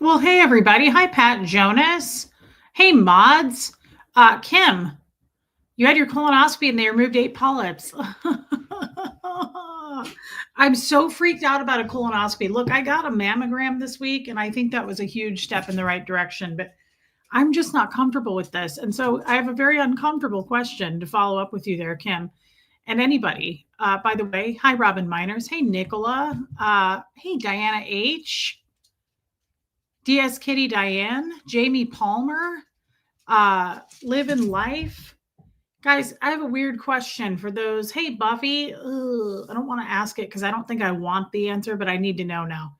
Well, hey everybody. Hi, Pat Jonas. Hey, mods. Kim, you had your colonoscopy and they removed 8 polyps. I'm so freaked out about a colonoscopy. Look, I got a mammogram this week and I think that was a huge step in the right direction, but I'm just not comfortable with this. And so I have a very uncomfortable question to follow up with you there, Kim, and anybody. By the way, hi, Robin Miners. Hey, Nicola. Hey, Diana H. DS Kitty Diane, Jamie Palmer, Live in Life. Guys, I have a weird question for those. Hey, Buffy. Ugh, I don't want to ask it because I don't think I want the answer, but I need to know now.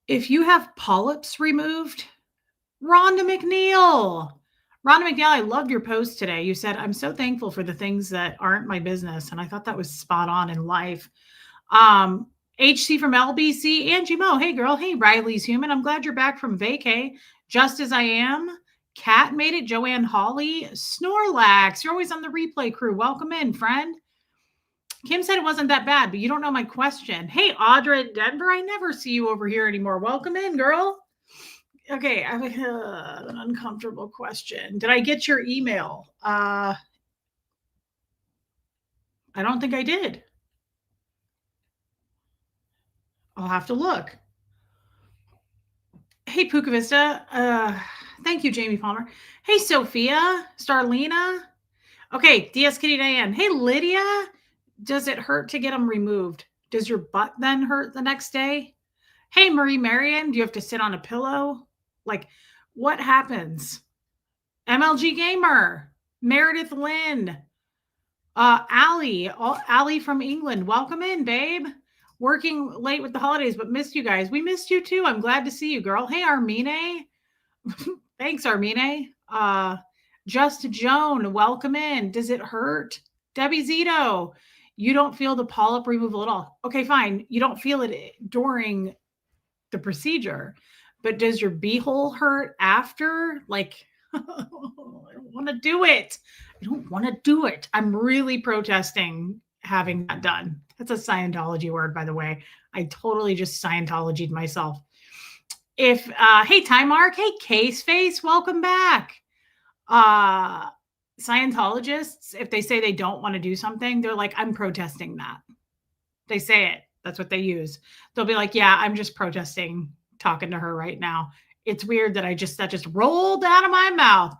If you have polyps removed, Rhonda McNeil. Rhonda McNeil, I loved your post today. You said, I'm so thankful for the things that aren't my business. And I thought that was spot on in life. HC from LBC, Angie Mo. Hey, girl. Hey, Riley's Human. I'm glad you're back from vacay. Just as I am. Kat made it. Joanne Hawley. Snorlax. You're always on the replay crew. Welcome in, friend. Kim said it wasn't that bad, but you don't know my question. Hey, Audra in Denver. I never see you over here anymore. Welcome in, girl. Okay, I have an uncomfortable question. Did I get your email? I don't think I did. I'll have to look. Hey, Puka Vista. Thank you, Jamie Palmer. Hey, Sophia. Starlina. Okay, DS Kitty Diane. Hey, Lydia. Does it hurt to get them removed? Does your butt then hurt the next day? Hey, Marie Marion. Do you have to sit on a pillow? Like, what happens? MLG Gamer. Meredith Lynn. Allie from England. Welcome in, babe. Working late with the holidays, but missed you guys. We missed you too. I'm glad to see you, girl. Hey, Armine. Thanks, Armine. Just Joan, welcome in. Does it hurt? Debbie Zito, you don't feel the polyp removal at all. Okay, fine. You don't feel it during the procedure, but does your beehole hurt after? Like, I don't want to do it. I don't want to do it. I'm really protesting having that done. That's a Scientology word, by the way. I totally just Scientologied myself. If hey, Time Mark, hey, Case Face, welcome back. Scientologists, if they say they don't want to do something, they're like, I'm protesting that. They say it. That's what they use. They'll be like, yeah, I'm just protesting talking to her right now. It's weird that that just rolled out of my mouth.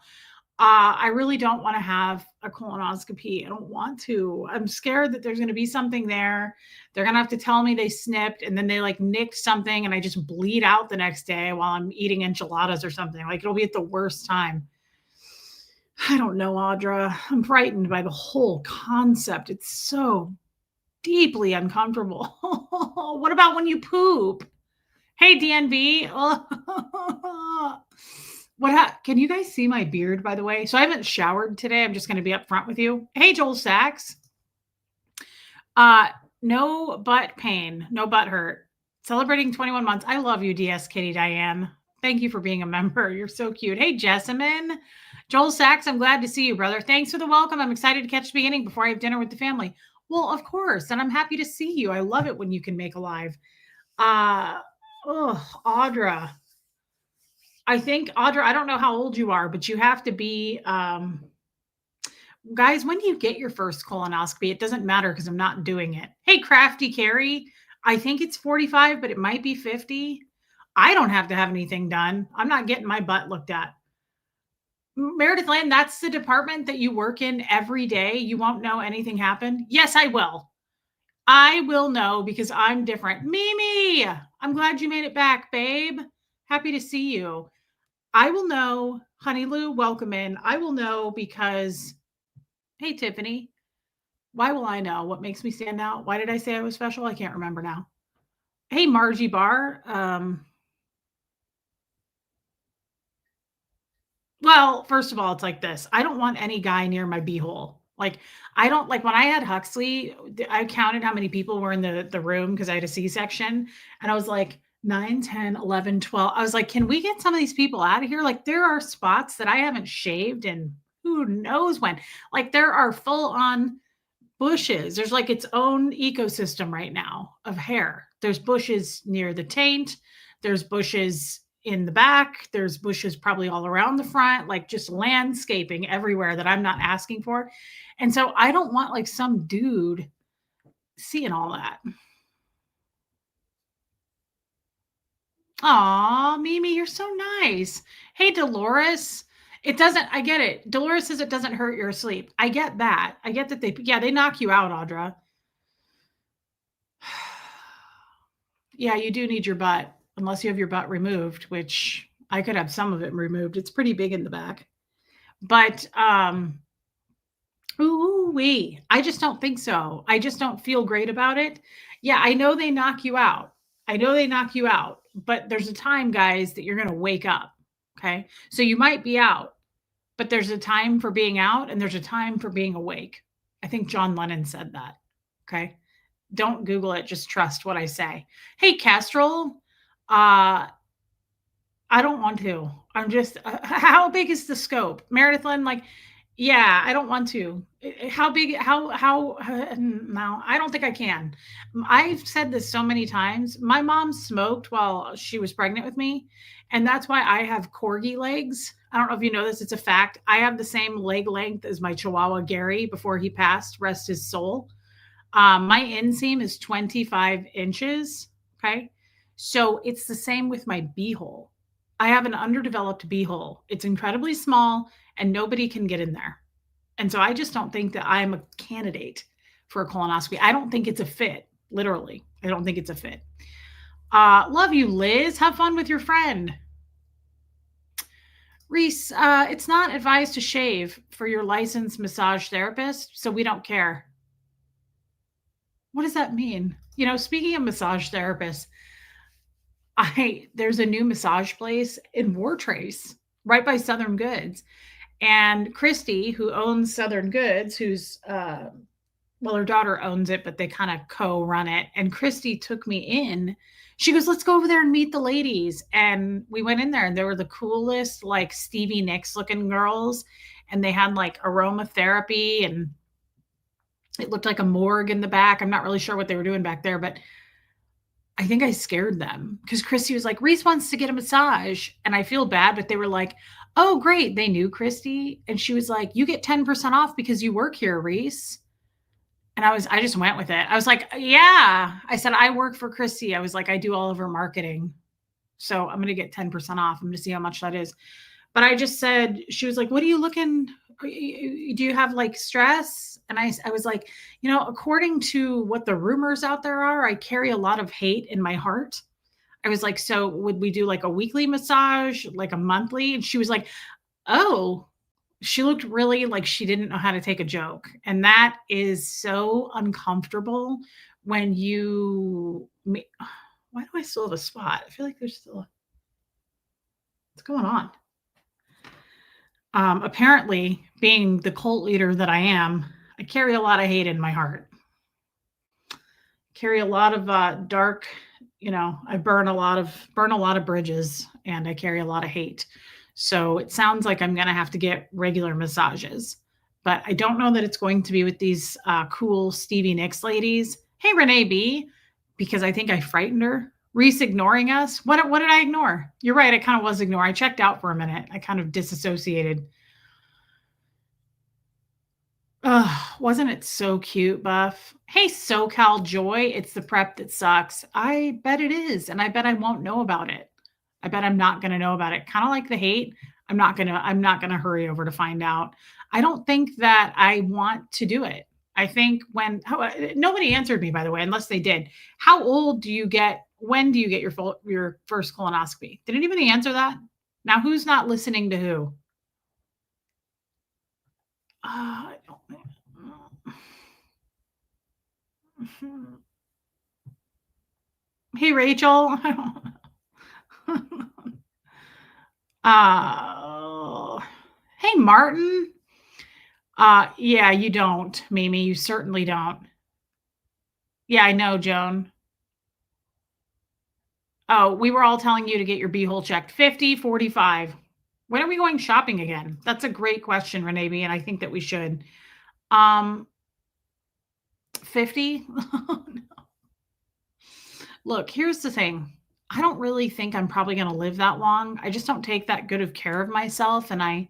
I really don't want to have a colonoscopy. I don't want to. I'm scared that there's going to be something there. They're going to have to tell me they snipped and then they like nicked something and I just bleed out the next day while I'm eating enchiladas or something. Like it'll be at the worst time. I don't know, Audra. I'm frightened by the whole concept. It's so deeply uncomfortable. What about when you poop? Hey, DNB. Can you guys see my beard, by the way? So I haven't showered today. I'm just going to be upfront with you. Hey, Joel Sachs. No butt pain, no butt hurt. Celebrating 21 months. I love you, DS Kitty Diane. Thank you for being a member. You're so cute. Hey, Jessamine. Joel Sachs, I'm glad to see you, brother. Thanks for the welcome. I'm excited to catch the beginning before I have dinner with the family. Well, of course. And I'm happy to see you. I love it when you can make a live. Audra. I think, Audra, I don't know how old you are, but you have to be, guys, when do you get your first colonoscopy? It doesn't matter because I'm not doing it. Hey, Crafty Carrie, I think it's 45, but it might be 50. I don't have to have anything done. I'm not getting my butt looked at. Meredith Land, that's the department that you work in every day. You won't know anything happened. Yes, I will. I will know because I'm different. Mimi, I'm glad you made it back, babe. Happy to see you. I will know. Honey Lou, welcome in. I will know because, hey, Tiffany, why will I know? What makes me stand out? Why did I say I was special? I can't remember now. Hey, Margie Barr. Well, first of all, it's like this. I don't want any guy near my beehole. Like, I don't like when I had Huxley, I counted how many people were in the room because I had a C-section. And I was like, 9, 10, 11, 12. I was like, can we get some of these people out of here? Like, there are spots that I haven't shaved and who knows when. Like, there are full on bushes. There's like its own ecosystem right now of hair. There's bushes near the taint. There's bushes in the back. There's bushes probably all around the front, like just landscaping everywhere that I'm not asking for. And so I don't want like some dude seeing all that. Aw, Mimi, you're so nice. Hey, Dolores. It doesn't, I get it. Dolores says it doesn't hurt your sleep. I get that. I get that they knock you out, Audra. Yeah, you do need your butt, unless you have your butt removed, which I could have some of it removed. It's pretty big in the back. But, ooh wee. I just don't think so. I just don't feel great about it. Yeah, I know they knock you out. I know they knock you out, but there's a time, guys, that you're going to wake up. Okay. So you might be out, but there's a time for being out and there's a time for being awake. I think John Lennon said that. Okay. Don't Google it. Just trust what I say. Hey, Castrol. I don't want to. I'm just, how big is the scope? Meredith Lynn, like, yeah, I don't want to. How big, no, I don't think I can. I've said this so many times. My mom smoked while she was pregnant with me. And that's why I have corgi legs. I don't know if you know this, it's a fact. I have the same leg length as my Chihuahua Gary before he passed, rest his soul. My inseam is 25 inches. Okay. So it's the same with my beehole. I have an underdeveloped beehole. It's incredibly small and nobody can get in there. And so I just don't think that I'm a candidate for a colonoscopy. I don't think it's a fit, literally. I don't think it's a fit. Love you, Liz. Have fun with your friend. Reese, it's not advised to shave for your licensed massage therapist, so we don't care. What does that mean? You know, speaking of massage therapists, there's a new massage place in Wartrace right by Southern Goods. And Christy, who owns Southern Goods, who's well, her daughter owns it, but they kind of co-run it. And Christy took me in. She goes, let's go over there and meet the ladies. And we went in there and they were the coolest, like Stevie Nicks looking girls. And they had like aromatherapy and it looked like a morgue in the back. I'm not really sure what they were doing back there, but I think I scared them because Christy was like, Reese wants to get a massage. And I feel bad, but they were like, oh, great. They knew Christy. And she was like, you get 10% off because you work here, Reese. And I just went with it. I was like, yeah. I said, I work for Christy. I was like, I do all of her marketing. So I'm going to get 10% off. I'm going to see how much that is. But I just said, she was like, what are you looking? Do you have like stress? And I was like, you know, according to what the rumors out there are, I carry a lot of hate in my heart. I was like, so would we do like a weekly massage, like a monthly? And she was like, oh, she looked really like she didn't know how to take a joke. And that is so uncomfortable when why do I still have a spot? I feel like there's still what's going on? Apparently, being the cult leader that I am, I carry a lot of hate in my heart. Carry a lot of dark, you know, I burn a lot of bridges and I carry a lot of hate. So it sounds like I'm going to have to get regular massages, but I don't know that it's going to be with these cool Stevie Nicks ladies. Hey, Renee B, because I think I frightened her. Reese ignoring us. What did I ignore? You're right. I kind of was ignoring. I checked out for a minute. I kind of disassociated. Wasn't it so cute, Buff? Hey, SoCal Joy. It's the prep that sucks. I bet it is. And I bet I won't know about it. I bet I'm not going to know about it. Kind of like the hate. I'm not going to hurry over to find out. I don't think that I want to do it. I think nobody answered me, by the way, unless they did. How old do you get? When do you get your first colonoscopy? Did anybody answer that? Now, who's not listening to who? I don't know. Hey, Rachel. Hey, Martin. Yeah, you don't, Mimi. You certainly don't. Yeah, I know, Joan. Oh, we were all telling you to get your beehole checked. 50, 45. When are we going shopping again? That's a great question, Renee B, and I think that we should. 50? Oh, no. Look, here's the thing. I don't really think I'm probably going to live that long. I just don't take that good of care of myself. And I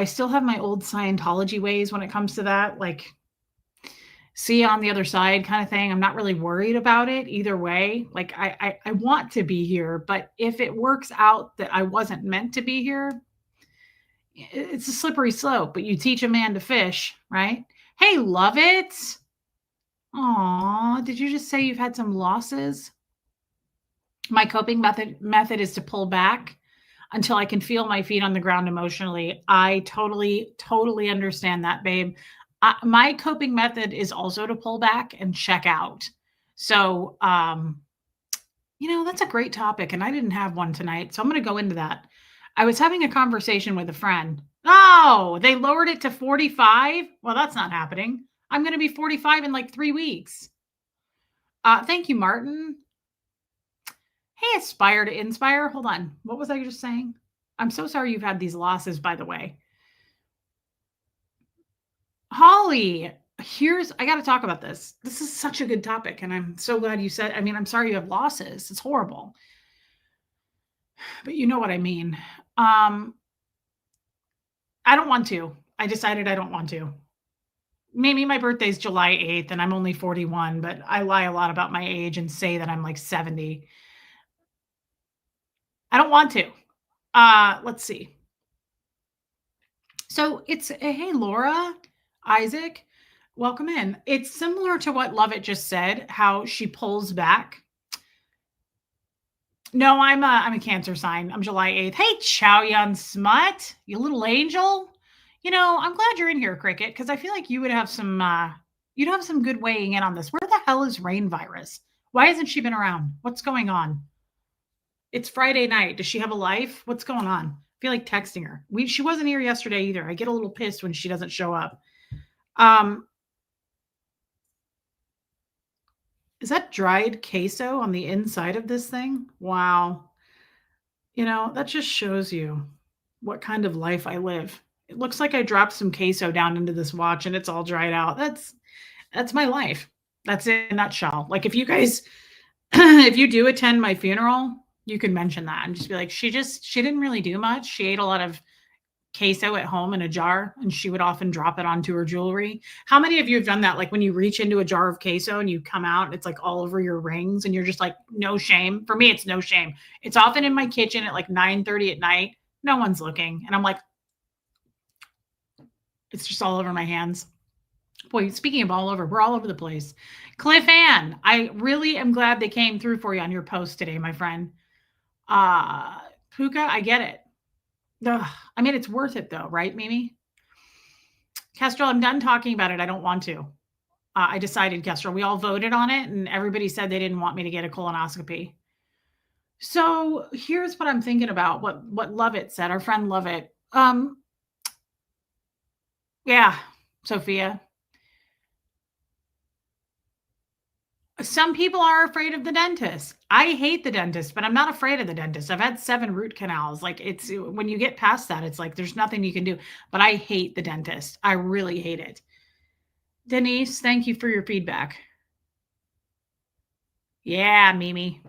still have my old Scientology ways when it comes to that. Like, see you on the other side kind of thing. I'm not really worried about it either way. Like I want to be here, but if it works out that I wasn't meant to be here, it's a slippery slope, but you teach a man to fish, right? Hey, love it. Aw, did you just say you've had some losses? My coping method is to pull back until I can feel my feet on the ground emotionally. I totally understand that, babe. My coping method is also to pull back and check out. So, that's a great topic, and I didn't have one tonight, so I'm going to go into that. I was having a conversation with a friend. Oh, they lowered it to 45. Well, that's not happening. I'm going to be 45 in like 3 weeks. Thank you, Martin. Hey, aspire to inspire. Hold on. What was I just saying? I'm so sorry you've had these losses, by the way. Holly, I got to talk about this. This is such a good topic. And I'm so glad you said, I'm sorry you have losses. It's horrible. But you know what I mean. I don't want to. I decided I don't want to. Maybe my birthday's July 8th and I'm only 41, but I lie a lot about my age and say that I'm like 70. I don't want to. Let's see. So hey, Laura, Isaac, welcome in. It's similar to what Lovett just said, how she pulls back. No, I'm a Cancer sign. I'm July 8th. Hey, Chow Yun Smut, you little angel. I'm glad you're in here, Cricket, because I feel like you would have you'd have some good weighing in on this. Where the hell is Rain Virus? Why hasn't she been around? What's going on? It's Friday night. Does she have a life? What's going on? I feel like texting her. She wasn't here yesterday either. I get a little pissed when she doesn't show up. Is that dried queso on the inside of this thing? Wow. That just shows you what kind of life I live. It looks like I dropped some queso down into this watch and it's all dried out. That's my life. That's it in a nutshell. Like if you guys, if you do attend my funeral, you can mention that and just be like, she didn't really do much. She ate a lot of queso at home in a jar and she would often drop it onto her jewelry. How many of you have done that? Like when you reach into a jar of queso and you come out and it's like all over your rings and you're just like, no shame. For me, it's no shame. It's often in my kitchen at like 9:30 at night. No one's looking. And I'm like, it's just all over my hands. Boy, speaking of all over, we're all over the place. Cliff Ann, I really am glad they came through for you on your post today, my friend. Puka, I get it. Ugh. It's worth it though, right, Mimi? Kestrel, I'm done talking about it. I don't want to. I decided, Kestrel, we all voted on it and everybody said they didn't want me to get a colonoscopy. So here's what I'm thinking about, what Lovett said, our friend Lovett. Yeah, Sophia. Some people are afraid of the dentist. I hate the dentist, but I'm not afraid of the dentist. I've had 7 root canals. Like it's when you get past that, it's like there's nothing you can do. But I hate the dentist. I really hate it. Denise, thank you for your feedback. Yeah, Mimi.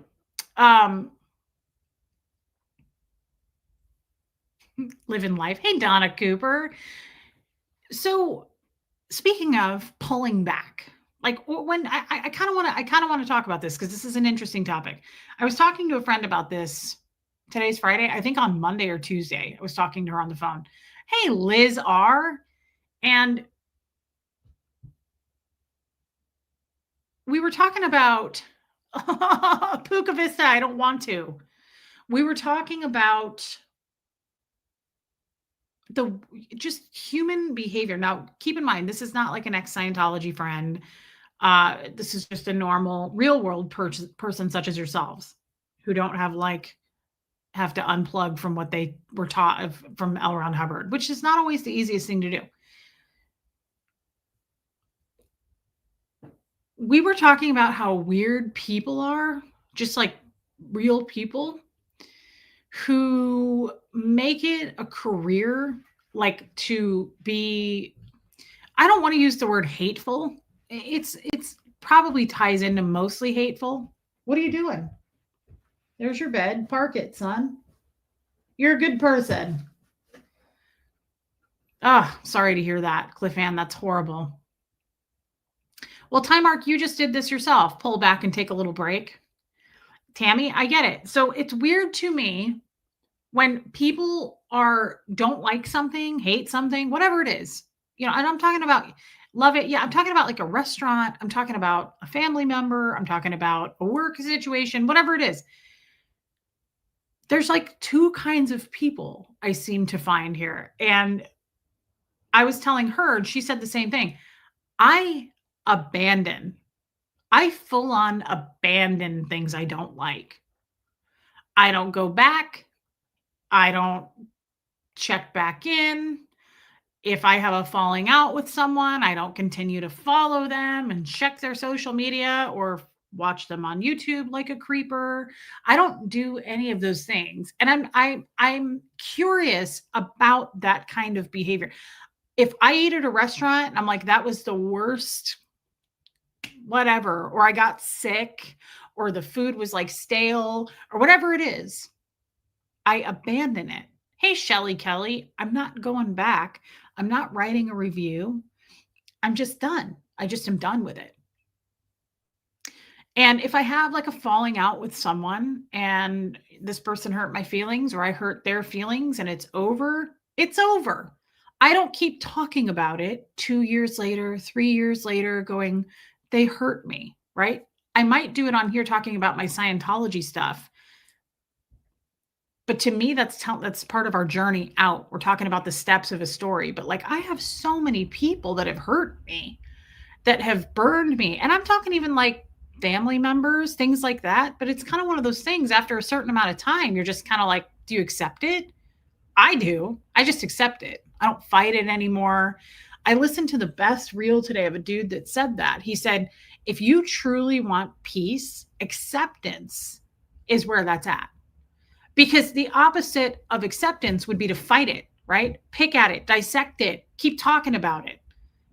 Living life. Hey, Donna Cooper. So speaking of pulling back, like when I kind of want to talk about this because this is an interesting topic. I was talking to a friend about this. Today's Friday. I think on Monday or Tuesday, I was talking to her on the phone. Hey, Liz R. And we were talking about Puka Vista. I don't want to. We were talking about just human behavior. Now, keep in mind, this is not like an ex-Scientology friend. This is just a normal real world person such as yourselves who don't have to unplug from what they were taught from L. Ron Hubbard, which is not always the easiest thing to do. We were talking about how weird people are, just like real people who make it a career, like to be, I don't want to use the word hateful. It's probably ties into mostly hateful. What are you doing? There's your bed. Park it, son. You're a good person. Ah, sorry to hear that, Cliff Ann. That's horrible. Well, Time Mark, you just did this yourself. Pull back and take a little break. Tammy, I get it. So it's weird to me when people don't like something, hate something, whatever it is. And I'm talking about love it. Yeah, I'm talking about like a restaurant. I'm talking about a family member. I'm talking about a work situation, whatever it is. There's like two kinds of people I seem to find here. And I was telling her, and she said the same thing. I full on abandon things I don't like. I don't go back. I don't check back in. If I have a falling out with someone, I don't continue to follow them and check their social media or watch them on YouTube like a creeper. I don't do any of those things. And I'm curious about that kind of behavior. If I eat at a restaurant and I'm like, that was the worst, whatever, or I got sick, or the food was like stale, or whatever it is, I abandon it. Hey, Shelly Kelly, I'm not going back. I'm not writing a review. I'm just done. I just am done with it. And if I have like a falling out with someone and this person hurt my feelings or I hurt their feelings and it's over, it's over. I don't keep talking about it 2 years later, 3 years later, going, they hurt me, right? I might do it on here talking about my Scientology stuff. But to me, that's part of our journey out. We're talking about the steps of a story. But like, I have so many people that have hurt me, that have burned me. And I'm talking even like family members, things like that. But it's kind of one of those things after a certain amount of time, you're just kind of like, do you accept it? I do. I just accept it. I don't fight it anymore. I listened to the best reel today of a dude that said that. He said, if you truly want peace, acceptance is where that's at. Because the opposite of acceptance would be to fight it, right? Pick at it, dissect it, keep talking about it,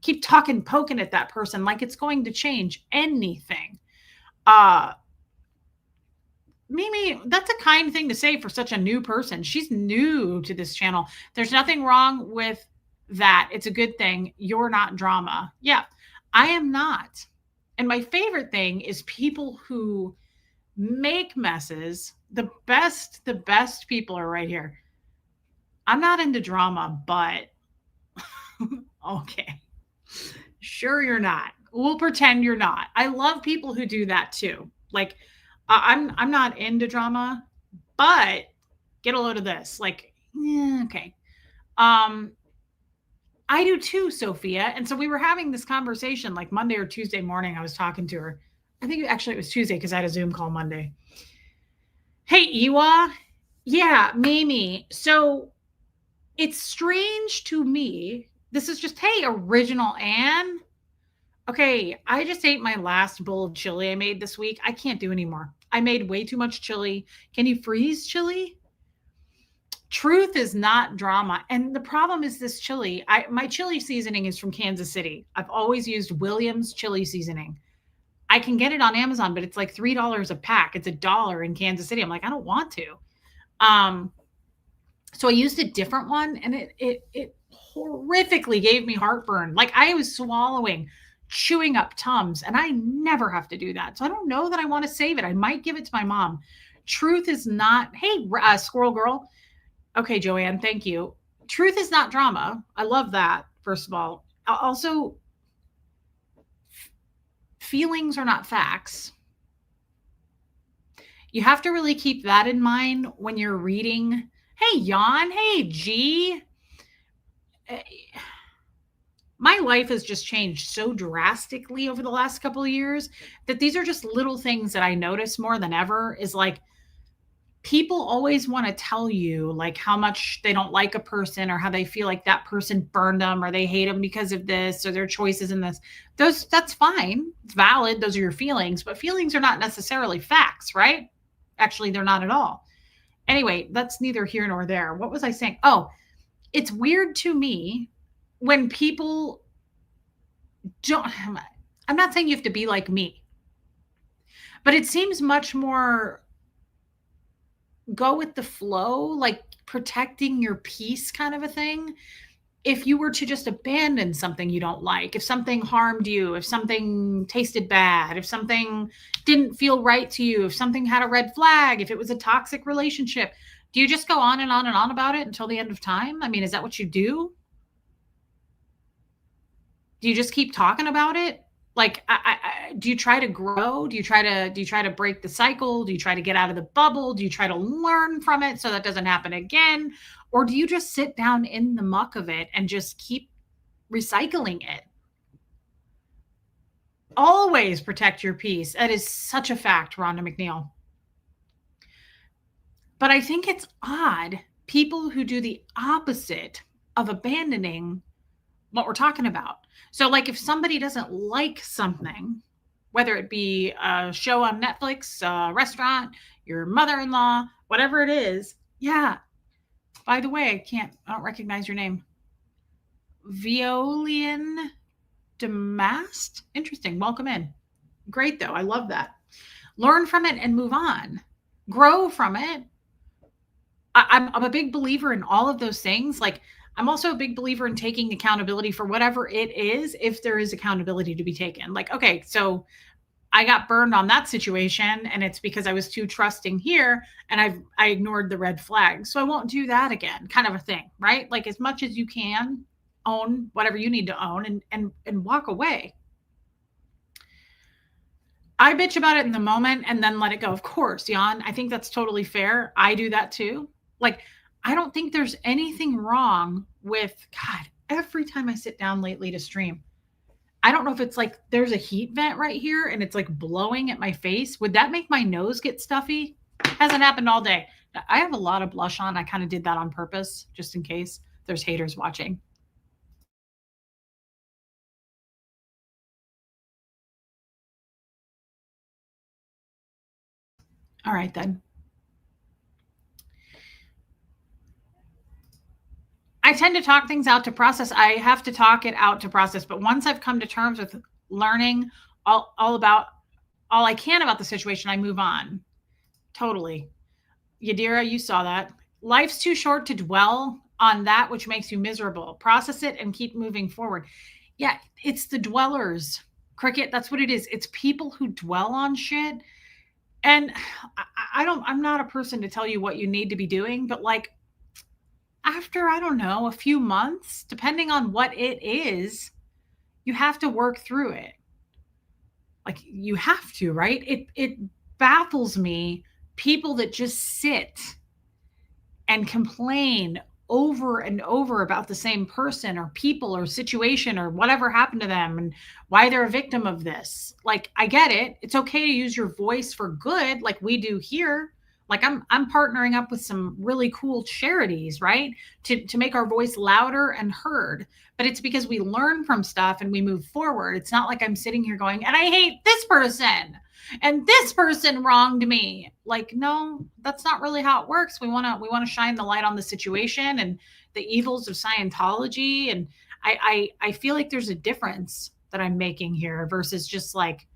keep talking, poking at that person like it's going to change anything. Mimi, that's a kind thing to say for such a new person. She's new to this channel. There's nothing wrong with that. It's a good thing. You're not drama. Yeah, I am not. And my favorite thing is people who make messes. The best people are right here. I'm not into drama, but okay. Sure you're not. We'll pretend you're not. I love people who do that too. Like I'm not into drama, but get a load of this. Like, okay. I do too, Sophia. And so we were having this conversation like Monday or Tuesday morning. I was talking to her. I think actually it was Tuesday because I had a Zoom call Monday. Hey, Iwa. Yeah, Mimi. So it's strange to me. This is just, hey, original Anne. Okay, I just ate my last bowl of chili I made this week. I can't do anymore. I made way too much chili. Can you freeze chili? Truth is not drama. And the problem is this chili. My chili seasoning is from Kansas City. I've always used Williams chili seasoning. I can get it on Amazon, but it's like $3 a pack. It's $1 in Kansas City. I'm like, I don't want to. So I used a different one and it horrifically gave me heartburn. Like I was chewing up Tums, and I never have to do that. So I don't know that I want to save it. I might give it to my mom. Truth is not, hey, squirrel girl. Okay, Joanne, thank you. Truth is not drama. I love that, first of all. Also, feelings are not facts. You have to really keep that in mind when you're reading. Hey, Jan. Hey, G. My life has just changed so drastically over the last couple of years that these are just little things that I notice more than ever is like people always want to tell you like how much they don't like a person or how they feel like that person burned them or they hate them because of this or their choices in this. That's fine. It's valid. Those are your feelings, but feelings are not necessarily facts, right? Actually, they're not at all. Anyway, that's neither here nor there. What was I saying? Oh, it's weird to me when people I'm not saying you have to be like me, but it seems much more go with the flow, like protecting your peace kind of a thing. If you were to just abandon something you don't like, if something harmed you, if something tasted bad, if something didn't feel right to you, if something had a red flag, if it was a toxic relationship, do you just go on and on and on about it until the end of time? I mean, is that what you do? Do you just keep talking about it? Like, do you try to grow? Do you try to break the cycle? Do you try to get out of the bubble? Do you try to learn from it so that doesn't happen again? Or do you just sit down in the muck of it and just keep recycling it? Always protect your peace. That is such a fact, Rhonda McNeil. But I think it's odd people who do the opposite of abandoning what we're talking about. So, like, if somebody doesn't like something, whether it be a show on Netflix, a restaurant, your mother in law, whatever it is, yeah. By the way, I don't recognize your name. Violian Damast? Interesting. Welcome in. Great, though. I love that. Learn from it and move on. Grow from it. I'm a big believer in all of those things. Like, I'm also a big believer in taking accountability for whatever it is, if there is accountability to be taken. Like, okay, so I got burned on that situation, and it's because I was too trusting here, and I ignored the red flags. So I won't do that again, kind of a thing, right? Like, as much as you can, own whatever you need to own, and walk away. I bitch about it in the moment and then let it go. Of course, Jan, I think that's totally fair. I do that too. Like, I don't think there's anything wrong with God. Every time I sit down lately to stream, I don't know if it's like there's a heat vent right here and it's like blowing at my face. Would that make my nose get stuffy? Hasn't happened all day. I have a lot of blush on. I kind of did that on purpose, just in case there's haters watching. All right, then. I tend to talk things out to process. I have to talk it out to process. But once I've come to terms with learning all about all I can about the situation, I move on. Totally. Yadira, you saw that. Life's too short to dwell on that which makes you miserable. Process it and keep moving forward. Yeah, it's the dwellers. Cricket, that's what it is. It's people who dwell on shit. And I'm not a person to tell you what you need to be doing, but like, after, I don't know, a few months, depending on what it is, you have to work through it. Like, you have to, right? It baffles me, people that just sit and complain over and over about the same person or people or situation or whatever happened to them and why they're a victim of this. Like, I get it. It's okay to use your voice for good, like we do here. Like, I'm partnering up with some really cool charities, right? To make our voice louder and heard. But it's because we learn from stuff and we move forward. It's not like I'm sitting here going, and I hate this person and this person wronged me. Like, no, that's not really how it works. We want to shine the light on the situation and the evils of Scientology. And I feel like there's a difference that I'm making here versus just like,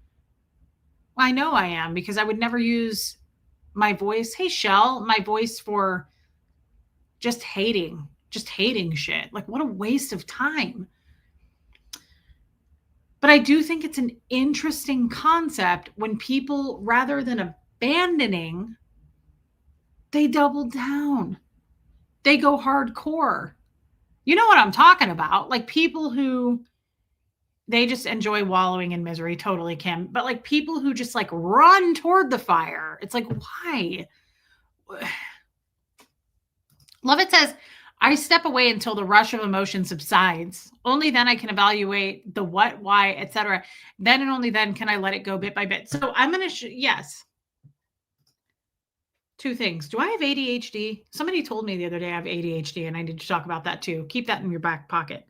well, I know I am, because I would never use my voice, hey Shell, my voice for just hating shit. Like, what a waste of time. But I do think it's an interesting concept when people, rather than abandoning, they double down. They go hardcore. You know what I'm talking about? Like, people who they just enjoy wallowing in misery, totally, Kim. But like, people who just like run toward the fire. It's like, why? Lovett says, I step away until the rush of emotion subsides. Only then I can evaluate the what, why, etc. Then and only then can I let it go bit by bit. So I'm going to, yes. Two things. Do I have ADHD? Somebody told me the other day I have ADHD, and I need to talk about that too. Keep that in your back pocket.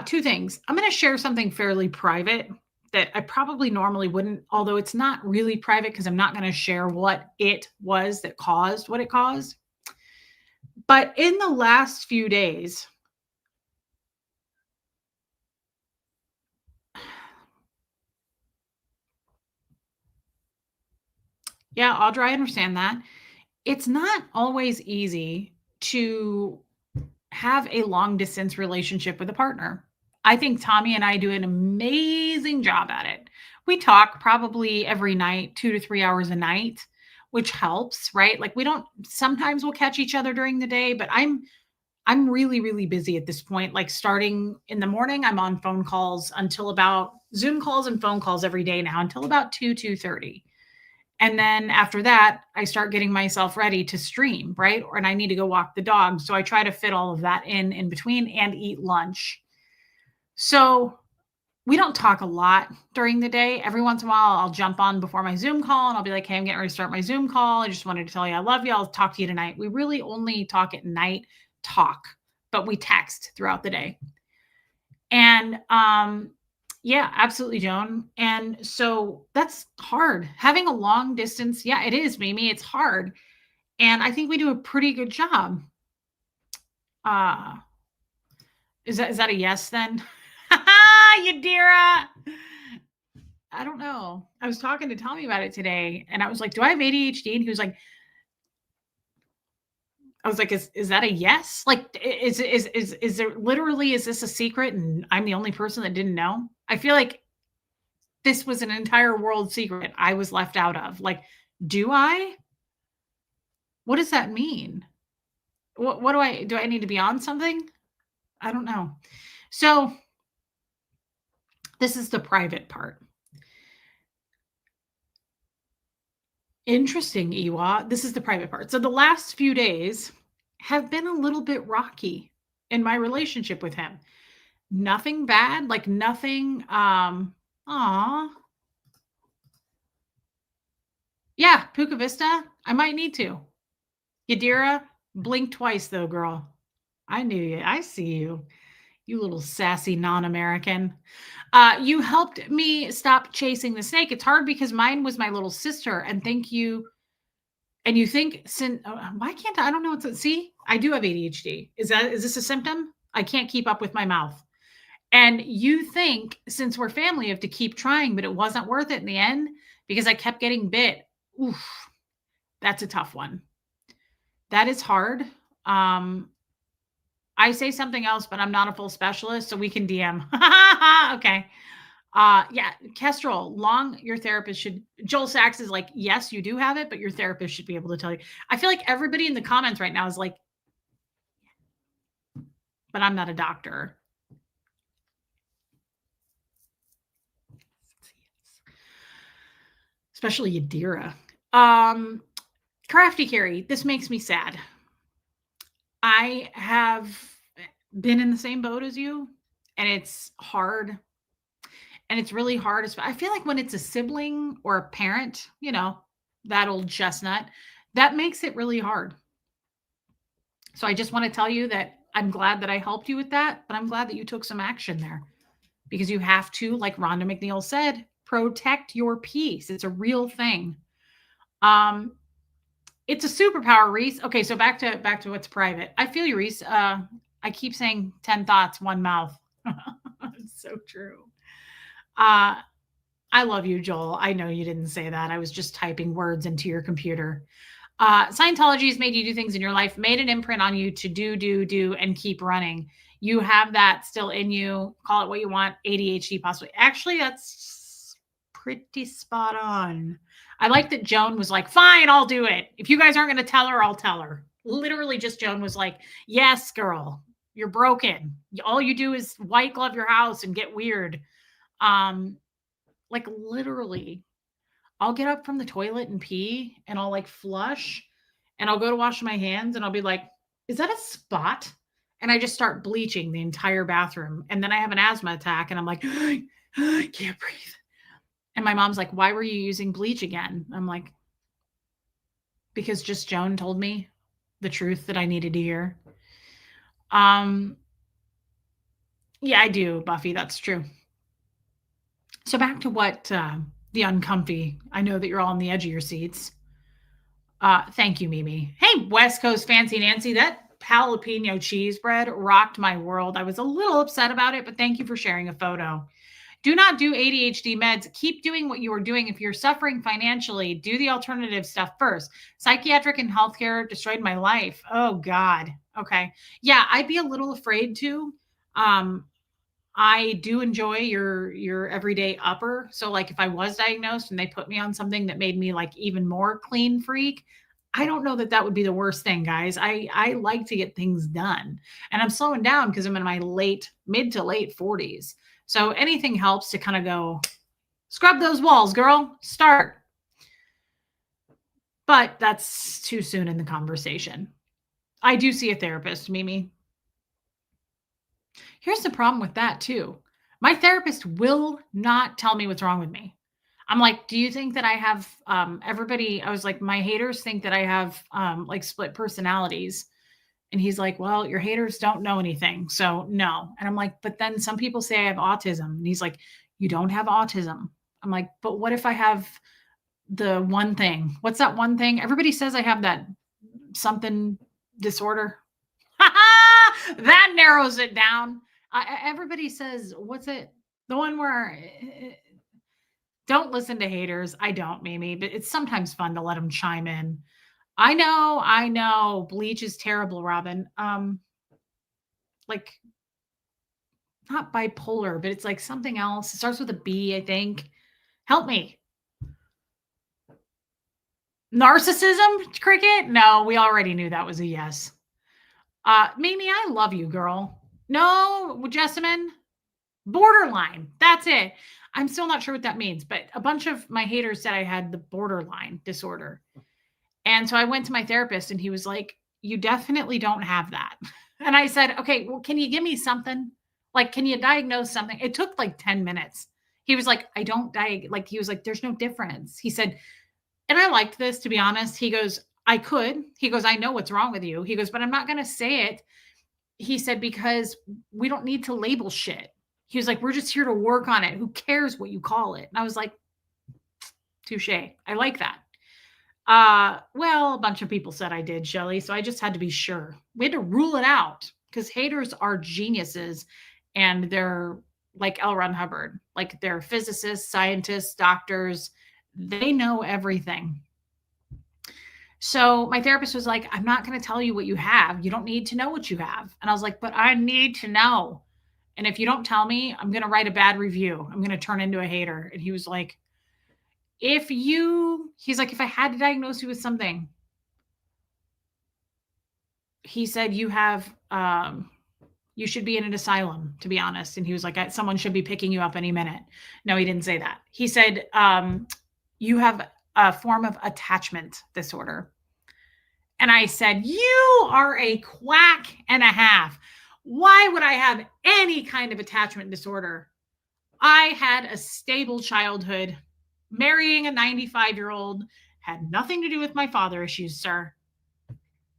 Two things. I'm going to share something fairly private that I probably normally wouldn't, although it's not really private because I'm not going to share what it was that caused what it caused. But in the last few days, yeah, Audra, I understand that. It's not always easy to have a long distance relationship with a partner. I think Tommy and I do an amazing job at it. We talk probably every night, 2 to 3 hours a night, which helps, right? Like we don't sometimes we'll catch each other during the day, but I'm really really busy at this point. Like starting in the morning, I'm on phone calls until about Zoom calls and phone calls every day now until about 2:30. And then after that, I start getting myself ready to stream, right? And I need to go walk the dog. So I try to fit all of that in between and eat lunch. So we don't talk a lot during the day. Every once in a while, I'll jump on before my Zoom call and I'll be like, hey, I'm getting ready to start my Zoom call. I just wanted to tell you I love you. I'll talk to you tonight. We really only talk at night, talk, but we text throughout the day. And yeah, absolutely, Joan. And so that's hard. Having a long distance, yeah, it is, Mimi. It's hard. And I think we do a pretty good job. Uh is that a yes then? Yadira. I don't know. I was talking to Tommy about it today and I was like, do I have ADHD? And he was like, I was like, is that a yes? Like, is there literally, is this a secret? And I'm the only person that didn't know. I feel like this was an entire world secret I was left out of. Like, do I? What does that mean? What do I need to be on something? I don't know. So this is the private part. Interesting, Iwa. This is the private part. So the last few days have been a little bit rocky in my relationship with him. Nothing bad, like nothing aw. Yeah, Puka Vista. I might need to. Yadira, blink twice though, girl. I knew you. I see you. You little sassy non-American. You helped me stop chasing the snake. It's hard because mine was my little sister. And thank you. And you think, why can't I don't know what's see? I do have ADHD. Is this a symptom? I can't keep up with my mouth. And you think since we're family, you have to keep trying, but it wasn't worth it in the end because I kept getting bit. Oof, that's a tough one. That is hard. I say something else, but I'm not a full specialist, so we can DM. Okay. Yeah, Kestrel, your therapist should. Joel Sachs is like, yes, you do have it, but your therapist should be able to tell you. I feel like everybody in the comments right now is like, but I'm not a doctor. Especially Yadira. Crafty Carrie, this makes me sad. I have been in the same boat as you, and it's hard. And it's really hard. I feel like when it's a sibling or a parent, that old chestnut, that makes it really hard. So I just want to tell you that I'm glad that I helped you with that, but I'm glad that you took some action there because you have to, like Rhonda McNeil said, protect your peace. It's a real thing. It's a superpower, Reese. Okay, so back to what's private. I feel you, Reese. I keep saying 10 thoughts, one mouth. It's so true. I love you, Joel. I know you didn't say that. I was just typing words into your computer. Scientology has made you do things in your life, made an imprint on you to do, and keep running. You have that still in you. Call it what you want. ADHD, possibly. Actually, that's pretty spot on. I like that Joan was like, fine, I'll do it. If you guys aren't going to tell her, I'll tell her. Literally, just Joan was like, yes, girl, you're broken. All you do is white glove your house and get weird. Like literally, I'll get up from the toilet and pee and I'll like flush and I'll go to wash my hands and I'll be like, is that a spot? And I just start bleaching the entire bathroom. And then I have an asthma attack and I'm like, I can't breathe. And my mom's like, why were you using bleach again? I'm like, because just Joan told me the truth that I needed to hear. Yeah, I do, Buffy. That's true. So back to what the uncomfy. I know that you're all on the edge of your seats. Thank you, Mimi. Hey, West Coast Fancy Nancy. That jalapeno cheese bread rocked my world. I was a little upset about it, but thank you for sharing a photo. Do not do ADHD meds. Keep doing what you are doing. If you're suffering financially, do the alternative stuff first. Psychiatric and healthcare destroyed my life. Oh God. Okay. Yeah, I'd be a little afraid to. Um, I do enjoy your everyday upper. So like if I was diagnosed and they put me on something that made me like even more clean freak, I don't know that that would be the worst thing, guys. I like to get things done. And I'm slowing down because I'm in my mid to late 40s. So anything helps to kind of go scrub those walls, girl. Start. But that's too soon in the conversation. I do see a therapist, Mimi. Here's the problem with that too. My therapist will not tell me what's wrong with me. I'm like, do you think that I have everybody? I was like, my haters think that I have like split personalities. And he's like, well, your haters don't know anything. So no. And I'm like, but then some people say I have autism. And he's like, you don't have autism. I'm like, but what if I have the one thing? What's that one thing? Everybody says I have that something disorder. That narrows it down. Everybody says, what's it? The one where don't listen to haters. I don't, Mimi, but it's sometimes fun to let them chime in. I know. Bleach is terrible, Robin. Like not bipolar, but it's like something else. It starts with a B, I think. Help me. Narcissism, Cricket? No, we already knew that was a yes. Mimi, I love you, girl. No, Jessamine, borderline. That's it. I'm still not sure what that means, but a bunch of my haters said I had the borderline disorder. And so I went to my therapist and he was like, you definitely don't have that. And I said, okay, well, can you give me something? Like, can you diagnose something? It took like 10 minutes. He was like, I don't like, he was like, there's no difference. He said, and I liked this, to be honest. He goes, I could. He goes, I know what's wrong with you. He goes, but I'm not going to say it. He said, because we don't need to label shit. He was like, we're just here to work on it. Who cares what you call it? And I was like, touche. I like that. Well, a bunch of people said I did, Shelly. So I just had to be sure. We had to rule it out because haters are geniuses and they're like L. Ron Hubbard, like they're physicists, scientists, doctors. They know everything. So my therapist was like, I'm not going to tell you what you have. You don't need to know what you have. And I was like, but I need to know. And if you don't tell me, I'm going to write a bad review. I'm going to turn into a hater. And he was like, he's like, if I had to diagnose you with something, he said, you have, you should be in an asylum, to be honest. And he was like, someone should be picking you up any minute. No, he didn't say that. He said, you have a form of attachment disorder. And I said, you are a quack and a half. Why would I have any kind of attachment disorder? I had a stable childhood. Marrying a 95-year-old had nothing to do with my father issues, sir.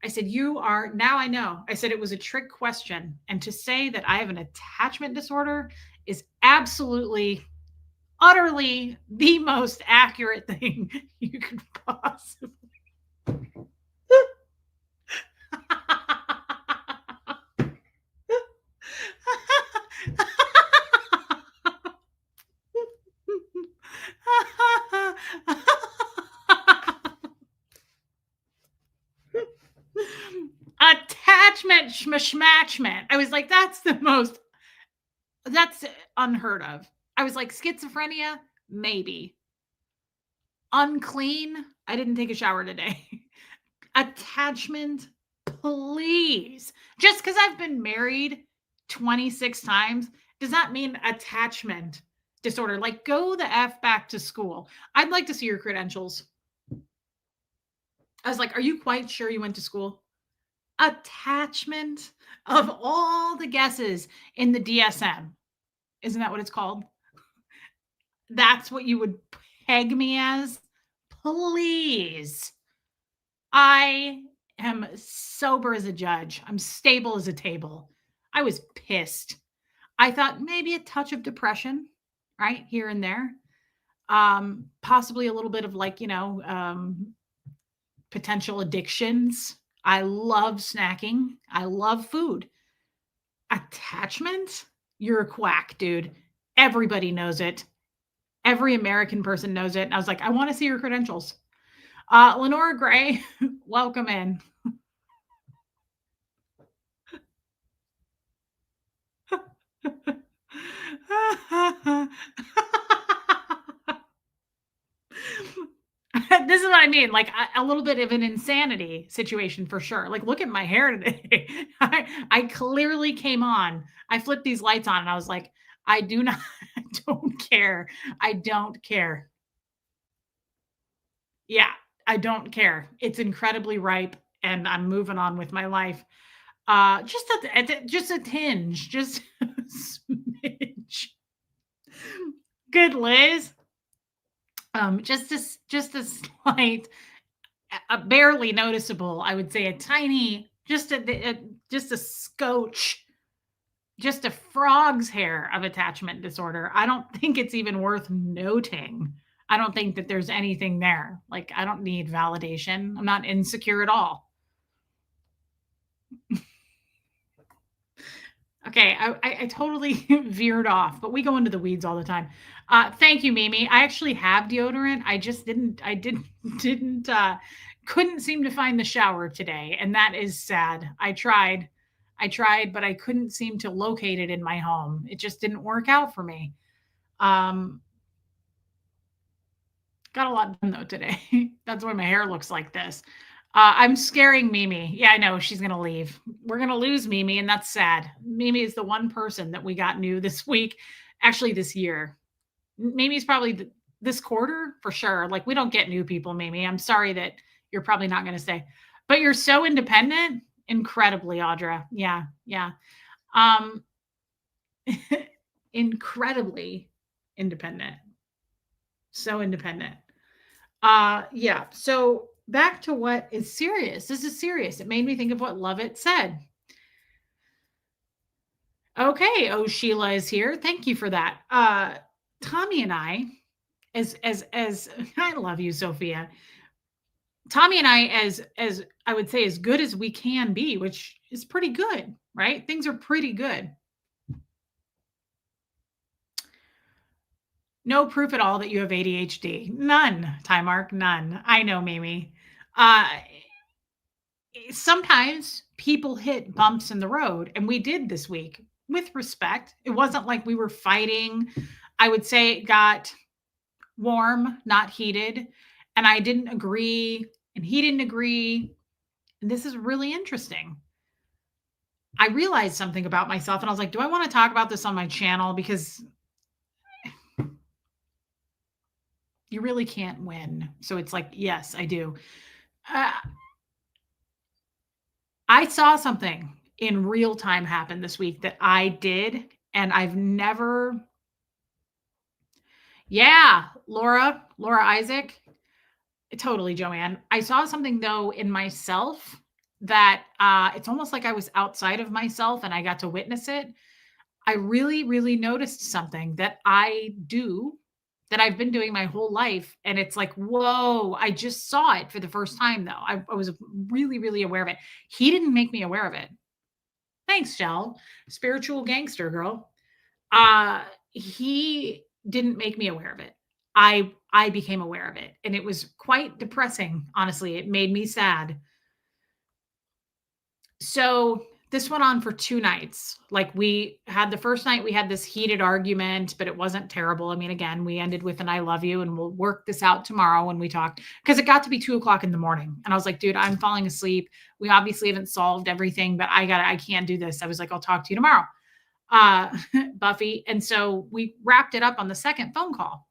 I said, now I know. I said, it was a trick question. And to say that I have an attachment disorder is absolutely, utterly the most accurate thing you could possibly. Attachment schmatchment. I was like, that's unheard of. I was like, schizophrenia, maybe. Unclean, I didn't take a shower today. Attachment, please. Just because I've been married 26 times does not mean attachment disorder. Like, go the F back to school. I'd like to see your credentials. I was like, are you quite sure you went to school? Attachment of all the guesses in the DSM. Isn't that what it's called? That's what you would peg me as? Please. I am sober as a judge. I'm stable as a table. I was pissed. I thought maybe a touch of depression, right? Here and there. Possibly a little bit of like, potential addictions. I love snacking. I love food. Attachment? You're a quack, dude. Everybody knows it. Every American person knows it. And I was like, I want to see your credentials. Lenora Gray, welcome in. This is what I mean, like a little bit of an insanity situation for sure. Like, look at my hair today. I clearly came on. I flipped these lights on and I was like, I do not, I don't care. I don't care. Yeah, I don't care. It's incredibly ripe and I'm moving on with my life. Just just a tinge, just a smidge. Good, Liz. Just a slight, barely noticeable. I would say a tiny, just a scotch, just a frog's hair of attachment disorder. I don't think it's even worth noting. I don't think that there's anything there. Like, I don't need validation. I'm not insecure at all. Okay, I totally veered off, but we go into the weeds all the time. Thank you, Mimi. I actually have deodorant. I just didn't couldn't seem to find the shower today, and that is sad. I tried, but I couldn't seem to locate it in my home. It just didn't work out for me. Um, got a lot done though today. That's why my hair looks like this. I'm scaring Mimi. Yeah, I know she's gonna leave. We're gonna lose Mimi, and that's sad. Mimi is the one person that we got new this week, actually this year. Mimi's probably this quarter for sure. Like, we don't get new people, Mimi. I'm sorry that you're probably not gonna stay, but you're so independent. Incredibly, Audra. Yeah, yeah. Um, incredibly independent. So independent. Yeah. So back to what is serious. This is serious. It made me think of what Lovett said. Okay. Oh, Sheila is here. Thank you for that. Tommy and I, as I love you, Sophia. Tommy and I, as I would say, as good as we can be, which is pretty good, right? Things are pretty good. No proof at all that you have ADHD. None, Time Mark, none. I know, Mimi. Uh, sometimes people hit bumps in the road, and we did this week with respect. It wasn't like we were fighting. I would say it got warm, not heated, and I didn't agree, and he didn't agree. And this is really interesting. I realized something about myself, and I was like, do I want to talk about this on my channel? Because you really can't win. So it's like, yes, I do. I saw something in real time happen this week that I did, and I've never. Yeah, Laura Isaac. Totally, Joanne. I saw something though in myself that it's almost like I was outside of myself and I got to witness it. I really, really noticed something that I do that I've been doing my whole life. And it's like, whoa, I just saw it for the first time, though. I was really, really aware of it. He didn't make me aware of it. Thanks, Shell. Spiritual gangster girl. He didn't make me aware of it. I became aware of it. And it was quite depressing, honestly. It made me sad. So this went on for 2 nights. Like, we had the first night, we had this heated argument, but it wasn't terrible. I mean, again, we ended with an I love you, and we'll work this out tomorrow when we talk. Because it got to be 2:00 in the morning. And I was like, dude, I'm falling asleep. We obviously haven't solved everything, but I can't do this. I was like, I'll talk to you tomorrow. Buffy. And so we wrapped it up on the second phone call.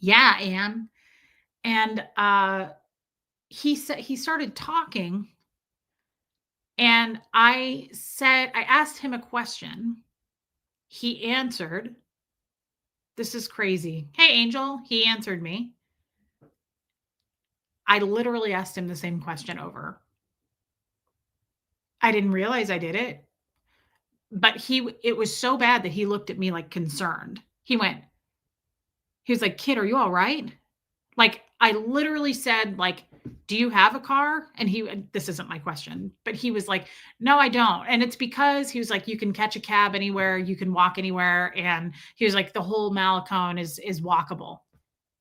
Yeah, Anne. And he started talking. And I asked him a question. He answered. This is crazy. Hey, Angel. He answered me. I literally asked him the same question over. I didn't realize I did it. But it was so bad that he looked at me like concerned. He was like, kid, are you all right? Like, I literally said, like, do you have a car? And this isn't my question, but he was like, no, I don't. And it's because he was like, you can catch a cab anywhere, you can walk anywhere. And he was like, the whole Malecone is walkable.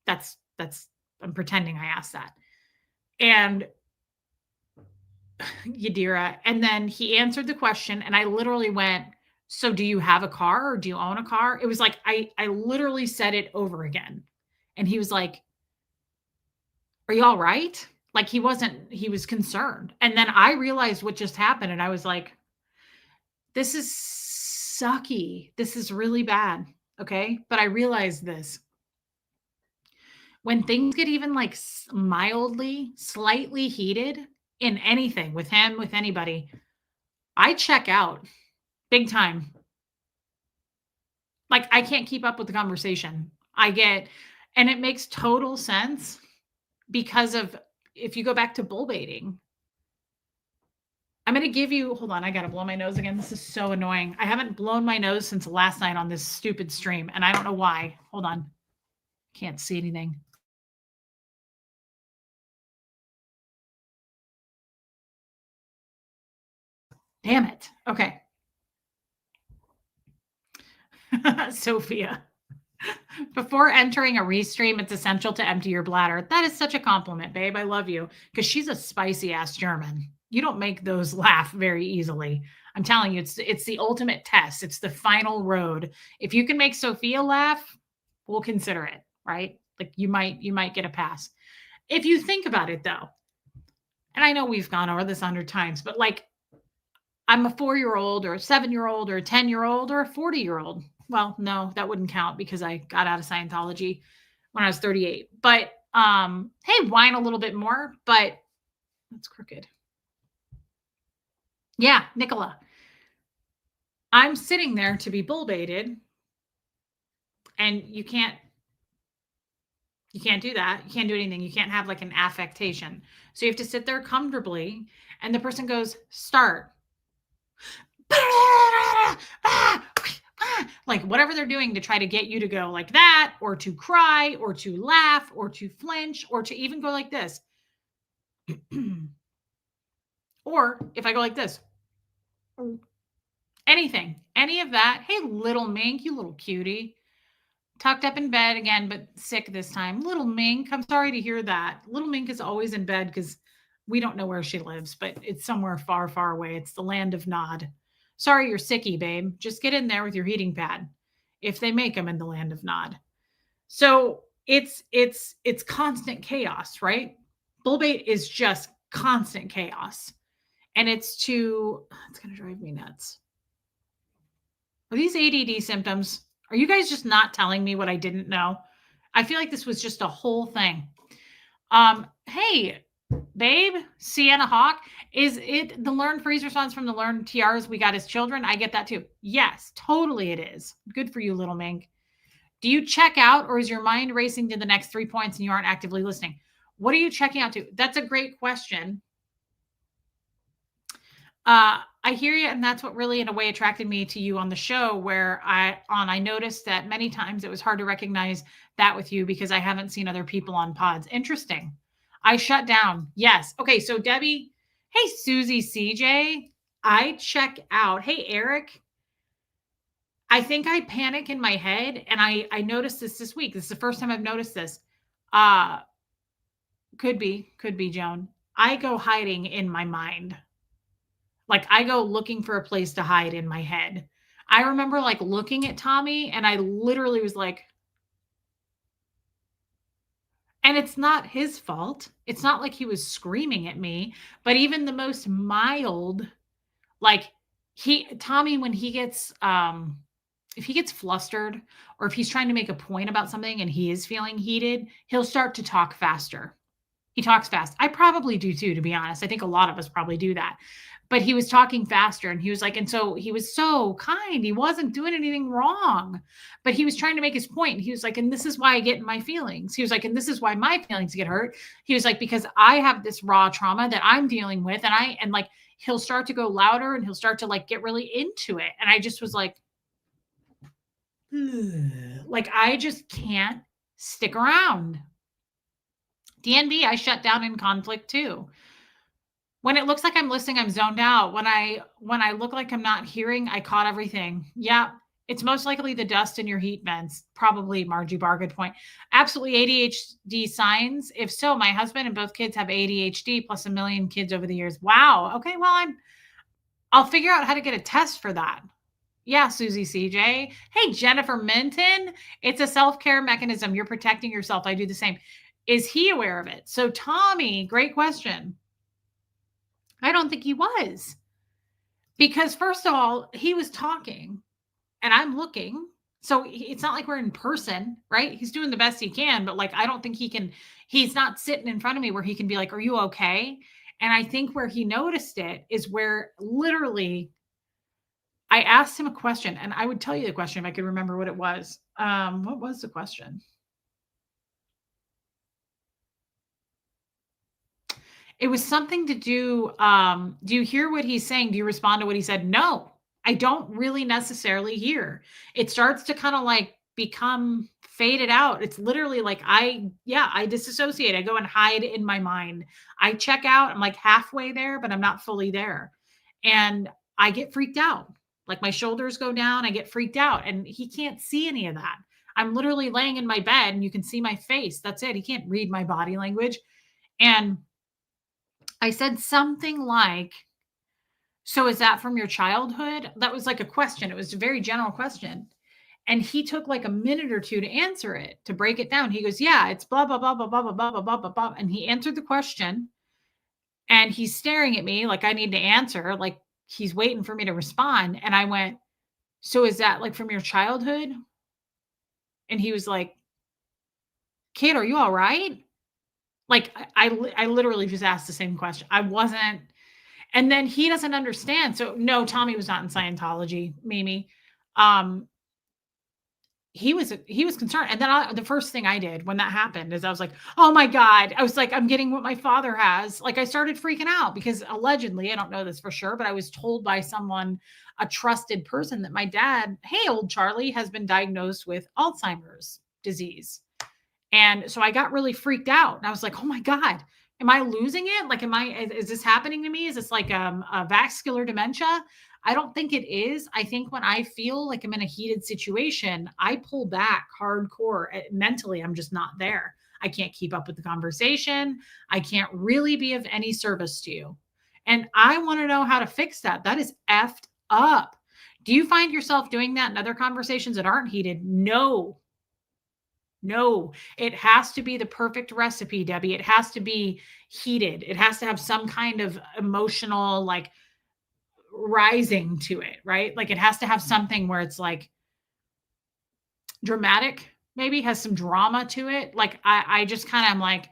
That's, I'm pretending I asked that. And Yadira. And then he answered the question, and I literally went, so do you have a car or do you own a car? It was like, I literally said it over again. And he was like, are you all right? Like he was concerned. And then I realized what just happened. And I was like, this is sucky. This is really bad. Okay. But I realized this. When things get even like mildly, slightly heated in anything with him, with anybody, I check out big time. Like I can't keep up with the conversation. And it makes total sense because of, if you go back to bull baiting, I'm going to give you, hold on, I got to blow my nose again. This is so annoying. I haven't blown my nose since last night on this stupid stream, and I don't know why. Hold on. Can't see anything. Damn it. Okay. Sophia. Before entering a restream, it's essential to empty your bladder. That is such a compliment, babe. I love you. Because she's a spicy ass German. You don't make those laugh very easily. I'm telling you, it's the ultimate test. It's the final road. If you can make Sophia laugh, we'll consider it, right? Like you might get a pass. If you think about it though, and I know we've gone over this 100 times, but like I'm a 4-year-old or a 7-year-old or a 10-year-old or a 40-year-old. Well, no, that wouldn't count because I got out of Scientology when I was 38. But hey, whine a little bit more, but that's crooked. Yeah, Nicola. I'm sitting there to be bull baited, and you can't do that. You can't do anything. You can't have like an affectation. So you have to sit there comfortably, and the person goes, start. Like whatever they're doing to try to get you to go like that, or to cry, or to laugh, or to flinch, or to even go like this. Or if I go like this, anything, any of that. Hey, little Mink, you little cutie. Tucked up in bed again, but sick this time. Little Mink, I'm sorry to hear that. Little Mink is always in bed because we don't know where she lives, but it's somewhere far, far away. It's the land of Nod. Sorry, you're sicky, babe. Just get in there with your heating pad, if they make them in the land of Nod. So it's constant chaos, right? Bullbait is just constant chaos, and it's going to drive me nuts. Are these ADD symptoms? Are you guys just not telling me what I didn't know? I feel like this was just a whole thing. Hey, babe, Sienna Hawk, is it the learned freeze response from the learned TRs we got as children? I get that too. Yes, totally it is. Good for you, little Mink. Do you check out, or is your mind racing to the next 3 points and you aren't actively listening? What are you checking out to? That's a great question. I hear you, and that's what really, in a way, attracted me to you on the show, where I noticed that many times it was hard to recognize that with you because I haven't seen other people on pods. Interesting. I shut down. Yes. Okay. So Debbie, hey, Susie CJ, I check out. Hey, Eric. I think I panic in my head, and I noticed this week. This is the first time I've noticed this. Could be, Joan. I go hiding in my mind. Like I go looking for a place to hide in my head. I remember like looking at Tommy, and I literally was like, and it's not his fault. It's not like he was screaming at me, but even the most mild, like Tommy, when he gets, if he gets flustered, or if he's trying to make a point about something and he is feeling heated, he'll start to talk faster. He talks fast. I probably do too, to be honest. I think a lot of us probably do that. But he was talking faster, and he was like, and so he was so kind. He wasn't doing anything wrong, but he was trying to make his point. He was like, and this is why I get in my feelings. He was like, and this is why my feelings get hurt. He was like, because I have this raw trauma that I'm dealing with. And like, he'll start to go louder, and he'll start to like get really into it. And I just was like, ugh. Like, I just can't stick around. DNB, I shut down in conflict too. When it looks like I'm listening, I'm zoned out. When I look like I'm not hearing, I caught everything. Yeah, it's most likely the dust in your heat vents. Probably Margie Barr, good point. Absolutely ADHD signs. If so, my husband and both kids have ADHD plus a million kids over the years. Wow. Okay, well, I'll figure out how to get a test for that. Yeah, Susie CJ. Hey, Jennifer Minton. It's a self-care mechanism. You're protecting yourself. I do the same. Is he aware of it? So Tommy, great question. I don't think he was. Because first of all, he was talking and I'm looking. So it's not like we're in person, right? He's doing the best he can, but like I don't think he's not sitting in front of me where he can be like, "Are you okay?" And I think where he noticed it is where literally I asked him a question, and I would tell you the question if I could remember what it was. What was the question? It was something to do you hear what he's saying? Do you respond to what he said? No, I don't really necessarily hear. It starts to kind of like become faded out. It's literally like I disassociate. I go and hide in my mind. I check out. I'm like halfway there, but I'm not fully there. And I get freaked out. Like my shoulders go down. I get freaked out. And he can't see any of that. I'm literally laying in my bed and you can see my face. That's it. He can't read my body language. And I said something like, "So is that from your childhood?" That was like a question. It was a very general question. And he took like a minute or two to answer it, to break it down. He goes, "Yeah, it's blah, blah, blah, blah, blah, blah, blah, blah, blah, blah, blah." And he answered the question and he's staring at me like I need to answer, like he's waiting for me to respond. And I went, "So is that like from your childhood?" And he was like, "Kid, are you all right?" Like I literally just asked the same question. I wasn't. And then he doesn't understand. So no, Tommy was not in Scientology, Mimi. Um, he was concerned. And then the first thing I did when that happened is I was like, "Oh my God." I was like, "I'm getting what my father has." Like I started freaking out because allegedly, I don't know this for sure, but I was told by someone, a trusted person, that my dad, hey, old Charlie, has been diagnosed with Alzheimer's disease. And so I got really freaked out. And I was like, "Oh my God, am I losing it? Like, is this happening to me? Is this like a vascular dementia?" I don't think it is. I think when I feel like I'm in a heated situation, I pull back hardcore. Mentally, I'm just not there. I can't keep up with the conversation. I can't really be of any service to you. And I want to know how to fix that. That is effed up. Do you find yourself doing that in other conversations that aren't heated? No, no, it has to be the perfect recipe, Debbie. It has to be heated. It has to have some kind of emotional, like, rising to it, right? Like, it has to have something where it's like dramatic, maybe has some drama to it. Like, I just kind of am like,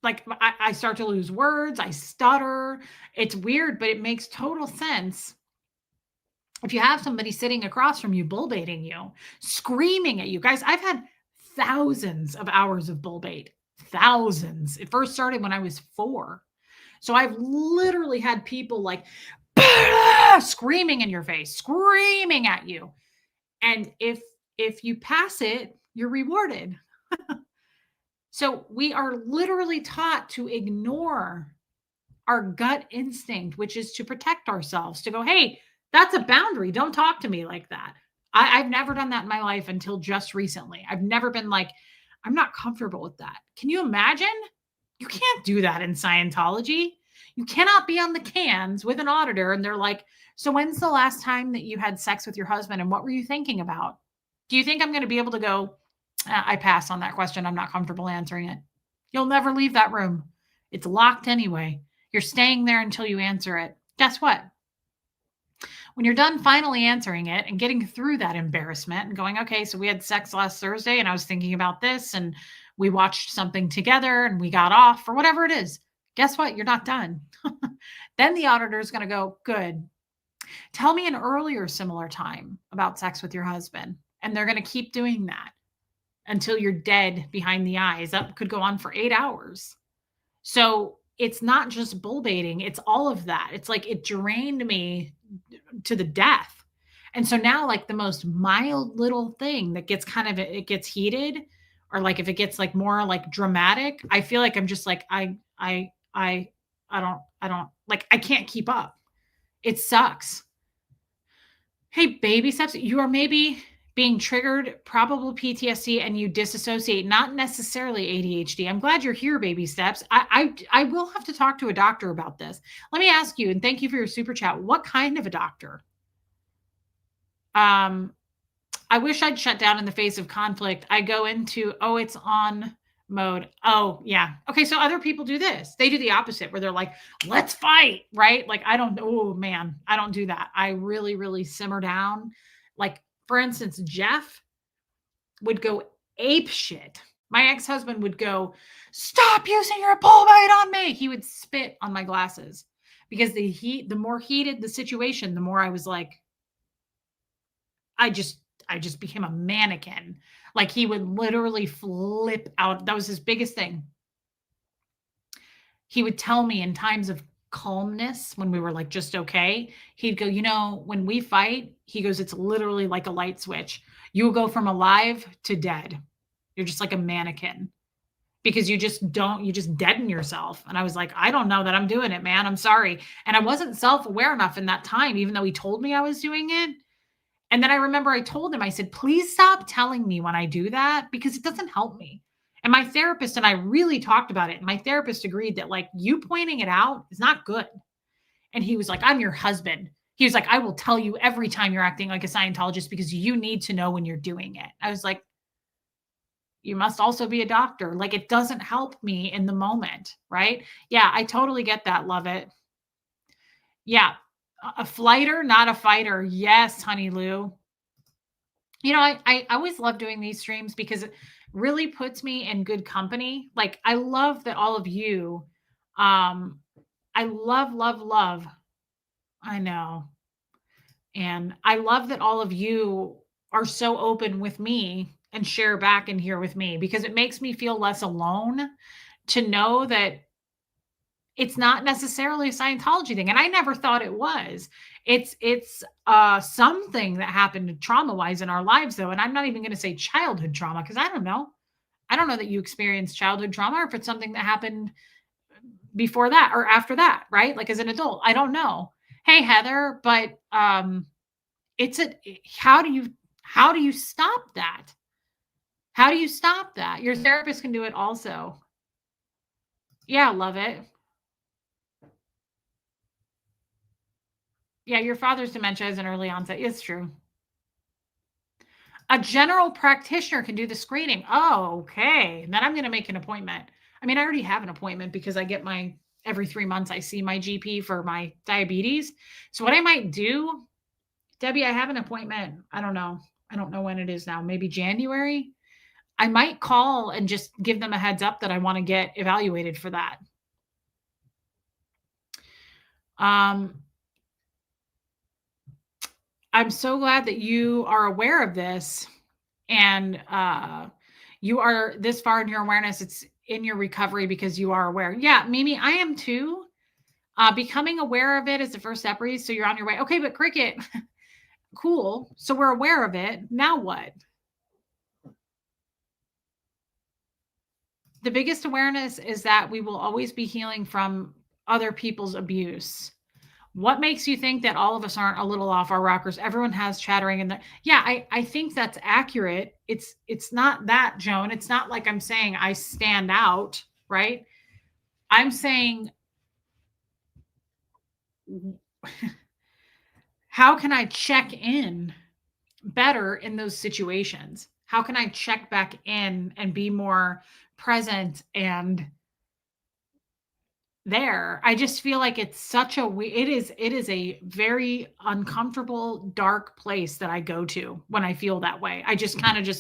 I start to lose words. I stutter. It's weird, but it makes total sense if you have somebody sitting across from you, bull baiting you, screaming at you. Guys, I've had thousands of hours of bull bait. Thousands. It first started when I was 4. So I've literally had people like screaming in your face, screaming at you. And if you pass it, you're rewarded. So we are literally taught to ignore our gut instinct, which is to protect ourselves, to go, "Hey, that's a boundary. Don't talk to me like that." I've never done that in my life until just recently. I've never been like, I'm not comfortable with that. Can you imagine? You can't do that in Scientology. You cannot be on the cans with an auditor and they're like, "So when's the last time that you had sex with your husband and what were you thinking about?" Do you think I'm going to be able to go, "I pass on that question. I'm not comfortable answering it"? You'll never leave that room. It's locked anyway. You're staying there until you answer it. Guess what? When you're done finally answering it and getting through that embarrassment and going, "Okay, so we had sex last Thursday and I was thinking about this and we watched something together and we got off," or whatever it is, guess what? You're not done. Then the auditor is going to go, "Good. Tell me an earlier similar time about sex with your husband." And they're going to keep doing that until you're dead behind the eyes. That could go on for 8 hours. So it's not just bull baiting, it's all of that. It's like it drained me to the death. And so now, like the most mild little thing that gets kind of it gets heated or like if it gets like more like dramatic, I feel like I'm just like I don't like I can't keep up. It sucks. Hey, baby steps. You are maybe being triggered, probable PTSD, and you disassociate, not necessarily ADHD. I'm glad you're here, baby steps. I will have to talk to a doctor about this. Let me ask you, and thank you for your super chat. What kind of a doctor? Um, I wish I'd shut down in the face of conflict. I go into, oh, it's on mode. Oh, yeah. Okay. So other people do this. They do the opposite where they're like, let's fight. Right. Like, I don't, oh man, I don't do that. I really, really simmer down. Like, for instance, Jeff would go ape shit. My ex-husband would go, stop using your bull bite on me. He would spit on my glasses because the more heated the situation, the more I was like, I just became a mannequin. Like he would literally flip out. That was his biggest thing. He would tell me in times of calmness when we were like just okay, he'd go, when we fight, he goes, it's literally like a light switch. You will go from alive to dead. You're just like a mannequin because you just deaden yourself. And I was like, I don't know that I'm doing it, man. I'm sorry. And I wasn't self-aware enough in that time, even though he told me I was doing it. And then I remember I told him, I said, please stop telling me when I do that because it doesn't help me. And my therapist and I really talked about it. And my therapist agreed that like you pointing it out is not good. And he was like, I'm your husband. He was like, I will tell you every time you're acting like a Scientologist because you need to know when you're doing it. I was like, you must also be a doctor. Like it doesn't help me in the moment. Right. Yeah, I totally get that. Love it. Yeah. A flighter, not a fighter. Yes, honey Lou. I always love doing these streams because it really puts me in good company. Like I love that all of you, I love, love, love. I know. And I love that all of you are so open with me and share back in here with me because it makes me feel less alone to know that it's not necessarily a Scientology thing. And I never thought it was. It's something that happened trauma-wise in our lives though. And I'm not even going to say childhood trauma because I don't know. I don't know that you experienced childhood trauma or if it's something that happened before that or after that, right? Like as an adult. I don't know. Hey Heather, but how do you stop that? How do you stop that? Your therapist can do it also. Yeah, love it. Yeah, your father's dementia is an early onset. It's true. A general practitioner can do the screening. Oh, okay. Then I'm going to make an appointment. I mean, I already have an appointment because I get every 3 months, I see my GP for my diabetes. So what I might do, Debbie, I have an appointment. I don't know. I don't know when it is now. Maybe January. I might call and just give them a heads up that I want to get evaluated for that. I'm so glad that you are aware of this and you are this far in your awareness. It's in your recovery because you are aware. Yeah, Mimi, I am too. Becoming aware of it is the first step, Reese. So you're on your way. Okay, but Cricket, cool. So we're aware of it. Now what? The biggest awareness is that we will always be healing from other people's abuse. What makes you think that all of us aren't a little off our rockers? Everyone has chattering in there. Yeah, I think that's accurate. It's not that, Joan. It's not like I'm saying I stand out, right? I'm saying, how can I check in better in those situations? How can I check back in and be more present and there? I just feel like it's such it is a very uncomfortable, dark place that I go to when I feel that way. I just kind of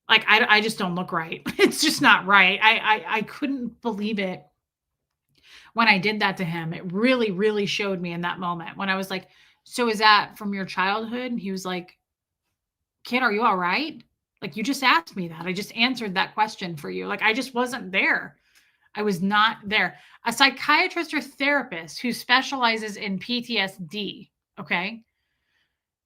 like, I just don't look right. It's just not right. I couldn't believe it when I did that to him. It really, really showed me in that moment when I was like, so is that from your childhood? And he was like, kid, are you all right? Like, you just asked me that. I just answered that question for you. Like, I just wasn't there. I was not there. A psychiatrist or therapist who specializes in PTSD, okay,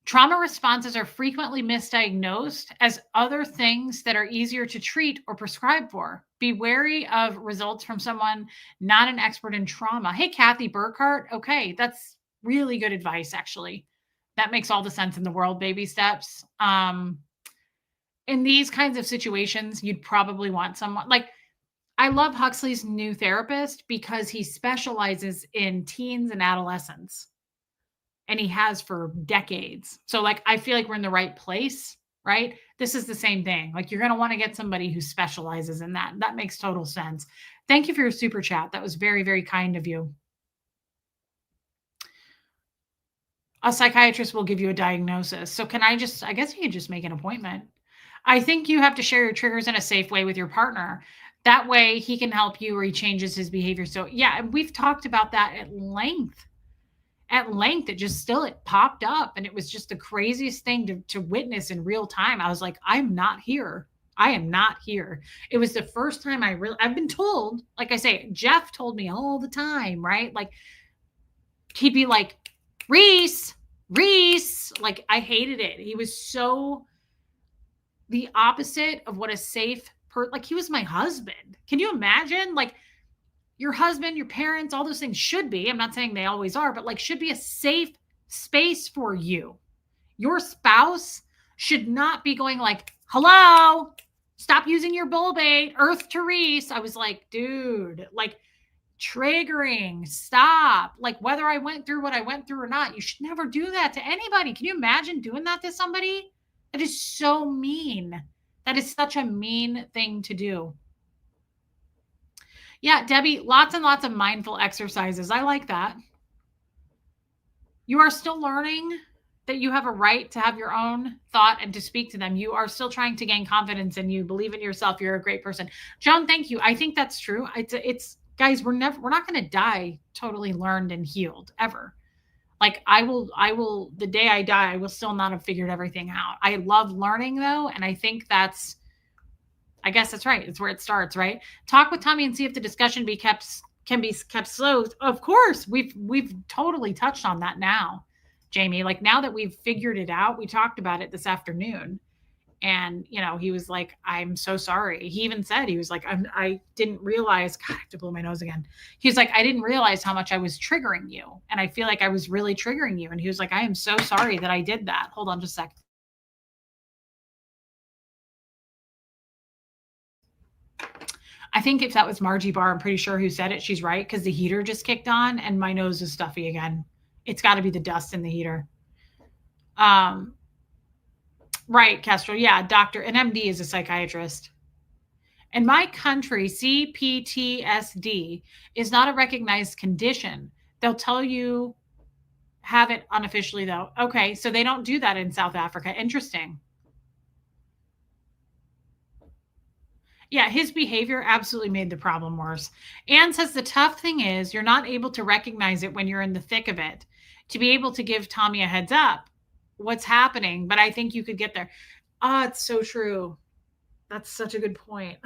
Trauma responses are frequently misdiagnosed as other things that are easier to treat or prescribe for. Be wary of results from someone not an expert in trauma. Hey, Kathy Burkhart. Okay, that's really good advice, actually. That makes all the sense in the world, baby steps. In these kinds of situations, you'd probably want someone like I love Huxley's new therapist because he specializes in teens and adolescents and he has for decades. So like I feel like we're in the right place, right? This is the same thing. Like you're going to want to get somebody who specializes in that. That makes total sense. Thank you for your super chat. That was very, very kind of you. A psychiatrist will give you a diagnosis. So can I guess you could just make an appointment. I think you have to share your triggers in a safe way with your partner. That way he can help you or he changes his behavior. So yeah, we've talked about that at length. It popped up and it was just the craziest thing to witness in real time. I was like, I'm not here. I am not here. It was the first time I've been told, like I say, Jeff told me all the time, right? Like he'd be like, Reese, like I hated it. He was so the opposite of what a safe like he was my husband. Can you imagine? Like your husband, your parents, all those things should be, I'm not saying they always are, but like should be a safe space for you. Your spouse should not be going like, hello, stop using your bull bait, Earth Therese. I was like, dude, like triggering, stop. Like whether I went through what I went through or not, you should never do that to anybody. Can you imagine doing that to somebody? That is so mean. That is such a mean thing to do. Yeah, Debbie, lots and lots of mindful exercises. I like that. You are still learning that you have a right to have your own thought and to speak to them. You are still trying to gain confidence and you believe in yourself. You're a great person. Joan, thank you. I think that's true. It's guys, we're not going to die totally learned and healed ever. Like I will, the day I die, I will still not have figured everything out. I love learning though. And I think I guess that's right. It's where it starts, right? Talk with Tommy and see if the discussion can be kept slow. Of course, we've totally touched on that now, Jamie. Like now that we've figured it out, we talked about it this afternoon. And, he was like, I'm so sorry. He even said, he was like, I didn't realize, God, I have to blow my nose again. He was like, I didn't realize how much I was triggering you. And I feel like I was really triggering you. And he was like, I am so sorry that I did that. Hold on just a sec. I think if that was Margie Barr, I'm pretty sure who said it. She's right because the heater just kicked on and my nose is stuffy again. It's got to be the dust in the heater. Right, Castro. Yeah, an MD is a psychiatrist. In my country, CPTSD is not a recognized condition. They'll tell you have it unofficially though. Okay, so they don't do that in South Africa. Interesting. Yeah, his behavior absolutely made the problem worse. Anne says the tough thing is you're not able to recognize it when you're in the thick of it. To be able to give Tommy a heads up what's happening, but I think you could get there. It's so true. That's such a good point.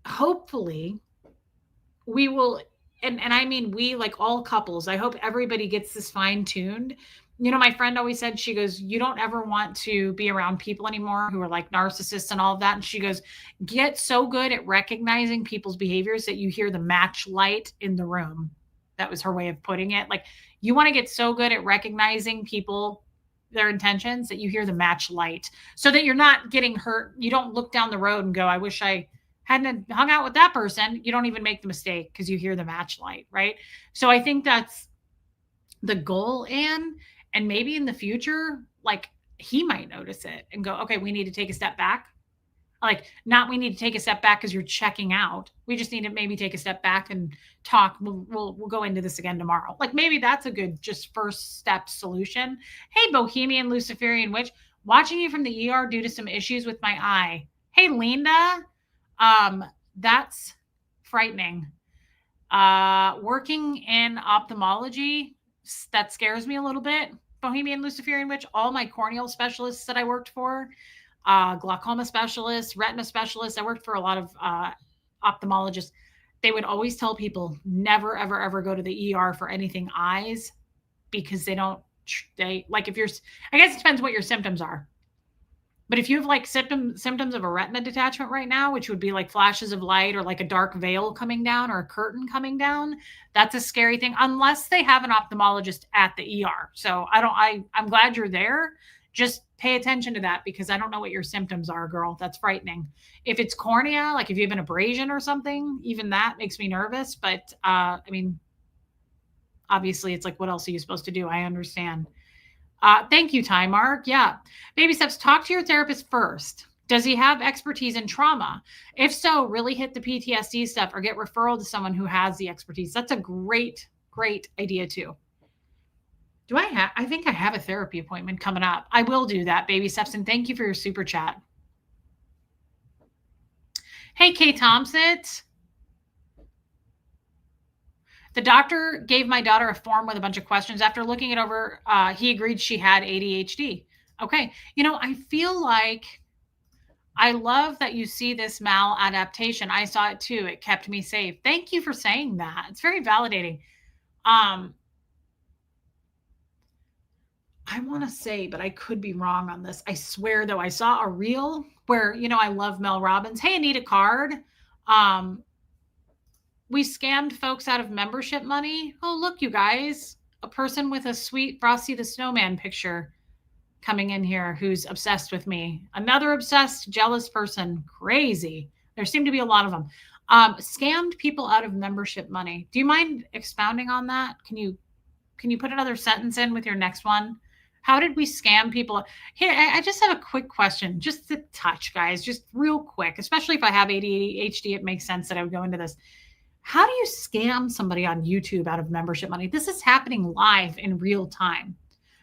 Hopefully, we will, and I mean we, like all couples, I hope everybody gets this fine-tuned. My friend always said, she goes, you don't ever want to be around people anymore who are like narcissists and all of that. And she goes, get so good at recognizing people's behaviors that you hear the match light in the room. That was her way of putting it. Like you want to get so good at recognizing people, their intentions, that you hear the match light so that you're not getting hurt. You don't look down the road and go, I wish I hadn't hung out with that person. You don't even make the mistake because you hear the match light, right? So I think that's the goal, Anne. And maybe in the future, like he might notice it and go, okay, we need to take a step back. Like not we need to take a step back because you're checking out. We just need to maybe take a step back and talk. We'll go into this again tomorrow. Like maybe that's a good just first step solution. Hey, Bohemian Luciferian Witch, watching you from the ER due to some issues with my eye. Hey, Linda, that's frightening. Working in ophthalmology, that scares me a little bit. Bohemian Luciferian Witch, all my corneal specialists that I worked for, glaucoma specialists, retina specialists, I worked for a lot of ophthalmologists. They would always tell people never, ever, ever go to the ER for anything eyes because they don't like if you're, I guess it depends what your symptoms are. But if you have like symptoms of a retina detachment right now, which would be like flashes of light or like a dark veil coming down or a curtain coming down, that's a scary thing unless they have an ophthalmologist at the ER. So I'm glad you're there. Just pay attention to that because I don't know what your symptoms are, girl. That's frightening. If it's cornea, like if you have an abrasion or something, even that makes me nervous. But I mean, obviously it's like, what else are you supposed to do? I understand. Thank you, Ty Mark. Yeah. Baby steps, talk to your therapist first. Does he have expertise in trauma? If so, really hit the PTSD stuff or get referral to someone who has the expertise. That's a great, great idea too. I think I have a therapy appointment coming up. I will do that, Baby steps. And thank you for your super chat. Hey, Kay Thompson. The doctor gave my daughter a form with a bunch of questions. After looking it over, he agreed she had ADHD. Okay. I feel like I love that you see this maladaptation. I saw it too. It kept me safe. Thank you for saying that. It's very validating. I want to say, but I could be wrong on this. I swear though, I saw a reel where, I love Mel Robbins. Hey, I need a card. We scammed folks out of membership money. Oh, look, you guys, a person with a sweet Frosty the Snowman picture coming in here who's obsessed with me. Another obsessed, jealous person. Crazy. There seem to be a lot of them. Scammed people out of membership money. Do you mind expounding on that? Can you put another sentence in with your next one? How did we scam people? Here, I just have a quick question, just to touch, guys, just real quick, especially if I have ADHD, it makes sense that I would go into this. How do you scam somebody on YouTube out of membership money? This is happening live in real time.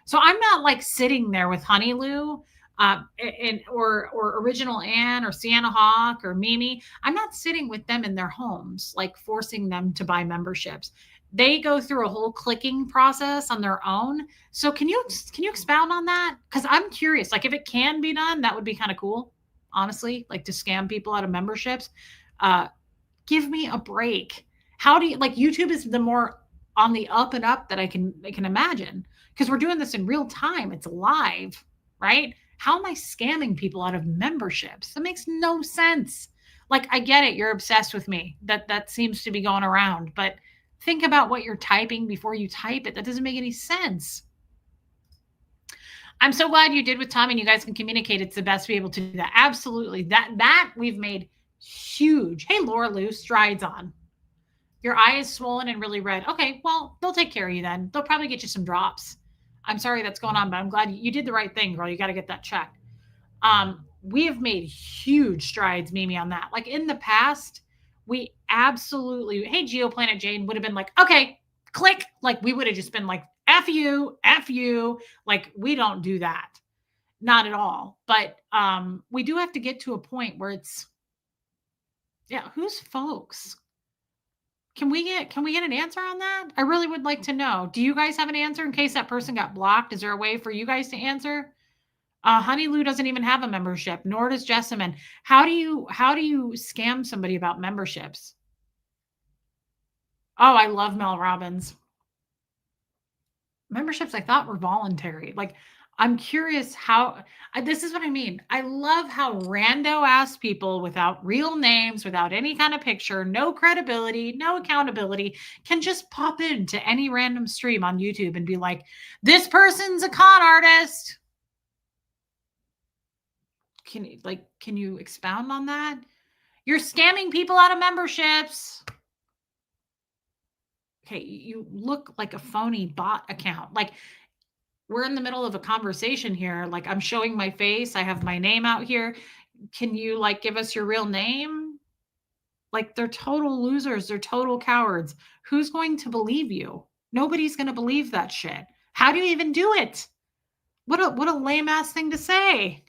So I'm not like sitting there with Honey Lou or Original Ann or Sienna Hawk or Mimi. I'm not sitting with them in their homes, like forcing them to buy memberships. They go through a whole clicking process on their own. So can you expound on that? Because I'm curious, like if it can be done, that would be kind of cool, honestly, like to scam people out of memberships. Give me a break. How do you like YouTube is the more on the up and up that I can imagine because we're doing this in real time. It's live, right? How am I scamming people out of memberships? That makes no sense. Like I get it. You're obsessed with me. That seems to be going around, but think about what you're typing before you type it. That doesn't make any sense. I'm so glad you did with Tommy and you guys can communicate. It's the best to be able to do that. Absolutely. That we've made huge. Hey, Laura Lou, strides on. Your eye is swollen and really red. Okay, well, they'll take care of you then. They'll probably get you some drops. I'm sorry that's going on, but I'm glad you did the right thing, girl. You got to get that checked. We have made huge strides, Mimi, on that. Like in the past, we absolutely, hey, Geoplanet Jane would have been like, okay, click. Like we would have just been like, F you. Like we don't do that. Not at all. But we do have to get to a point where it's, yeah, who's folks? Can we get an answer on that? I really would like to know. Do you guys have an answer in case that person got blocked? Is there a way for you guys to answer? Honey Lou doesn't even have a membership, nor does Jessamine. How do you scam somebody about memberships? Oh, I love Mel Robbins. Memberships I thought were voluntary. Like I'm curious how this is what I mean. I love how rando ass people without real names, without any kind of picture, no credibility, no accountability can just pop into any random stream on YouTube and be like, this person's a con artist. Can you expound on that? You're scamming people out of memberships. Okay, you look like a phony bot account. Like we're in the middle of a conversation here. Like I'm showing my face. I have my name out here. Can you like give us your real name? Like they're total losers. They're total cowards. Who's going to believe you? Nobody's going to believe that shit. How do you even do it? What a lame ass thing to say.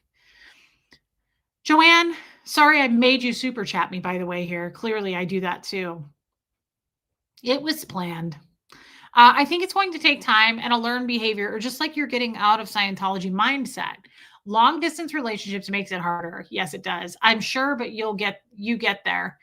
Joanne, sorry I made you super chat me, by the way, here. Clearly I do that too. It was planned. I think it's going to take time and a learned behavior, or just like you're getting out of Scientology mindset. Long distance relationships makes it harder. Yes, it does. I'm sure, but you get there.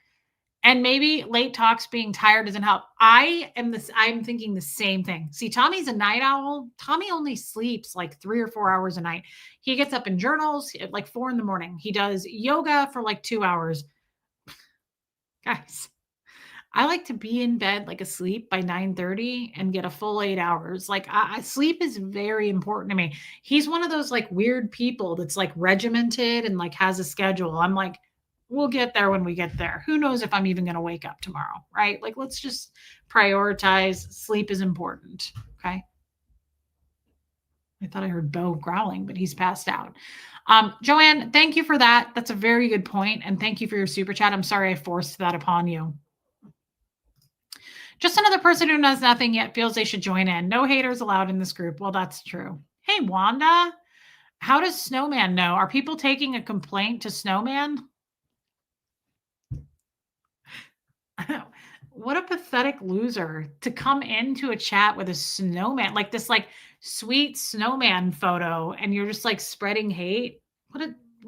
And maybe late talks being tired doesn't help. I'm thinking the same thing. See, Tommy's a night owl. Tommy only sleeps like 3 or 4 hours a night. He gets up and journals at like 4 in the morning. He does yoga for like 2 hours. Guys, I like to be in bed like asleep by 9:30 and get a full 8 hours. Like sleep is very important to me. He's one of those like weird people that's like regimented and like has a schedule. I'm like, we'll get there when we get there. Who knows if I'm even going to wake up tomorrow, right? Like, let's just prioritize. Sleep is important. Okay. I thought I heard Bo growling, but he's passed out. Joanne, thank you for that. That's a very good point, and thank you for your super chat. I'm sorry I forced that upon you. Just another person who knows nothing yet feels they should join in. No haters allowed in this group. Well, that's true. Hey, Wanda, how does Snowman know? Are people taking a complaint to Snowman? What a pathetic loser to come into a chat with a snowman, like this like sweet snowman photo, and you're just like spreading hate. What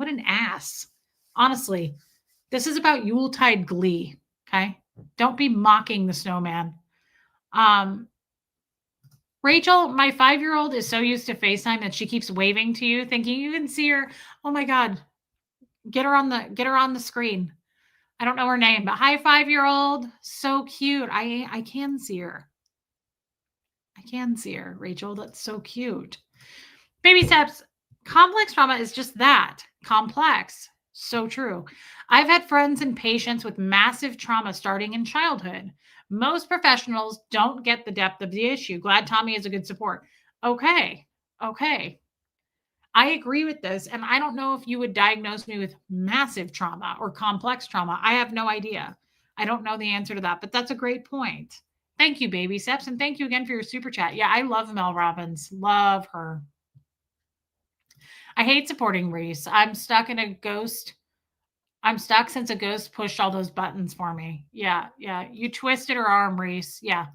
an ass. Honestly, this is about Yuletide glee. Okay. Don't be mocking the snowman. Rachel, my 5-year-old is so used to FaceTime that she keeps waving to you, thinking you can see her. Oh my God. Get her on the screen. I don't know her name, but hi, 5-year-old. So cute. I can see her. I can see her, Rachel. That's so cute. Baby steps. Complex trauma is just that, complex. So true. I've had friends and patients with massive trauma starting in childhood. Most professionals don't get the depth of the issue. Glad Tommy is a good support. Okay. I agree with this. And I don't know if you would diagnose me with massive trauma or complex trauma. I have no idea. I don't know the answer to that, but that's a great point. Thank you, Baby Steps. And thank you again for your super chat. Yeah, I love Mel Robbins. Love her. I hate supporting Reese. I'm stuck since a ghost pushed all those buttons for me. Yeah. You twisted her arm, Reese. Yeah.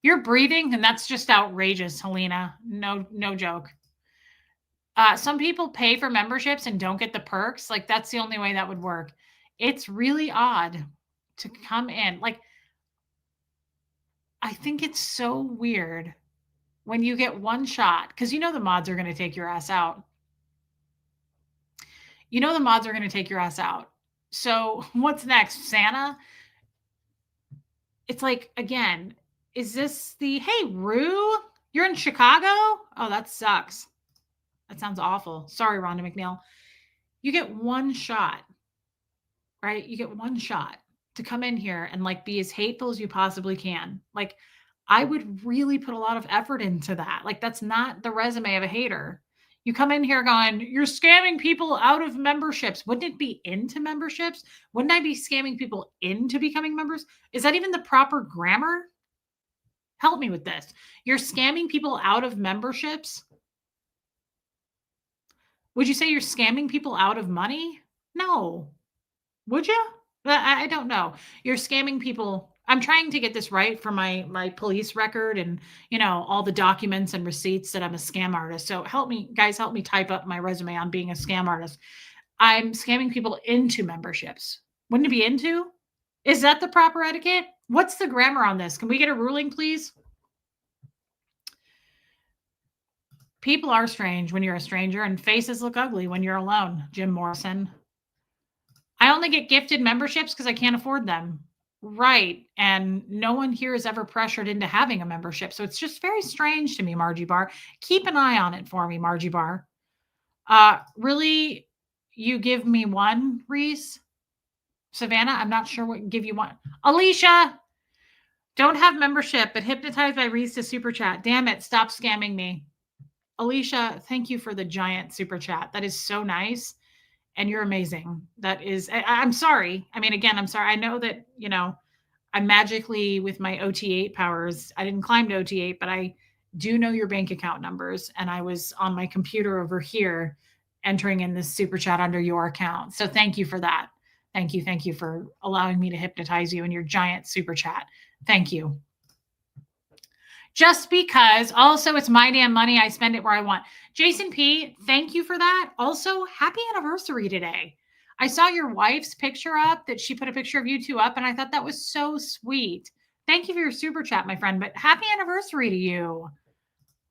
You're breathing, and that's just outrageous, Helena. No joke. Some people pay for memberships and don't get the perks. Like, that's the only way that would work. It's really odd to come in. Like, I think it's so weird when you get one shot, because the mods are going to take your ass out. The mods are going to take your ass out. So what's next, Santa? It's like, again, is this hey, Rue, you're in Chicago? Oh, that sucks. That sounds awful. Sorry, Rhonda McNeil. You get one shot, right? You get one shot to come in here and like be as hateful as you possibly can. Like, I would really put a lot of effort into that. Like, that's not the resume of a hater. You come in here going, you're scamming people out of memberships. Wouldn't it be into memberships? Wouldn't I be scamming people into becoming members? Is that even the proper grammar? Help me with this. You're scamming people out of memberships? Would you say you're scamming people out of money? No. Would you? I don't know. You're scamming people. I'm trying to get this right for my police record and, all the documents and receipts that I'm a scam artist. So help me type up my resume on being a scam artist. I'm scamming people into memberships. Wouldn't it be into? Is that the proper etiquette? What's the grammar on this? Can we get a ruling, please? People are strange when you're a stranger, and faces look ugly when you're alone, Jim Morrison. I only get gifted memberships because I can't afford them. Right. And no one here is ever pressured into having a membership. So it's just very strange to me, Margie Barr. Keep an eye on it for me, Margie Barr. Really, you give me one, Reese? Savannah, I'm not sure what give you one. Alicia, don't have membership, but hypnotized by Reese to super chat. Damn it, stop scamming me. Alicia, thank you for the giant super chat. That is so nice. And you're amazing. That is, I'm sorry. I mean, again, I'm sorry. I know that, I'm magically with my OT8 powers. I didn't climb to OT8, but I do know your bank account numbers. And I was on my computer over here entering in this super chat under your account. So thank you for that. Thank you. Thank you for allowing me to hypnotize you in your giant super chat. Thank you. Just because also it's my damn money. I spend it where I want. Jason P., thank you for that. Also, happy anniversary today. I saw your wife's picture up, that she put a picture of you two up, and I thought that was so sweet. Thank you for your super chat, my friend, but happy anniversary to you.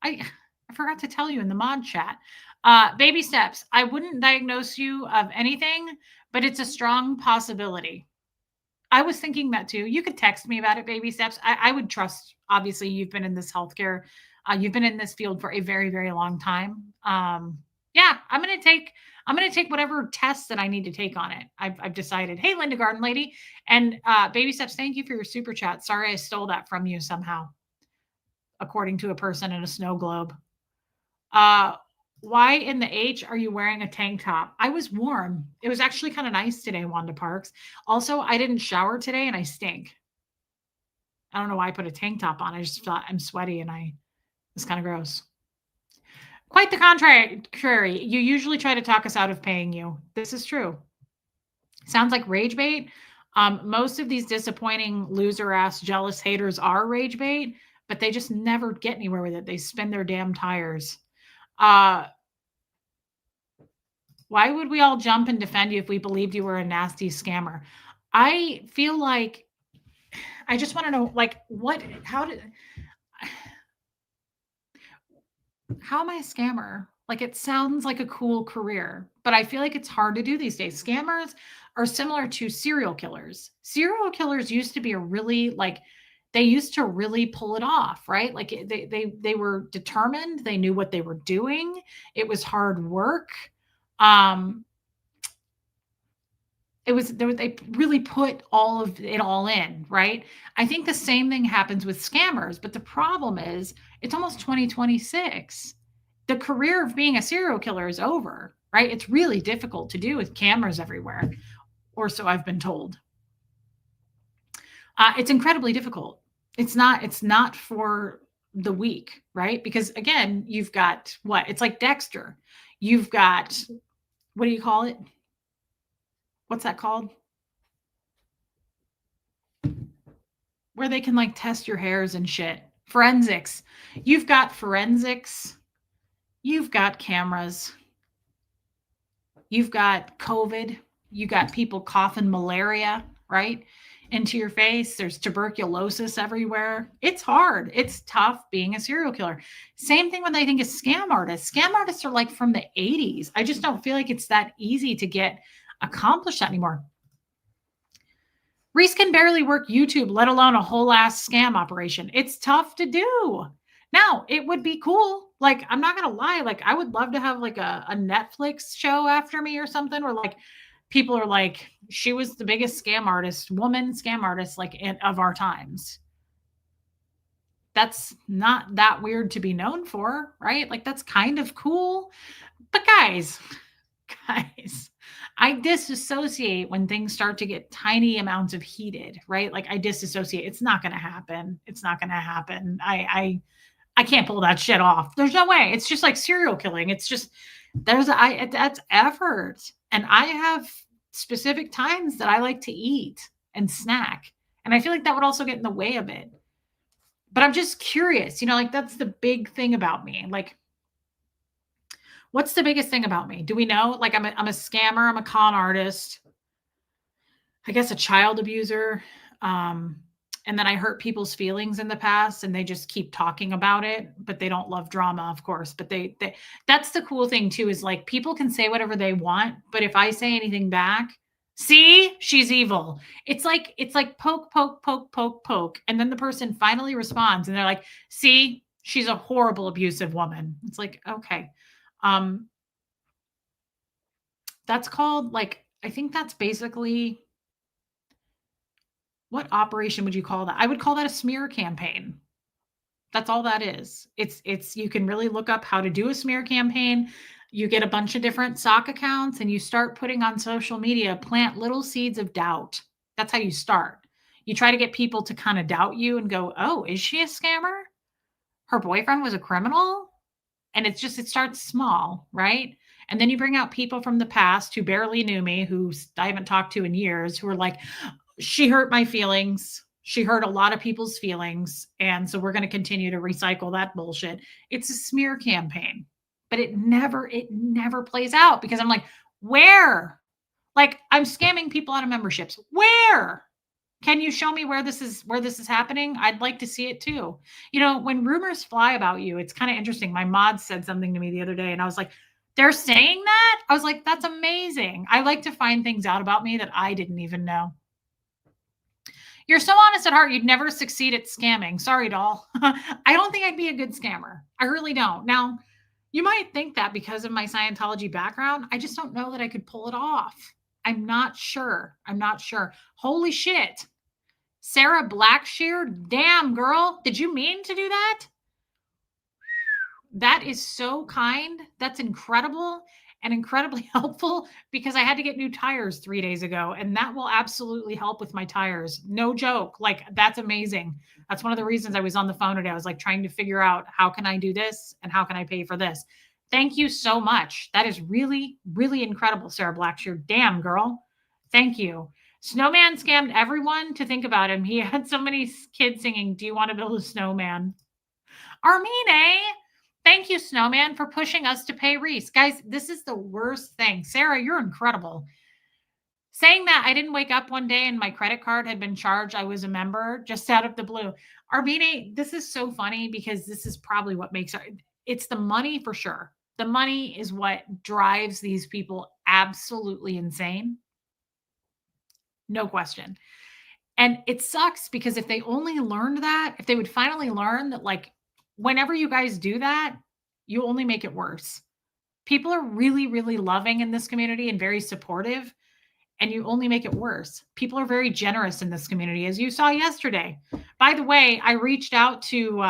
I forgot to tell you in the mod chat. Baby steps. I wouldn't diagnose you of anything, but it's a strong possibility. I was thinking that too. You could text me about it, baby steps. I would trust, obviously, you've been in this healthcare, you've been in this field for a very, very long time. Yeah, I'm going to take whatever tests that I need to take on it. I've decided. Hey, Linda Garden Lady, and baby steps. Thank you for your super chat. Sorry, I stole that from you somehow, according to a person in a snow globe. Why in the H are you wearing a tank top? I was warm. It was actually kind of nice today, Wanda Parks. Also, I didn't shower today and I stink. I don't know why I put a tank top on. I just thought I'm sweaty and it's kind of gross. Quite the contrary. You usually try to talk us out of paying you. This is true. Sounds like rage bait. Most of these disappointing loser ass jealous haters are rage bait, but they just never get anywhere with it. They spin their damn tires. Why would we all jump and defend you if we believed you were a nasty scammer? I feel like I just want to know, like, how am I a scammer? Like, it sounds like a cool career, but I feel like it's hard to do these days. Scammers are similar to serial killers. Serial killers used to be they used to really pull it off, right? Like they were determined. They knew what they were doing. It was hard work. They really put all of it all in, right? I think the same thing happens with scammers, but the problem is it's almost 2026. The career of being a serial killer is over, right? It's really difficult to do with cameras everywhere, or so I've been told. It's incredibly difficult. It's not for the weak, right? Because again, you've got what? It's like Dexter. You've got, what do you call it? What's that called? Where they can like test your hairs and shit. Forensics. You've got forensics. You've got cameras. You've got COVID. You got people coughing malaria, right, into your face. There's tuberculosis everywhere. It's hard. It's tough being a serial killer. Same thing when I think of scam artists. Scam artists are like from the 80s. I just don't feel like it's that easy to get accomplished anymore. Reese can barely work YouTube, let alone a whole ass scam operation. It's tough to do. Now, it would be cool. Like, I'm not going to lie. Like, I would love to have like a Netflix show after me or something where like people are like, she was the biggest woman scam artist, like of our times. That's not that weird to be known for, right? Like, that's kind of cool. But guys, I disassociate when things start to get tiny amounts of heated, right? Like I disassociate. It's not going to happen. It's not going to happen. I can't pull that shit off. There's no way. It's just like serial killing. It's just that's effort. And I have specific times that I like to eat and snack. And I feel like that would also get in the way of it. But I'm just curious, like that's the big thing about me. Like, what's the biggest thing about me? Do we know? Like I'm a scammer. I'm a con artist. I guess a child abuser. And then I hurt people's feelings in the past and they just keep talking about it, but they don't love drama, of course. But that's the cool thing too, is like people can say whatever they want, but if I say anything back, see, she's evil. It's like poke, poke, poke, poke, poke. And then the person finally responds and they're like, see, she's a horrible, abusive woman. It's like, okay. That's called like, I think that's basically, what operation would you call that? I would call that a smear campaign. That's all that is. It's you can really look up how to do a smear campaign. You get a bunch of different sock accounts and you start putting on social media, plant little seeds of doubt. That's how you start. You try to get people to kind of doubt you and go, oh, is she a scammer? Her boyfriend was a criminal? And it starts small, right? And then you bring out people from the past who barely knew me, who I haven't talked to in years, who are like, she hurt my feelings. She hurt a lot of people's feelings. And so we're going to continue to recycle that bullshit. It's a smear campaign, but it never plays out because I'm like, where Like, I'm scamming people out of memberships. Where? Can you show me where this is happening? I'd like to see it too. You know, when rumors fly about you, it's kind of interesting. My mod said something to me the other day, and I was like, they're saying that? I was like, that's amazing. I like to find things out about me that I didn't even know. You're so honest at heart, you'd never succeed at scamming. Sorry, doll. I don't think I'd be a good scammer. I really don't. Now, you might think that because of my Scientology background. I just don't know that I could pull it off. I'm not sure. I'm not sure. Holy shit. Sarah Blackshear, damn girl. Did you mean to do that? That is so kind. That's incredible and incredibly helpful because I had to get new tires 3 days ago, and that will absolutely help with my tires. No joke. Like, that's amazing. That's one of the reasons I was on the phone today. I was like trying to figure out how can I do this and how can I pay for this. Thank you so much. That is really, really incredible, Sarah Blackshear. Damn, girl. Thank you. Snowman scammed everyone. To think about him. He had so many kids singing, "Do you want to build a snowman?" Armine, thank you, Snowman, for pushing us to pay Reese. Guys, this is the worst thing. Sarah, you're incredible. Saying that, I didn't wake up one day and my credit card had been charged. I was a member just out of the blue. Armine, this is so funny because this is probably what makes it's the money for sure. The money is what drives these people absolutely insane. No question. And it sucks because if they only learned that, if they would finally learn that, like, whenever you guys do that, you only make it worse. People are really, really loving in this community and very supportive, and you only make it worse. People are very generous in this community, as you saw yesterday. By the way, I reached out to,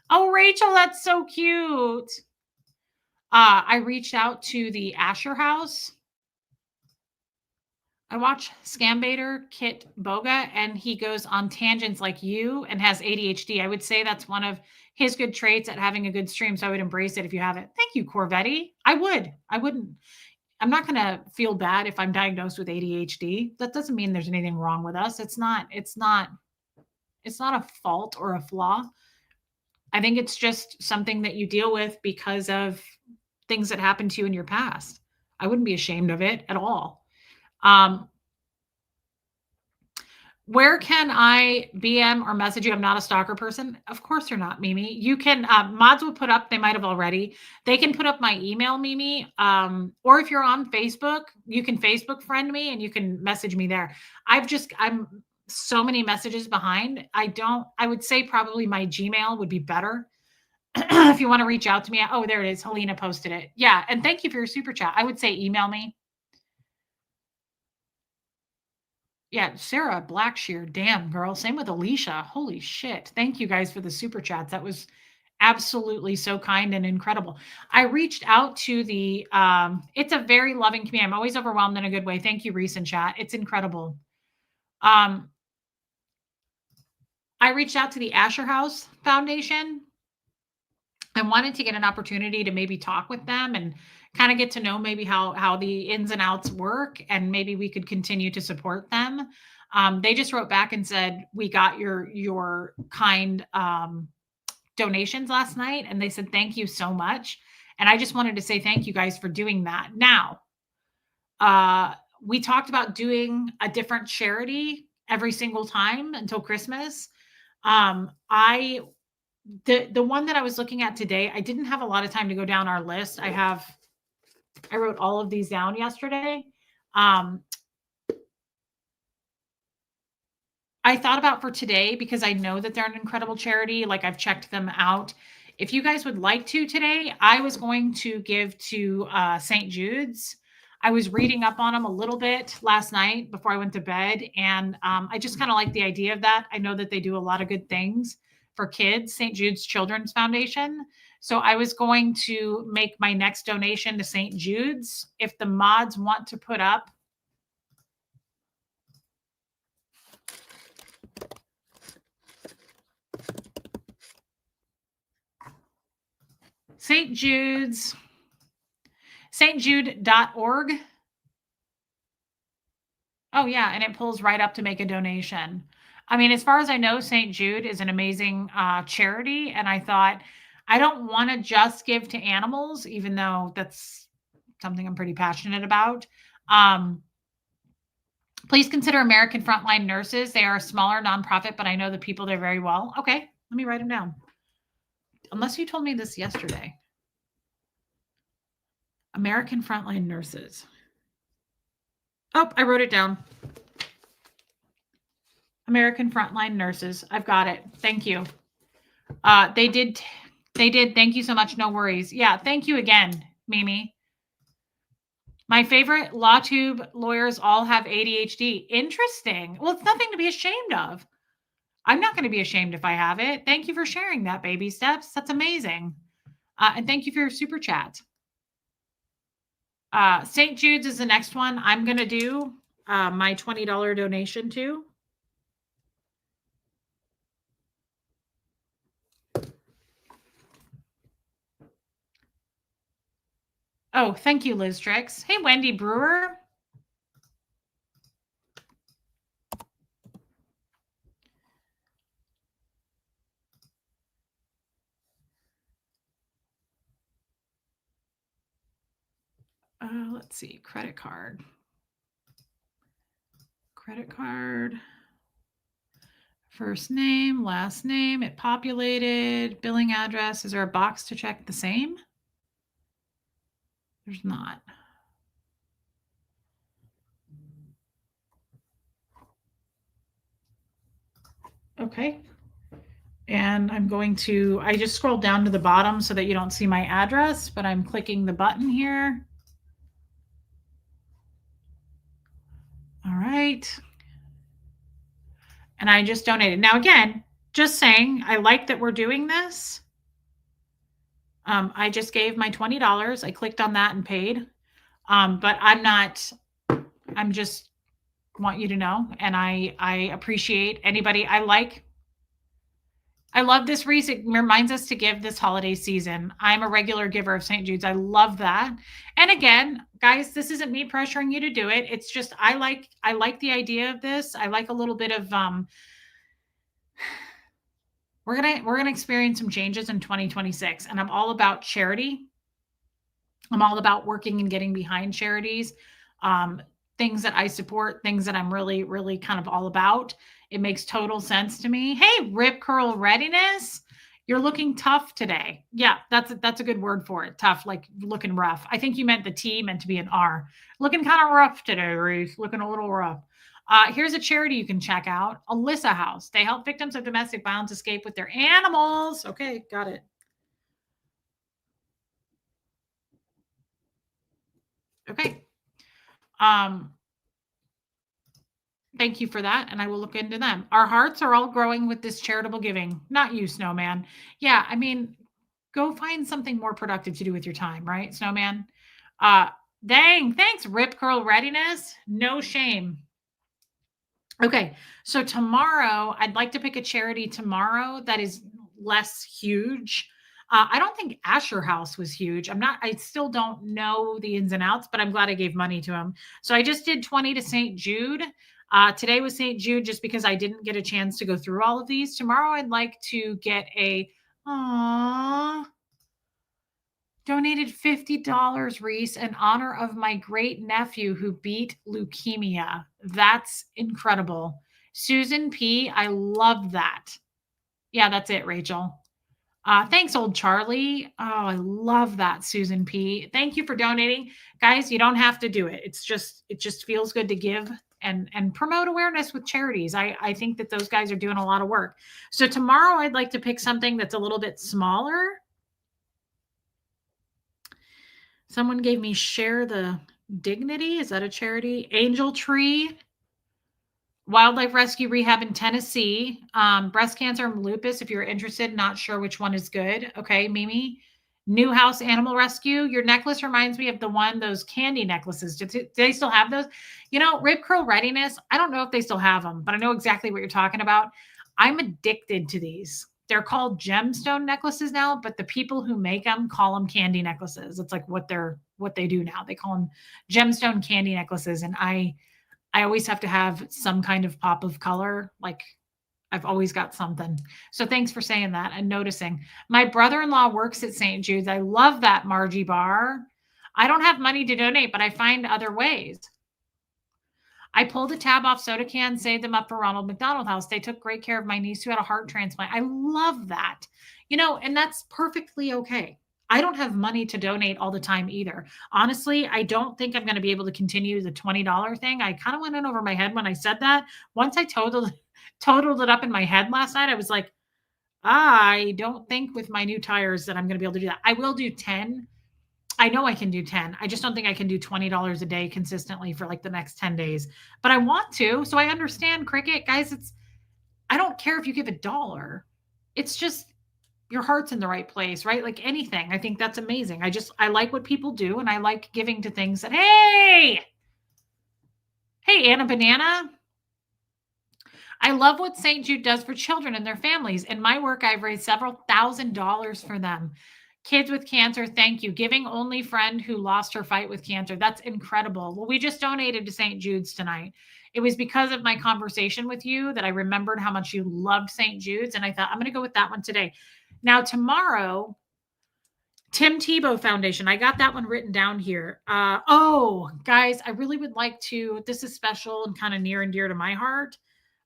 oh, Rachel, that's so cute. I reached out to the Asher House. I watch Scambaiter, Kit Boga, and he goes on tangents like you and has ADHD. I would say that's one of his good traits at having a good stream. So I would embrace it if you have it. Thank you, Corvetti. I would. I wouldn't. I'm not going to feel bad if I'm diagnosed with ADHD. That doesn't mean there's anything wrong with us. It's not a fault or a flaw. I think it's just something that you deal with because of things that happened to you in your past. I wouldn't be ashamed of it at all. Where can I BM or message you? I'm not a stalker person. Of course you're not, Mimi. You can, mods will put up, they might have already. They can put up my email, Mimi. Or if you're on Facebook, you can Facebook friend me and you can message me there. I'm so many messages behind. I would say probably my Gmail would be better. If you want to reach out to me. Oh, there it is. Helena posted it. Yeah. And thank you for your super chat. I would say email me. Yeah, Sarah Blackshear, damn girl. Same with Alicia. Holy shit. Thank you guys for the super chats. That was absolutely so kind and incredible. I reached out to the it's a very loving community. I'm always overwhelmed in a good way. Thank you, Reese and chat. It's incredible. I reached out to the Asher House Foundation. I wanted to get an opportunity to maybe talk with them and kind of get to know maybe how the ins and outs work, and maybe we could continue to support them. They just wrote back and said, we got your kind donations last night, and they said thank you so much. And I just wanted to say thank you guys for doing that. Now, we talked about doing a different charity every single time until Christmas. The one that I was looking at today, I didn't have a lot of time to go down our list. I wrote all of these down yesterday. I thought about for today because I know that they're an incredible charity. Like, I've checked them out. If you guys would like to today, I was going to give to St. Jude's. I was reading up on them a little bit last night before I went to bed. And I just kind of like the idea of that. I know that they do a lot of good things for kids, St. Jude's Children's Foundation. So I was going to make my next donation to St. Jude's. If the mods want to put up St. Jude's, stjude.org. Oh yeah, and it pulls right up to make a donation. I mean, as far as I know, St. Jude is an amazing charity. And I thought, I don't want to just give to animals, even though that's something I'm pretty passionate about. Please consider American Frontline Nurses. They are a smaller nonprofit, but I know the people there very well. Okay, let me write them down. Unless you told me this yesterday. American Frontline Nurses. Oh, I wrote it down. American Frontline Nurses. I've got it. Thank you. They did. Thank you so much. No worries. Yeah. Thank you again, Mimi. My favorite law tube lawyers all have ADHD. Interesting. Well, it's nothing to be ashamed of. I'm not going to be ashamed if I have it. Thank you for sharing that, baby steps. That's amazing. And thank you for your super chat. St. Jude's is the next one I'm going to do my $20 donation to. Oh, thank you, Liz Trix. Hey, Wendy Brewer. Let's see, credit card. First name, last name, it populated, billing address. Is there a box to check the same? There's not. Okay. And I'm going to, I just scrolled down to the bottom so that you don't see my address, but I'm clicking the button here. All right. And I just donated. Now, again, just saying, I like that we're doing this. I just gave my $20. I clicked on that and paid. But I'm just want you to know. And I appreciate anybody. I love this reason. It reminds us to give this holiday season. I'm a regular giver of St. Jude's. I love that. And again, guys, this isn't me pressuring you to do it. It's just I like the idea of this. I like a little bit of we're gonna experience some changes in 2026, and I'm all about charity. I'm all about working and getting behind charities, things that I support, things that I'm really, really kind of all about. It makes total sense to me. Hey, Rip Curl Readiness, you're looking tough today. Yeah, that's a good word for it. Tough, like looking rough. I think you meant the T meant to be an R. Looking kind of rough today, Reese. Looking a little rough. Here's a charity you can check out, Alyssa House. They help victims of domestic violence escape with their animals. Okay, got it. Okay. Thank you for that. And I will look into them. Our hearts are all growing with this charitable giving. Not you, Snowman. Yeah, I mean, go find something more productive to do with your time, right, Snowman? Dang, thanks, Rip Curl Readiness. No shame. Okay, so tomorrow, I'd like to pick a charity tomorrow that is less huge. I don't think Asher House was huge. I still don't know the ins and outs, but I'm glad I gave money to him. So I just did 20 to St. Jude. Today was St. Jude just because I didn't get a chance to go through all of these. Tomorrow, I'd like to get donated $50, Reese, in honor of my great nephew who beat leukemia. That's incredible. Susan P., I love that. Yeah, that's it, Rachel. Thanks, old Charlie. Oh, I love that, Susan P. Thank you for donating. Guys, you don't have to do it. It just feels good to give and promote awareness with charities. I think that those guys are doing a lot of work. So tomorrow I'd like to pick something that's a little bit smaller. Someone gave me Share the Dignity. Is that a charity? Angel Tree. Wildlife Rescue Rehab in Tennessee. Breast cancer and lupus, if you're interested, not sure which one is good. Okay, Mimi. New House Animal Rescue. Your necklace reminds me of those candy necklaces. Do they still have those? Rip Curl Readiness. I don't know if they still have them, but I know exactly what you're talking about. I'm addicted to these. They're called gemstone necklaces now, but the people who make them call them candy necklaces. It's like what they do now. They call them gemstone candy necklaces. And I always have to have some kind of pop of color. Like I've always got something. So thanks for saying that and noticing. My brother-in-law works at St. Jude's. I love that, Margie Barr. I don't have money to donate, but I find other ways. I pulled a tab off soda can, saved them up for Ronald McDonald House. They took great care of my niece who had a heart transplant. I love that. And that's perfectly okay. I don't have money to donate all the time either. Honestly, I don't think I'm going to be able to continue the $20 thing. I kind of went in over my head when I said that. Once I totaled it up in my head last night, I was like, I don't think with my new tires that I'm going to be able to do that. I will do 10. I know I can do 10. I just don't think I can do $20 a day consistently for like the next 10 days. But I want to. So I understand, Cricket. Guys, I don't care if you give $1. It's just your heart's in the right place, right? Like anything. I think that's amazing. I like what people do, and I like giving to things that, hey, Anna Banana. I love what St. Jude does for children and their families. In my work, I've raised several $1,000s for them. Kids with cancer, thank you. Giving only friend who lost her fight with cancer. That's incredible. Well, we just donated to St. Jude's tonight. It was because of my conversation with you that I remembered how much you loved St. Jude's, and I thought, I'm going to go with that one today. Now, tomorrow, Tim Tebow Foundation. I got that one written down here. Guys, I really would like to, this is special and kind of near and dear to my heart.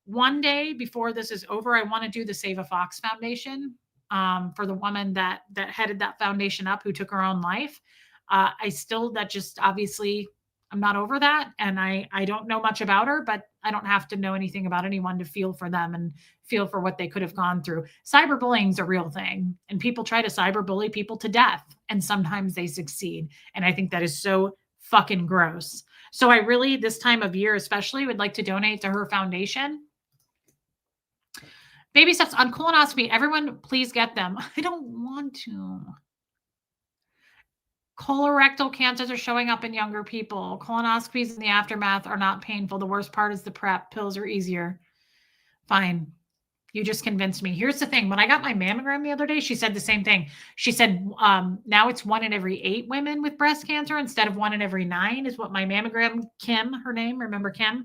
One day before this is over, I want to do the Save a Fox Foundation for the woman that headed that foundation up who took her own life. Obviously, I'm not over that. And I don't know much about her, but I don't have to know anything about anyone to feel for them and feel for what they could have gone through. Cyberbullying is a real thing, and people try to cyberbully people to death, and sometimes they succeed. And I think that is so fucking gross. So I really, this time of year especially, would like to donate to her foundation. Baby steps on colonoscopy. Everyone, please get them. I don't want to. Colorectal cancers are showing up in younger people. Colonoscopies in the aftermath are not painful. The worst part is the prep. Pills are easier. Fine. You just convinced me. Here's the thing. When I got my mammogram the other day, she said the same thing. She said, now it's 1 in every 8 women with breast cancer instead of 1 in every 9 is what my mammogram, Kim, her name, remember Kim?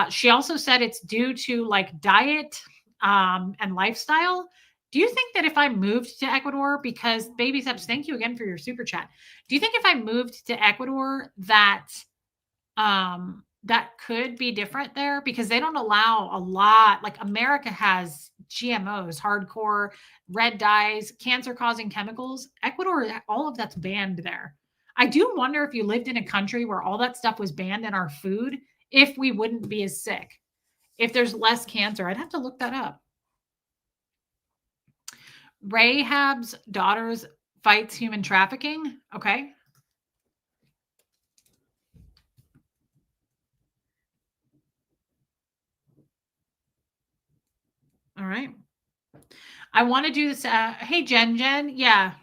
She also said it's due to like diet and lifestyle. Do you think that if I moved to Ecuador, because Baby Steps, thank you again for your super chat. Do you think if I moved to Ecuador that that could be different there? Because they don't allow a lot, like America has GMOs, hardcore, red dyes, cancer causing chemicals. Ecuador, all of that's banned there. I do wonder if you lived in a country where all that stuff was banned in our food, if we wouldn't be as sick. If there's less cancer, I'd have to look that up. Rahab's daughters fights human trafficking. Okay. All right. I want to do this. Hey, Jen. Yeah.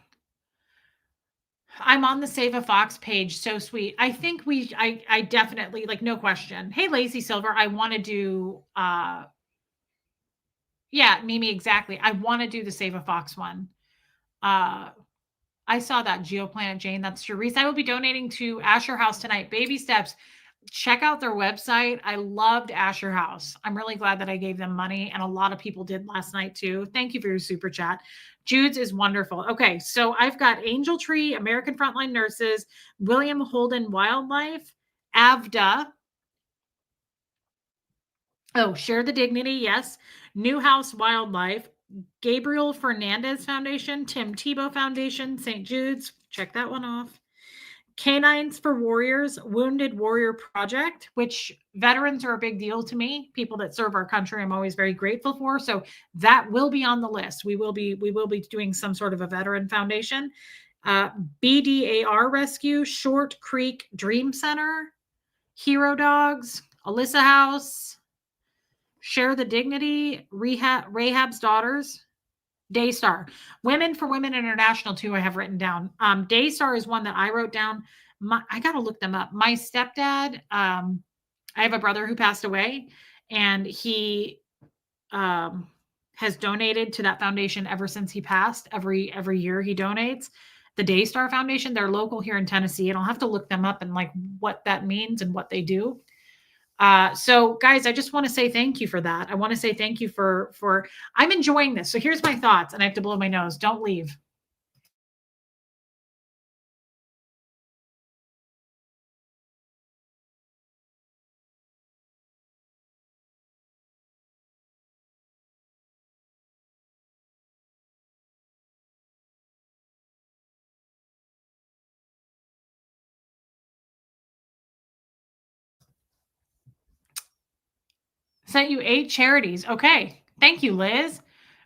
I'm on the Save a Fox page. So sweet. I think I definitely, like, no question. Hey, Lazy Silver. I want to do, yeah, Mimi, exactly. I want to do the Save a Fox one. I saw that Geoplanet Jane. That's Charisse. I will be donating to Asher House tonight. Baby steps. Check out their website. I loved Asher House. I'm really glad that I gave them money, and a lot of people did last night too. Thank you for your super chat. Jude's is wonderful. Okay, so I've got Angel Tree, American Frontline Nurses, William Holden Wildlife, AVDA. Oh, Share the Dignity, yes. Newhouse Wildlife, Gabriel Fernandez Foundation, Tim Tebow Foundation, St. Jude's. Check that one off. Canines for Warriors, Wounded Warrior Project, which veterans are a big deal to me. People that serve our country, I'm always very grateful for. So that will be on the list. We will be doing some sort of a veteran foundation. BDAR Rescue, Short Creek Dream Center, Hero Dogs, Alyssa House, Share the Dignity, Rahab's Daughters, Daystar, Women for Women International too. I have written down. Daystar is one that I wrote down. I got to look them up. My stepdad, I have a brother who passed away, and he has donated to that foundation ever since he passed. Every year he donates. The Daystar Foundation, they're local here in Tennessee, and I'll have to look them up and like what that means and what they do. So guys, I just want to say thank you for that. I want to say thank you for I'm enjoying this. So here's my thoughts, and I have to blow my nose. Don't leave. Sent you 8 charities. Okay. Thank you, Liz.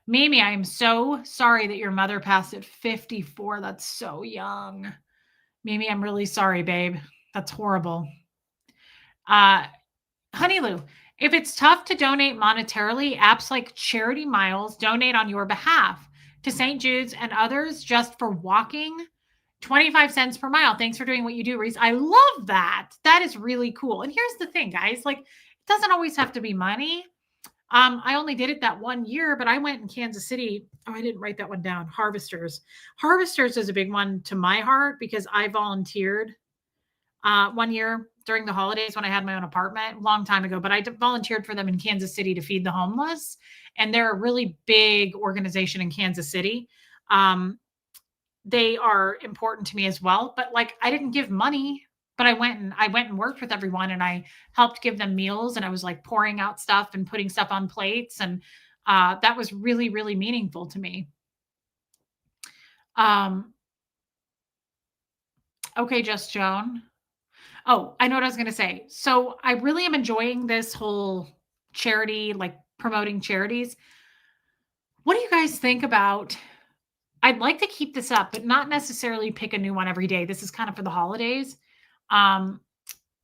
Mimi, I am so sorry that your mother passed at 54. That's so young. Mimi, I'm really sorry, babe. That's horrible. Honey Lou, if it's tough to donate monetarily, apps like Charity Miles donate on your behalf to St. Jude's and others just for walking. 25 cents per mile. Thanks for doing what you do, Reese. I love that. That is really cool. And here's the thing, guys, like it doesn't always have to be money. I only did it that 1 year, but I went in Kansas City. Oh, I didn't write that one down. Harvesters. Harvesters is a big one to my heart because I volunteered 1 year during the holidays when I had my own apartment a long time ago, but I volunteered for them in Kansas City to feed the homeless. And they're a really big organization in Kansas City. They are important to me as well, but like I didn't give money, but I went and worked with everyone and I helped give them meals and I was like pouring out stuff and putting stuff on plates and that was really really meaningful to me. Um okay, Just Joan. Oh, I know what I was going to say. So I really am enjoying this whole charity, like promoting charities. What do you guys think about? I'd like to keep this up, but not necessarily pick a new one every day. This is kind of for the holidays. Um,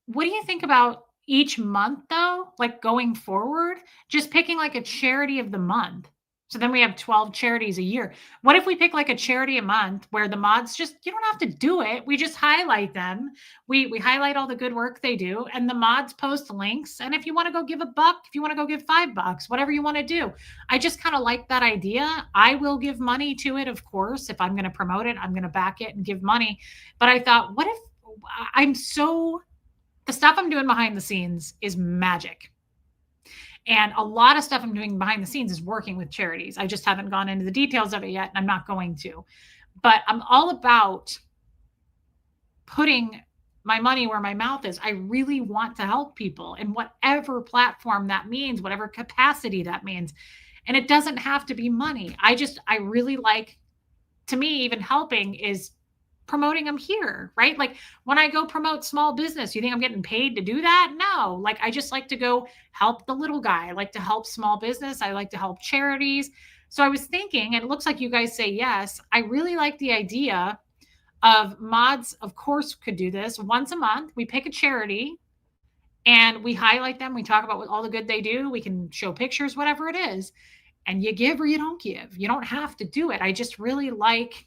what do you think about each month though? Like going forward, just picking like a charity of the month. So then we have 12 charities a year. What if we pick like a charity a month where the mods just you don't have to do it. We just highlight them. We highlight all the good work they do and the mods post links. And if you want to go give a buck, if you want to go give $5, whatever you want to do. I just kind of like that idea. I will give money to it, of course. If I'm going to promote it, I'm going to back it and give money. But I thought, what if I'm so the stuff I'm doing behind the scenes is magic. And a lot of stuff I'm doing behind the scenes is working with charities. I just haven't gone into the details of it yet, and I'm not going to. But I'm all about putting my money where my mouth is. I really want to help people in whatever platform that means, whatever capacity that means. And it doesn't have to be money. I really like, to me, even helping is promoting them here, right? Like when I go promote small business, you think I'm getting paid to do that? No. Like I just like to go help the little guy. I like to help small business. I like to help charities. So I was thinking, and it looks like you guys say yes. I really like the idea of mods, of course, could do this once a month. We pick a charity and we highlight them. We talk about what all the good they do. We can show pictures, whatever it is. And you give or you don't give. You don't have to do it. I just really like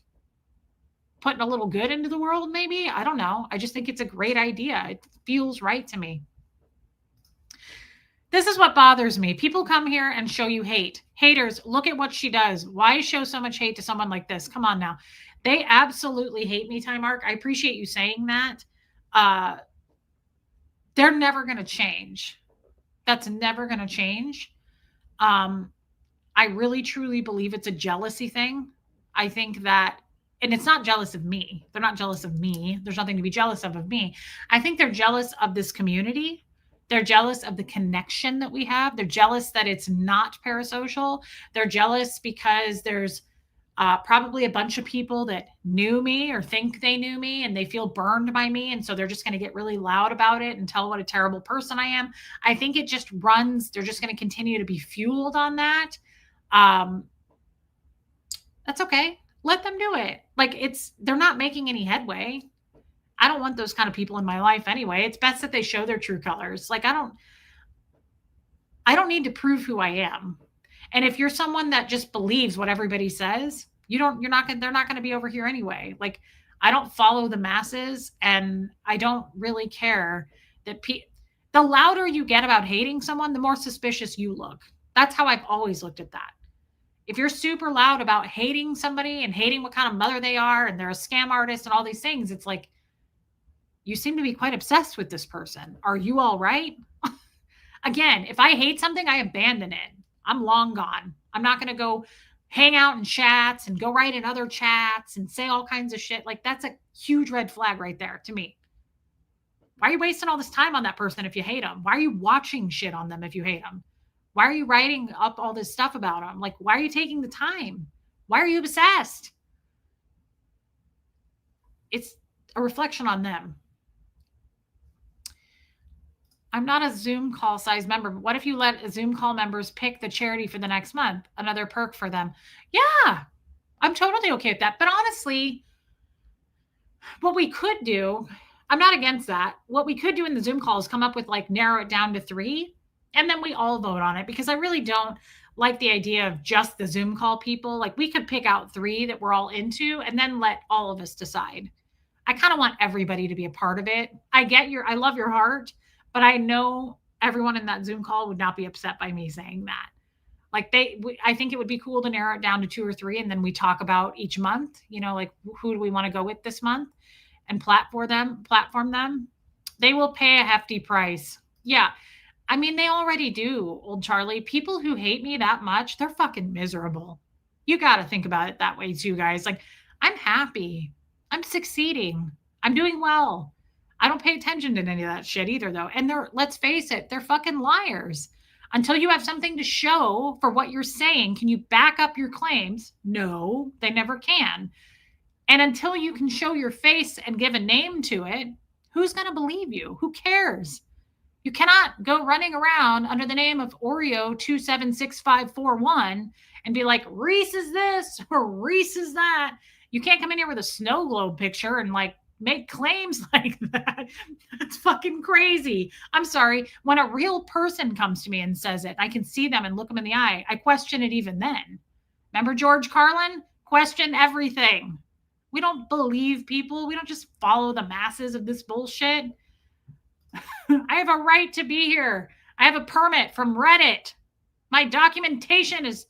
putting a little good into the world, maybe. I don't know. I just think it's a great idea. It feels right to me. This is what bothers me. People come here and show you hate. Haters, look at what she does. Why show so much hate to someone like this? Come on now. They absolutely hate me, Time Mark. I appreciate you saying that. They're never going to change. That's never going to change. I really truly believe it's a jealousy thing. I think that, and it's not jealous of me. They're not jealous of me. There's nothing to be jealous of me. I think they're jealous of this community. They're jealous of the connection that we have. They're jealous that it's not parasocial. They're jealous because there's probably a bunch of people that knew me or think they knew me and they feel burned by me. And so they're just going to get really loud about it and tell what a terrible person I am. I think it just runs, they're just going to continue to be fueled on that. That's okay. Let them do it. Like they're not making any headway. I don't want those kind of people in my life anyway. It's best that they show their true colors. Like I don't need to prove who I am. And if you're someone that just believes what everybody says, they're not going to be over here anyway. Like I don't follow the masses and I don't really care that the louder you get about hating someone, the more suspicious you look. That's how I've always looked at that. If you're super loud about hating somebody and hating what kind of mother they are and they're a scam artist and all these things, it's like, you seem to be quite obsessed with this person. Are you all right? Again, if I hate something, I abandon it. I'm long gone. I'm not going to go hang out in chats and go write in other chats and say all kinds of shit. Like that's a huge red flag right there to me. Why are you wasting all this time on that person if you hate them? Why are you watching shit on them if you hate them? Why are you writing up all this stuff about them? Like, why are you taking the time? Why are you obsessed? It's a reflection on them. I'm not a Zoom call size member, but what if you let Zoom call members pick the charity for the next month? Another perk for them. Yeah, I'm totally okay with that. But honestly, what we could do, I'm not against that. What we could do in the Zoom call is come up with like narrow it down to 3 and then we all vote on it because I really don't like the idea of just the Zoom call people. Like we could pick out 3 that we're all into and then let all of us decide. I kind of want everybody to be a part of it. I love your heart, but I know everyone in that Zoom call would not be upset by me saying that. Like I think it would be cool to narrow it down to 2 or 3 and then we talk about each month, like who do we want to go with this month and platform them. They will pay a hefty price. Yeah. I mean, they already do, old Charlie. People who hate me that much, they're fucking miserable. You got to think about it that way too, guys. Like, I'm happy. I'm succeeding. I'm doing well. I don't pay attention to any of that shit either, though. And let's face it, they're fucking liars. Until you have something to show for what you're saying, can you back up your claims? No, they never can. And until you can show your face and give a name to it, who's going to believe you? Who cares? You cannot go running around under the name of Oreo 276541 and be like, Reese is this or Reese is that. You can't come in here with a snow globe picture and like make claims like that. That's fucking crazy. I'm sorry. When a real person comes to me and says it, I can see them and look them in the eye. I question it even then. Remember George Carlin? Question everything. We don't believe people. We don't just follow the masses of this bullshit. I have a right to be here. I have a permit from Reddit. My documentation is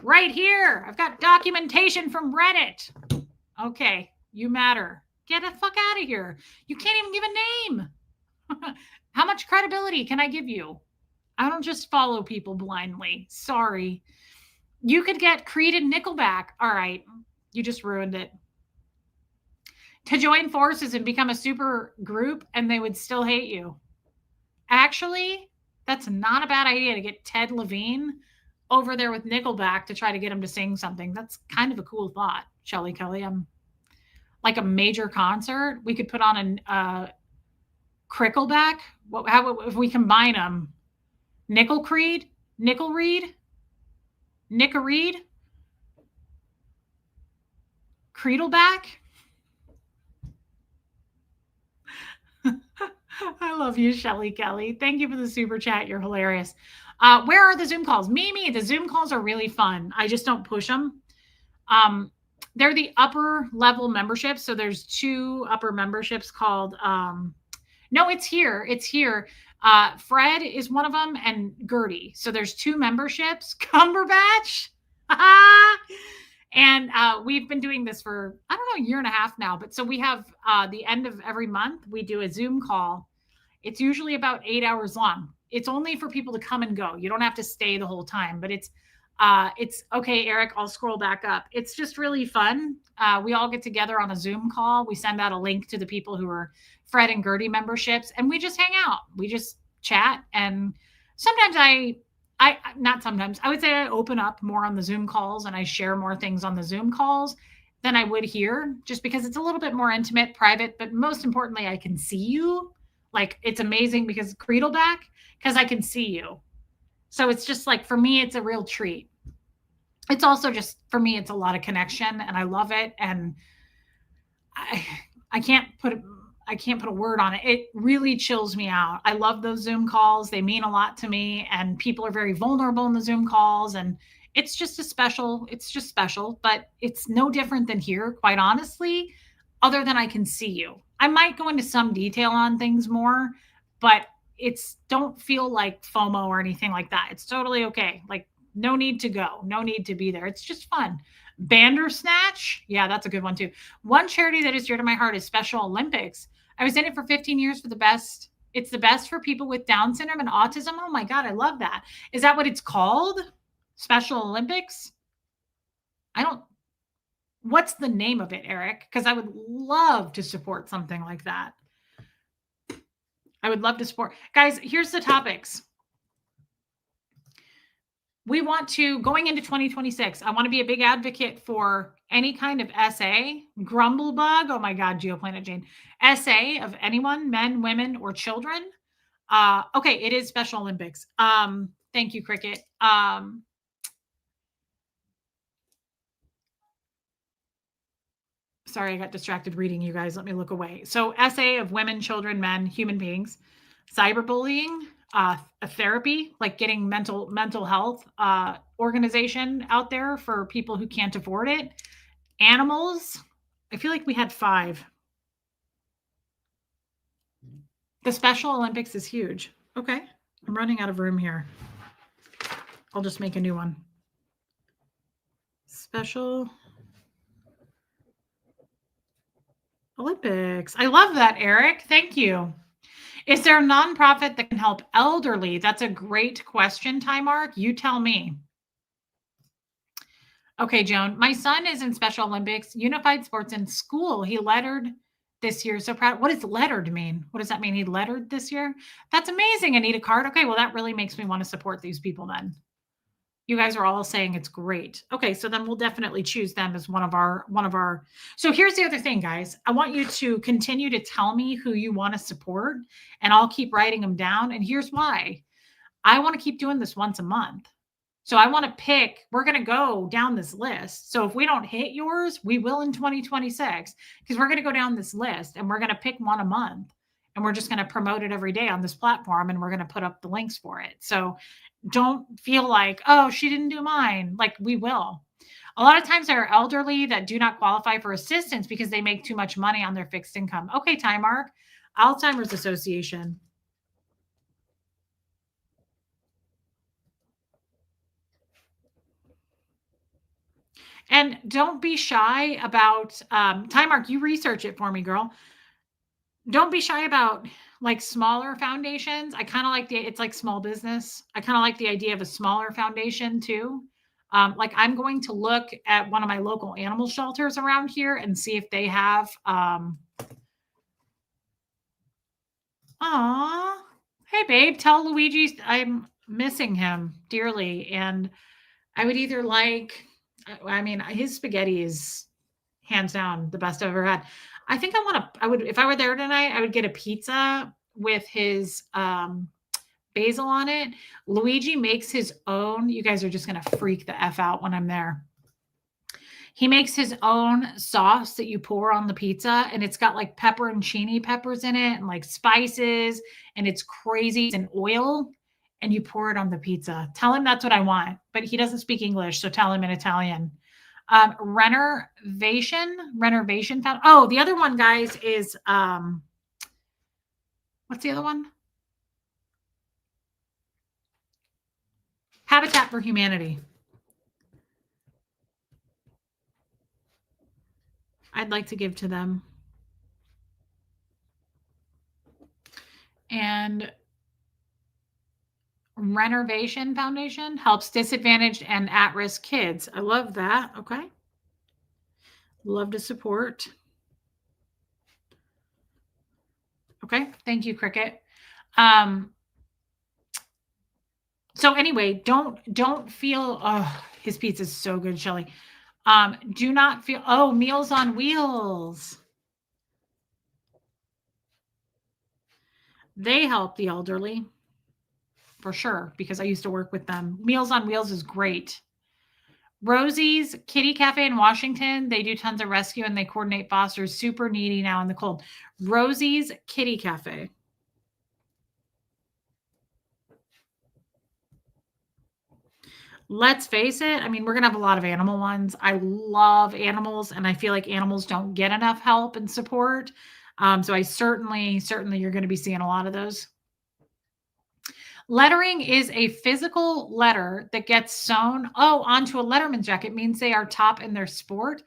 right here. I've got documentation from Reddit. Okay, you matter. Get the fuck out of here. You can't even give a name. How much credibility can I give you? I don't just follow people blindly. Sorry. You could get Creed and Nickelback. All right, you just ruined it. To join forces and become a super group and they would still hate you. Actually, that's not a bad idea to get Ted Levine over there with Nickelback to try to get him to sing something. That's kind of a cool thought, Shelly Kelly. Like a major concert. We could put on a Crickleback. How if we combine them? Nickel Reed, Nicka Reed, Creedleback. I love you, Shelly Kelly. Thank you for the super chat. You're hilarious. Where are the Zoom calls? Mimi, the Zoom calls are really fun. I just don't push them. They're the upper level memberships. So there's 2 upper memberships called, no, it's here. It's here. Fred is one of them and Gertie. So there's 2 memberships. Cumberbatch. And we've been doing this for, I don't know, a year and a half now. But so we have the end of every month, we do a Zoom call. It's usually about 8 hours long. It's only for people to come and go. You don't have to stay the whole time, but it's okay, Eric, I'll scroll back up. It's just really fun. We all get together on a Zoom call. We send out a link to the people who are Fred and Gertie memberships, and we just hang out. We just chat. And sometimes not sometimes, I would say I open up more on the Zoom calls and I share more things on the Zoom calls than I would here, just because it's a little bit more intimate, private, but most importantly, I can see you. Like, it's amazing because Creedleback, because I can see you. So it's just like, for me, it's a real treat. It's also just, for me, it's a lot of connection and I love it. And I can't put a word on it. It really chills me out. I love those Zoom calls. They mean a lot to me, and people are very vulnerable in the Zoom calls. And it's just special, but it's no different than here, quite honestly, other than I can see you. I might go into some detail on things more, but don't feel like FOMO or anything like that. It's totally okay. Like, no need to go, no need to be there. It's just fun. Bandersnatch. Yeah, that's a good one too. One charity that is dear to my heart is Special Olympics. I was in it for 15 years for the best. It's the best for people with Down syndrome and autism. Oh my God, I love that. Is that what it's called? Special Olympics? What's the name of it, Eric? Because I would love to support something like that. I would love to support. Guys, here's the topics. We want to, going into 2026, I want to be a big advocate for any kind of SA, Grumblebug. Oh my God, Geoplanet Jane. SA of anyone, men, women, or children. Okay, it is Special Olympics. Thank you, Cricket. Sorry, I got distracted reading you guys. Let me look away. So, essay of women, children, men, human beings, cyberbullying, a therapy, like getting mental health organization out there for people who can't afford it. Animals. I feel like we had 5. The Special Olympics is huge. Okay, I'm running out of room here. I'll just make a new one. Special Olympics. I love that, Eric. Thank you. Is there a nonprofit that can help elderly? That's a great question, Tymark. You tell me. Okay, Joan. My son is in Special Olympics, unified sports in school. He lettered this year. So proud. What does lettered mean? What does that mean? He lettered this year? That's amazing. Anita Card. Okay, well, that really makes me want to support these people then. You guys are all saying it's great. Okay, so then we'll definitely choose them as one of our. So here's the other thing, guys. I want you to continue to tell me who you want to support, and I'll keep writing them down. And here's why. I want to keep doing this once a month. So I want to pick, we're going to go down this list. So if we don't hit yours, we will in 2026, because we're going to go down this list and we're going to pick one a month, and we're just going to promote it every day on this platform, and we're going to put up the links for it. So don't feel like, oh, she didn't do mine. Like, we will. A lot of times there are elderly that do not qualify for assistance because they make too much money on their fixed income. Okay, Tymark. Alzheimer's Association. And don't be shy about Tymark. You research it for me, girl. Don't be shy about like smaller foundations. I kind of like it's like small business. I kind of like the idea of a smaller foundation too. Like, I'm going to look at one of my local animal shelters around here and see if they have. Aw, hey babe, tell Luigi I'm missing him dearly, and I would either like. I mean, his spaghetti is hands down the best I've ever had. I think I would, if I were there tonight, I would get a pizza with his basil on it. Luigi makes his own. You guys are just going to freak the F out when I'm there. He makes his own sauce that you pour on the pizza, and it's got like pepperoncini peppers in it and like spices, and it's crazy. It's in oil, and you pour it on the pizza. Tell him that's what I want, but he doesn't speak English, so tell him in Italian. Renovation. Oh, the other one, guys, is what's the other one? Habitat for Humanity. I'd like to give to them. And Renovation Foundation helps disadvantaged and at-risk kids. I love that. Okay. Love to support. Okay. Thank you, Cricket. So anyway, don't feel, oh, his pizza is so good, Shelly. Do not feel, oh, Meals on Wheels. They help the elderly for sure, because I used to work with them. Meals on Wheels is great. Rosie's Kitty Cafe in Washington. They do tons of rescue and they coordinate fosters. Super needy now in the cold. Rosie's Kitty Cafe. Let's face it. I mean, we're going to have a lot of animal ones. I love animals, and I feel like animals don't get enough help and support. So I certainly you're going to be seeing a lot of those. Lettering is a physical letter that gets sewn onto a letterman's jacket. It means they are top in their sport.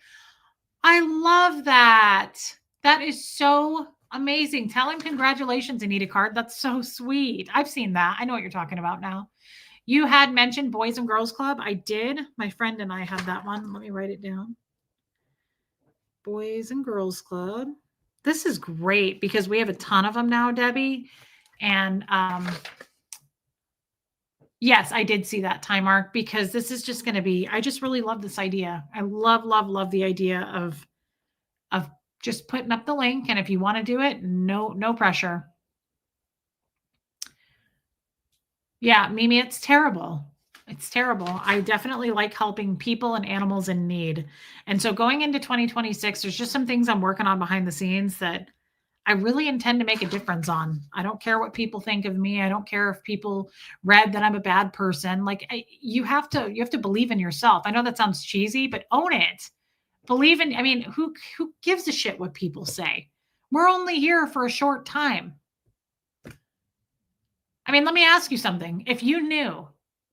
I love that. That is so amazing. Tell him congratulations, Anita Card. That's so sweet. I've seen that. I know what you're talking about now. You had mentioned Boys and Girls Club. I did. My friend and I had that one. Let me write it down. Boys and Girls Club. This is great because we have a ton of them now, Debbie. And yes, I did see that, Tymark, because this is just going to be, I just really love this idea. I love the idea of just putting up the link. And if you want to do it, no pressure. Yeah, Mimi, it's terrible. It's terrible. I definitely like helping people and animals in need. And so going into 2026, there's just some things I'm working on behind the scenes that I really intend to make a difference on. I don't care what people think of me. I don't care if people read that I'm a bad person. Like you have to believe in yourself. I know that sounds cheesy, but own it. Believe in, I mean, who gives a shit what people say? We're only here for a short time. I mean, let me ask you something. If you knew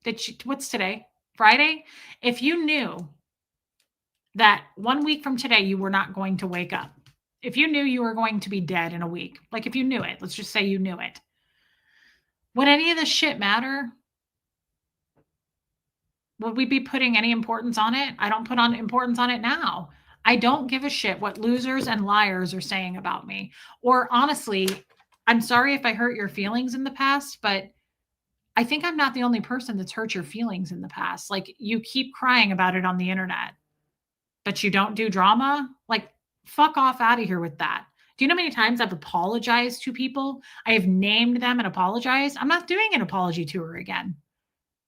that what's today? Friday? If you knew that 1 week from today you were not going to wake up, if you knew you were going to be dead in a week, like if you knew it, let's just say you knew it, would any of this shit matter? Would we be putting any importance on it? I don't put on importance on it now. I don't give a shit what losers and liars are saying about me. Or honestly, I'm sorry if I hurt your feelings in the past, but I think I'm not the only person that's hurt your feelings in the past. Like you keep crying about it on the internet, but you don't do drama. Like fuck off out of here with that. Do you know how many times I've apologized to people? I have named them and apologized. I'm not doing an apology tour again.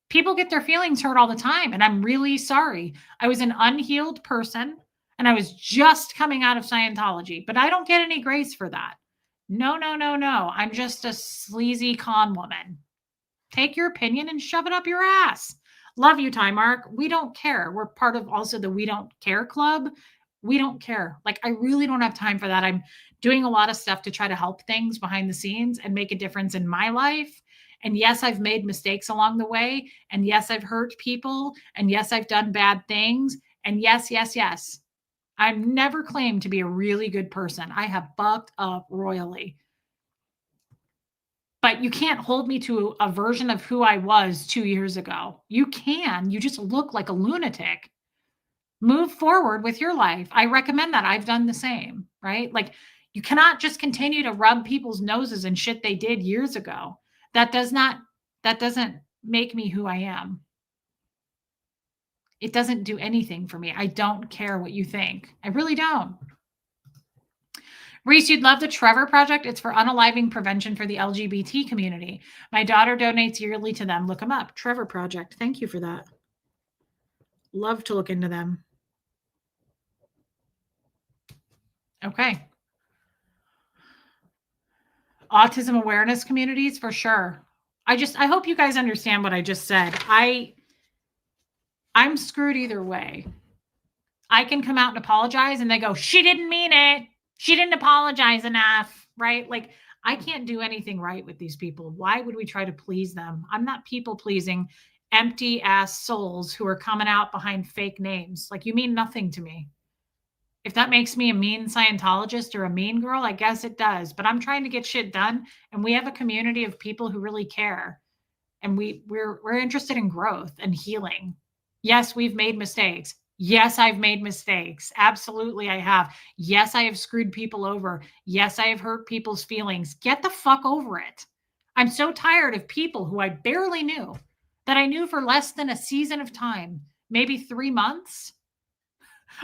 People get their feelings hurt all the time, and I'm really sorry. I was an unhealed person and I was just coming out of Scientology, but I don't get any grace for that. No, no, no, no. I'm just a sleazy con woman. Take your opinion and shove it up your ass. Love you, Ty Mark. We don't care. We're part of also the We Don't Care Club. We don't care. Like, I really don't have time for that. I'm doing a lot of stuff to try to help things behind the scenes and make a difference in my life. And yes, I've made mistakes along the way. And yes, I've hurt people. And yes, I've done bad things. And yes, yes, yes. I've never claimed to be a really good person. I have fucked up royally. But you can't hold me to a version of who I was 2 years ago. You can, you just look like a lunatic. Move forward with your life. I recommend that. I've done the same, right? Like you cannot just continue to rub people's noses and shit they did years ago. That doesn't make me who I am. It doesn't do anything for me. I don't care what you think. I really don't. Reese, you'd love the Trevor Project. It's for unaliving prevention for the LGBT community. My daughter donates yearly to them. Look them up. Trevor Project. Thank you for that. Love to look into them. Okay. Autism awareness communities for sure. I hope you guys understand what I just said. I'm screwed either way. I can come out and apologize and they go, she didn't mean it. She didn't apologize enough, right? Like I can't do anything right with these people. Why would we try to please them? I'm not people pleasing empty ass souls who are coming out behind fake names. Like you mean nothing to me. If that makes me a mean Scientologist or a mean girl, I guess it does. But I'm trying to get shit done, and we have a community of people who really care, and we're interested in growth and healing. Yes, we've made mistakes. Yes, I've made mistakes. Absolutely, I have. Yes, I have screwed people over. Yes, I have hurt people's feelings. Get the fuck over it. I'm so tired of people who I barely knew, that I knew for less than a season of time, maybe 3 months,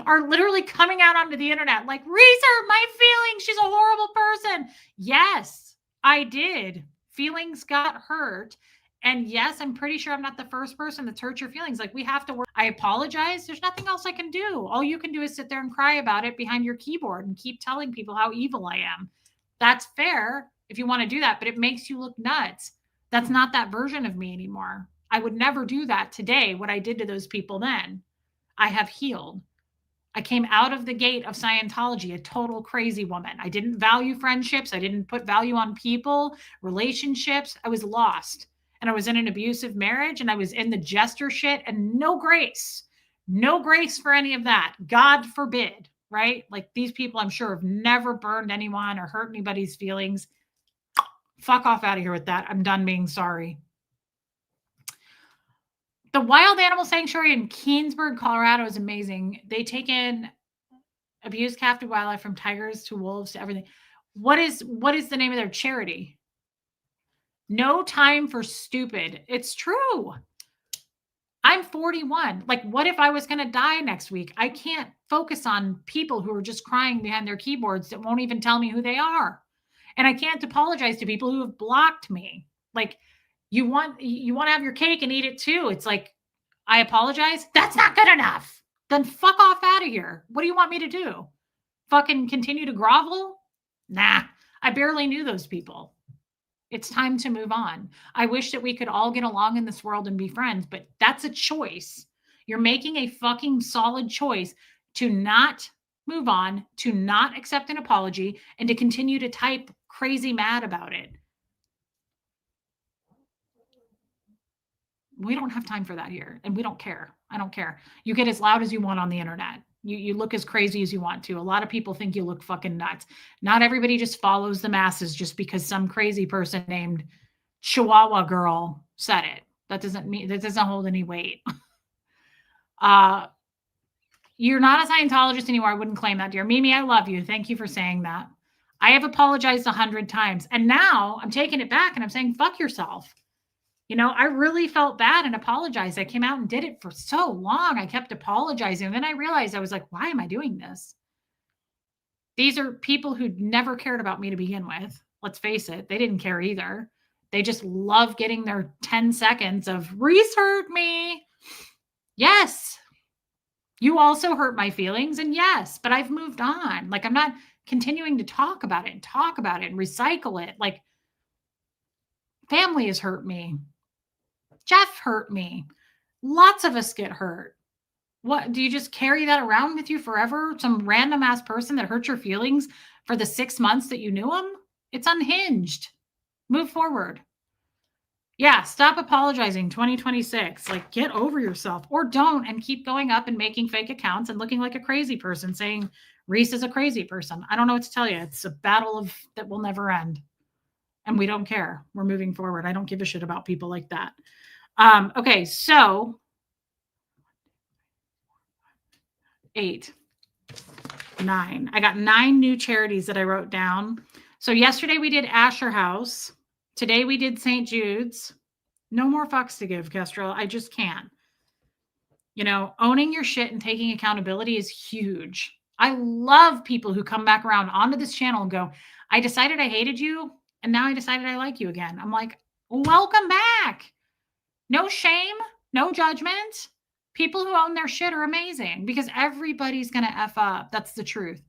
are literally coming out onto the internet like, Reese hurt my feelings. She's a horrible person. Yes, I did. Feelings got hurt. And yes, I'm pretty sure I'm not the first person that's hurt your feelings. Like we have to work. I apologize. There's nothing else I can do. All you can do is sit there and cry about it behind your keyboard and keep telling people how evil I am. That's fair if you want to do that, but it makes you look nuts. That's not that version of me anymore. I would never do that today, what I did to those people then. I have healed. I came out of the gate of Scientology a total crazy woman. I didn't value friendships. I didn't put value on people, relationships. I was lost. And I was in an abusive marriage and I was in the jester shit and no grace. No grace for any of that. God forbid, right? Like these people, I'm sure, have never burned anyone or hurt anybody's feelings. Fuck off out of here with that. I'm done being sorry. The Wild Animal Sanctuary in Keensburg, Colorado is amazing. They take in abused captive wildlife from tigers to wolves to everything. What is the name of their charity? No Time for Stupid. It's true. I'm 41. Like, what if I was going to die next week? I can't focus on people who are just crying behind their keyboards that won't even tell me who they are. And I can't apologize to people who have blocked me. Like, You want to have your cake and eat it too. It's like, I apologize. That's not good enough. Then fuck off out of here. What do you want me to do? Fucking continue to grovel? Nah, I barely knew those people. It's time to move on. I wish that we could all get along in this world and be friends, but that's a choice. You're making a fucking solid choice to not move on, to not accept an apology, and to continue to type crazy mad about it. We don't have time for that here, and we don't care. I don't care. You get as loud as you want on the internet. You look as crazy as you want to. A lot of people think you look fucking nuts. Not everybody just follows the masses just because some crazy person named Chihuahua Girl said it. That doesn't hold any weight. You're not a Scientologist anymore. I wouldn't claim that, dear Mimi. I love you. Thank you for saying that. I have apologized 100 times, and now I'm taking it back and I'm saying, fuck yourself. You know, I really felt bad and apologized. I came out and did it for so long. I kept apologizing. And then I realized, I was like, why am I doing this? These are people who never cared about me to begin with. Let's face it. They didn't care either. They just love getting their 10 seconds of Reese hurt me. Yes. You also hurt my feelings. And yes, but I've moved on. Like, I'm not continuing to talk about it and recycle it. Like, family has hurt me. Jeff hurt me. Lots of us get hurt. What, do you just carry that around with you forever? Some random ass person that hurt your feelings for the 6 months that you knew him? It's unhinged. Move forward. Yeah, stop apologizing. 2026. Like, get over yourself, or don't, and keep going up and making fake accounts and looking like a crazy person saying Reese is a crazy person. I don't know what to tell you. It's a battle that will never end. And we don't care. We're moving forward. I don't give a shit about people like that. Okay, so 8, 9. I got 9 new charities that I wrote down. So yesterday we did Asher House. Today we did St. Jude's. No more fucks to give, Kestrel. I just can't. You know, owning your shit and taking accountability is huge. I love people who come back around onto this channel and go, I decided I hated you, and now I decided I like you again. I'm like, welcome back. No shame, no judgment. People who own their shit are amazing because everybody's going to F up. That's the truth.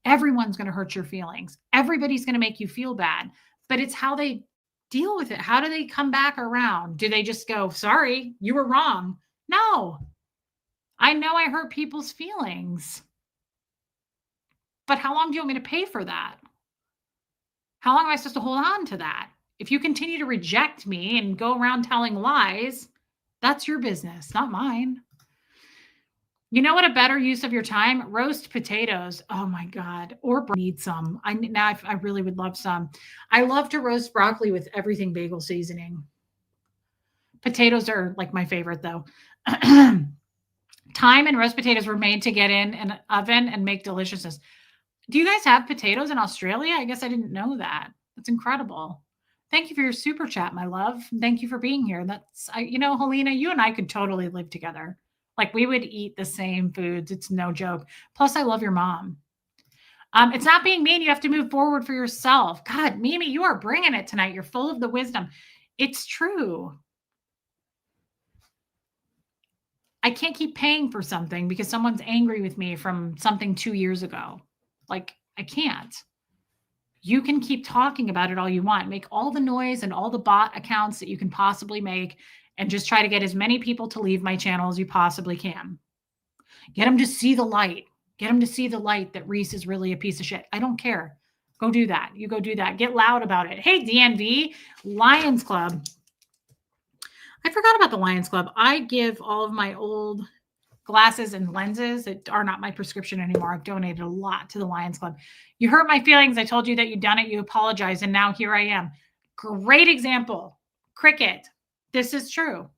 Everyone's going to hurt your feelings. Everybody's going to make you feel bad, but it's how they deal with it. How do they come back around? Do they just go, sorry, you were wrong? No. I know I hurt people's feelings, but how long do you want me to pay for that? How long am I supposed to hold on to that? If you continue to reject me and go around telling lies, that's your business, not mine. You know what a better use of your time? Roast potatoes. Oh my God. Or need some. I really would love some. I love to roast broccoli with everything bagel seasoning. Potatoes are like my favorite though. Thyme and roast potatoes were made to get in an oven and make deliciousness. Do you guys have potatoes in Australia? I guess I didn't know that. That's incredible. Thank you for your super chat, my love. Thank you for being here. Helena, you and I could totally live together. Like, we would eat the same foods. It's no joke. Plus, I love your mom. It's not being mean. You have to move forward for yourself. God, Mimi, you are bringing it tonight. You're full of the wisdom. It's true. I can't keep paying for something because someone's angry with me from something 2 years ago. Like, I can't. You can keep talking about it all you want. Make all the noise and all the bot accounts that you can possibly make, and just try to get as many people to leave my channel as you possibly can. Get them to see the light. Get them to see the light that Reese is really a piece of shit. I don't care. Go do that. You go do that. Get loud about it. Hey, DNV, Lions Club. I forgot about the Lions Club. I give all of my old glasses and lenses that are not my prescription anymore. I've donated a lot to the Lions Club. You hurt my feelings. I told you that you'd done it. You apologized. And now here I am. Great example. Cricket. This is true.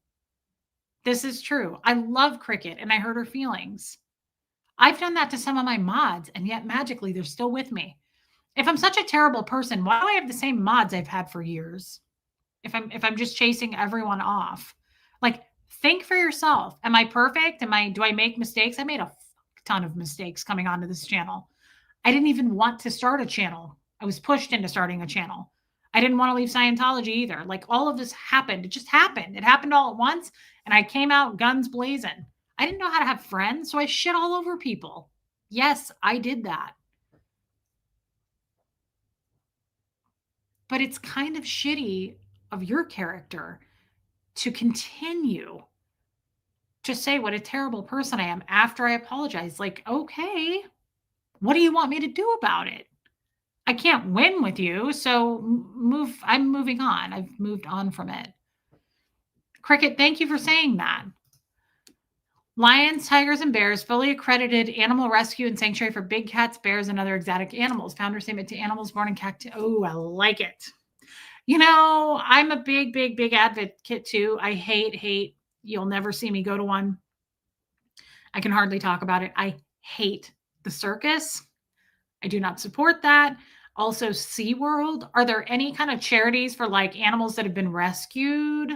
This is true. I love Cricket and I hurt her feelings. I've done that to some of my mods, and yet magically they're still with me. If I'm such a terrible person, why do I have the same mods I've had for years? If I'm just chasing everyone off, like, think for yourself. Am I perfect? Do I make mistakes? I made a ton of mistakes coming onto this channel. I didn't even want to start a channel. I was pushed into starting a channel. I didn't want to leave Scientology either. Like all of this happened. It just happened. It happened all at once. And I came out guns blazing. I didn't know how to have friends. So I shit all over people. Yes, I did that. But it's kind of shitty of your character to continue to say what a terrible person I am after I apologize. Like, okay, what do you want me to do about it? I can't win with you, so I'm moving on. I've moved on from it. Cricket, thank you for saying that. Lions, tigers, and bears, fully accredited animal rescue and sanctuary for big cats, bears, and other exotic animals. Founder statement to animals born in captivity. Oh, I like it. You know, I'm a big advocate too. I hate. You'll never see me go to one. I can hardly talk about it. I hate the circus. I do not support that. Also, SeaWorld. Are there any kind of charities for like animals that have been rescued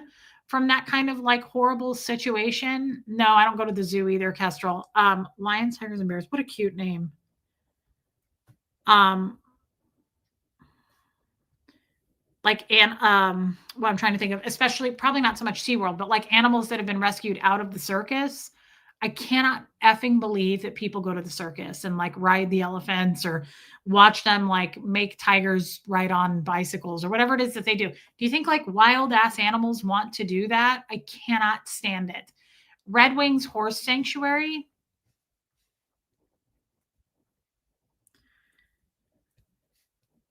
from that kind of like horrible situation? No, I don't go to the zoo either, Kestrel. Lions, tigers, and bears. What a cute name. What I'm trying to think of, especially probably not so much SeaWorld, but like animals that have been rescued out of the circus. I cannot effing believe that people go to the circus and like ride the elephants or watch them like make tigers ride on bicycles or whatever it is that they do. Do you think like wild ass animals want to do that? I cannot stand it. Red Wings Horse Sanctuary.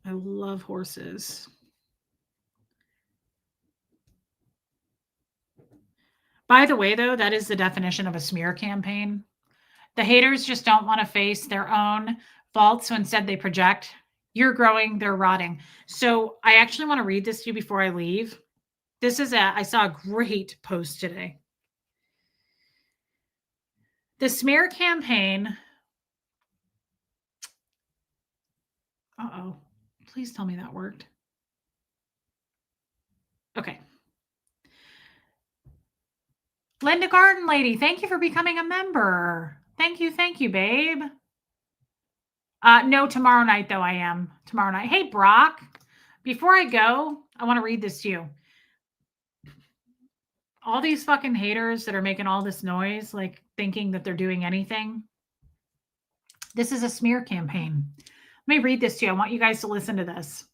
I love horses. By the way, though, that is the definition of a smear campaign. The haters just don't want to face their own faults, so instead they project. You're growing, they're rotting. So I actually want to read this to you before I leave. I saw a great post today. The smear campaign. Uh-oh. Please tell me that worked. Okay. Linda Garden Lady, thank you for becoming a member. Thank you, babe. No, tomorrow night, though, I am. Tomorrow night. Hey, Brock, before I go, I want to read this to you. All these fucking haters that are making all this noise, like thinking that they're doing anything. This is a smear campaign. Let me read this to you. I want you guys to listen to this.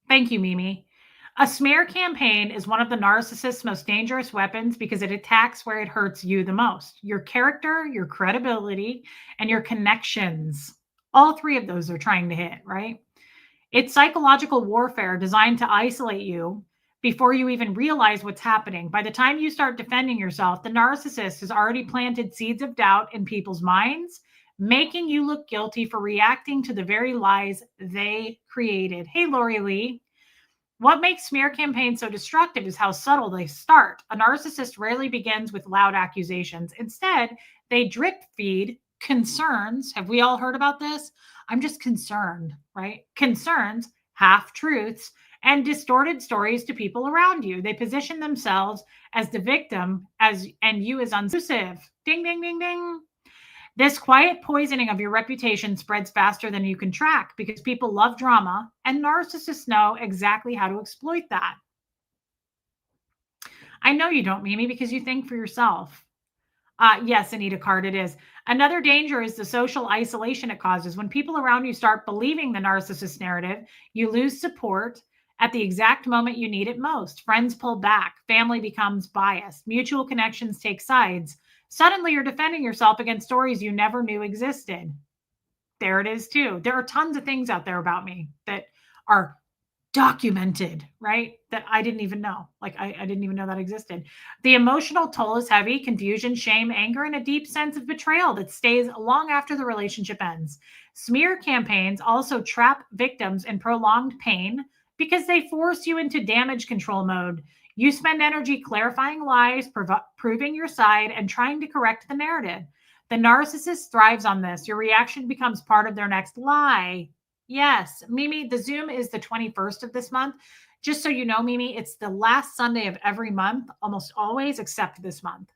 Thank you, Mimi. A smear campaign is one of the narcissist's most dangerous weapons because it attacks where it hurts you the most. Your character, your credibility, and your connections. All three of those are trying to hit, right? It's psychological warfare designed to isolate you before you even realize what's happening. By the time you start defending yourself, the narcissist has already planted seeds of doubt in people's minds, making you look guilty for reacting to the very lies they created. Hey, Lori Lee. What makes smear campaigns so destructive is how subtle they start. A narcissist rarely begins with loud accusations. Instead, they drip feed concerns. Have we all heard about this? I'm just concerned, right? Concerns, half-truths, and distorted stories to people around you. They position themselves as the victim and you as unsusive. Ding, ding, ding, ding. This quiet poisoning of your reputation spreads faster than you can track because people love drama and narcissists know exactly how to exploit that. I know you don't, Mimi, because you think for yourself. Yes, Anita Card, it is. Another danger is the social isolation it causes. When people around you start believing the narcissist narrative, you lose support at the exact moment you need it most. Friends pull back, family becomes biased, mutual connections take sides. Suddenly you're defending yourself against stories you never knew existed. There it is too. There are tons of things out there about me that are documented, right? That I didn't even know. Like I didn't even know that existed. The emotional toll is heavy: confusion, shame, anger, and a deep sense of betrayal that stays long after the relationship ends. Smear campaigns also trap victims in prolonged pain because they force you into damage control mode. You spend energy clarifying lies, proving your side, and trying to correct the narrative. The narcissist thrives on this. Your reaction becomes part of their next lie. Yes, Mimi, the Zoom is the 21st of this month. Just so you know, Mimi, it's the last Sunday of every month, almost always, except this month.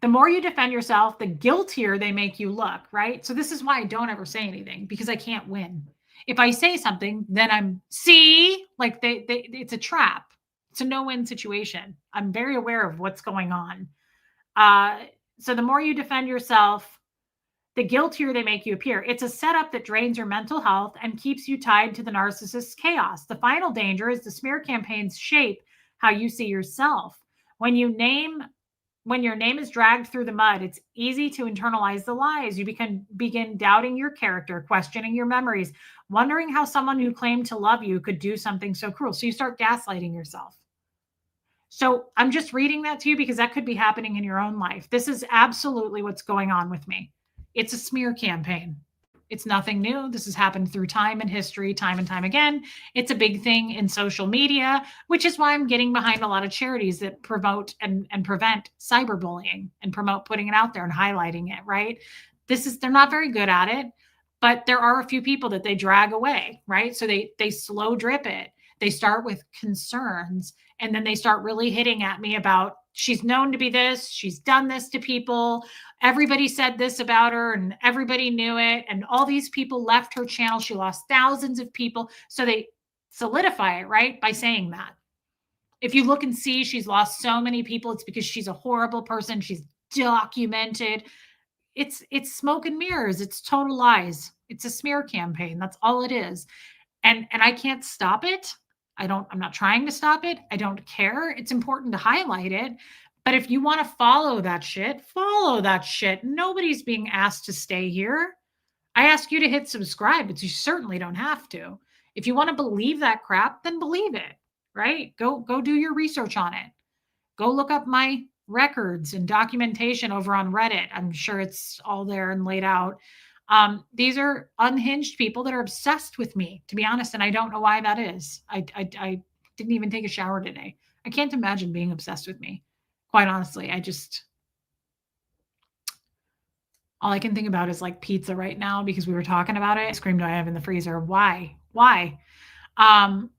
The more you defend yourself, the guiltier they make you look, right? So this is why I don't ever say anything, because I can't win. If I say something, then I'm see, like it's a trap. It's a no-win situation. I'm very aware of what's going on. So the more you defend yourself, the guiltier they make you appear. It's a setup that drains your mental health and keeps you tied to the narcissist's chaos. The final danger is the smear campaigns shape how you see yourself. When your name is dragged through the mud, it's easy to internalize the lies. You begin doubting your character, questioning your memories, wondering how someone who claimed to love you could do something so cruel. So you start gaslighting yourself. So I'm just reading that to you because that could be happening in your own life. This is absolutely what's going on with me. It's a smear campaign. It's nothing new. This has happened through time and history, time and time again. It's a big thing in social media, which is why I'm getting behind a lot of charities that promote and prevent cyberbullying and promote putting it out there and highlighting it, right? They're not very good at it, but there are a few people that they drag away, right? So they slow drip it. They start with concerns and then they start really hitting at me about she's known to be this, she's done this to people, everybody said this about her and everybody knew it, and all these people left her channel, she lost thousands of people. So they solidify it, right, by saying that. If you look and see she's lost so many people, it's because she's a horrible person, she's documented. It's smoke and mirrors, it's total lies. It's a smear campaign, that's all it is. And I can't stop it. I'm not trying to stop it. I don't care. It's important to highlight it. But if you want to follow that shit, follow that shit. Nobody's being asked to stay here. I ask you to hit subscribe, but you certainly don't have to. If you want to believe that crap, then believe it, right? Go do your research on it. Go look up my records and documentation over on Reddit. I'm sure it's all there and laid out. These are unhinged people that are obsessed with me, to be honest, and I don't know why that is. I didn't even take a shower today. I can't imagine being obsessed with me. Quite honestly, all I can think about is like pizza right now because we were talking about it. Ice cream do I have in the freezer? Why? The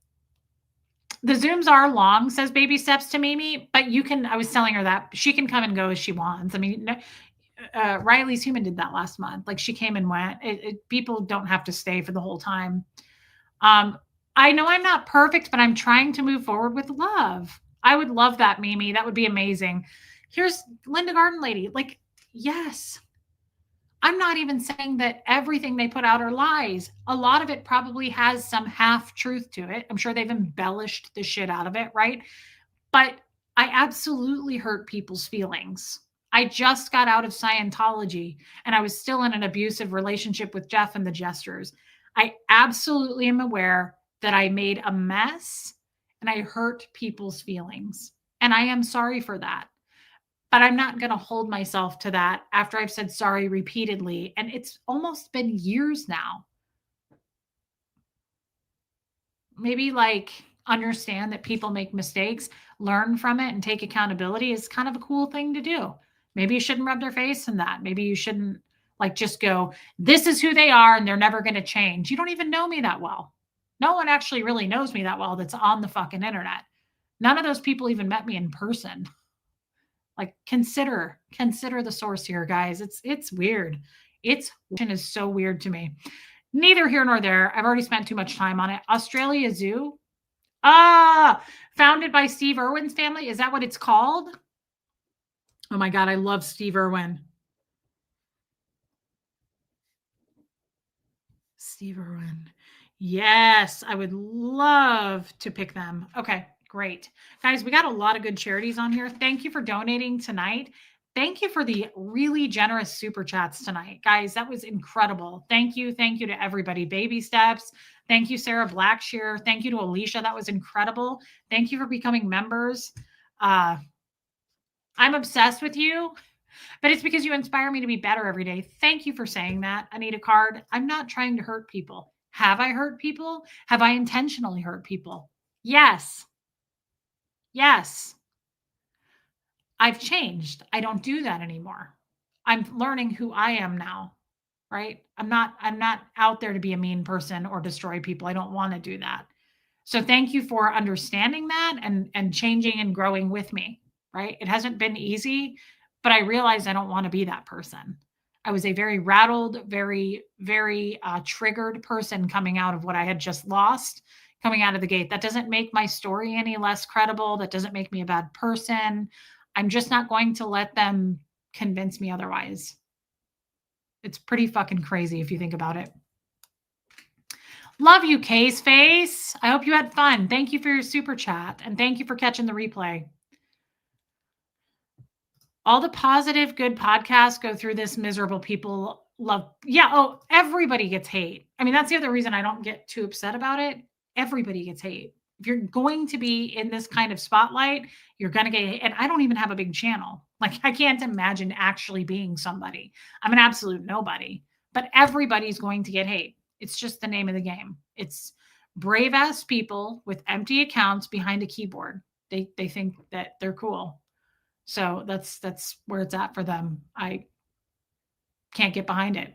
Zooms are long, says Baby Steps to Mimi, but I was telling her that she can come and go as she wants. I mean, Riley's Human did that last month. Like she came and went. People don't have to stay for the whole time. I know I'm not perfect, but I'm trying to move forward with love. I would love that, Mimi. That would be amazing. Here's Linda Garden Lady. Like, yes. I'm not even saying that everything they put out are lies. A lot of it probably has some half truth to it. I'm sure they've embellished the shit out of it, right? But I absolutely hurt people's feelings. I just got out of Scientology and I was still in an abusive relationship with Jeff and the Jesters. I absolutely am aware that I made a mess and I hurt people's feelings. And I am sorry for that. But I'm not going to hold myself to that after I've said sorry repeatedly. And it's almost been years now. Maybe like understand that people make mistakes, learn from it, and take accountability is kind of a cool thing to do. Maybe you shouldn't rub their face in that. Maybe you shouldn't like just go, this is who they are and they're never going to change. You don't even know me that well. No one actually really knows me that well that's on the fucking internet. None of those people even met me in person. Like consider the source here, guys. It's weird. It's is so weird to me. Neither here nor there. I've already spent too much time on it. Australia Zoo. Founded by Steve Irwin's family. Is that what it's called? Oh my God, I love Steve Irwin. Steve Irwin. Yes, I would love to pick them. Okay, great. Guys, we got a lot of good charities on here. Thank you for donating tonight. Thank you for the really generous super chats tonight. Guys, that was incredible. Thank you. Thank you to everybody. Baby Steps. Thank you, Sarah Blackshear. Thank you to Alicia. That was incredible. Thank you for becoming members. I'm obsessed with you, but it's because you inspire me to be better every day. Thank you for saying that. Anita Card. I'm not trying to hurt people. Have I hurt people? Have I intentionally hurt people? Yes. Yes. I've changed. I don't do that anymore. I'm learning who I am now, right? I'm not out there to be a mean person or destroy people. I don't want to do that. So thank you for understanding that and changing and growing with me, right? It hasn't been easy, but I realize I don't want to be that person. I was a very rattled, very, very triggered person coming out of what I had just lost, coming out of the gate. That doesn't make my story any less credible. That doesn't make me a bad person. I'm just not going to let them convince me otherwise. It's pretty fucking crazy if you think about it. Love you, Case Face. I hope you had fun. Thank you for your super chat, and thank you for catching the replay. All the positive, good podcasts go through this. Miserable people love. Yeah. Oh, everybody gets hate. I mean, that's the other reason I don't get too upset about it. Everybody gets hate. If you're going to be in this kind of spotlight, you're going to get hate. And I don't even have a big channel. Like, I can't imagine actually being somebody. I'm an absolute nobody, but everybody's going to get hate. It's just the name of the game. It's brave ass people with empty accounts behind a keyboard. They think that they're cool. So that's where it's at for them. I can't get behind it.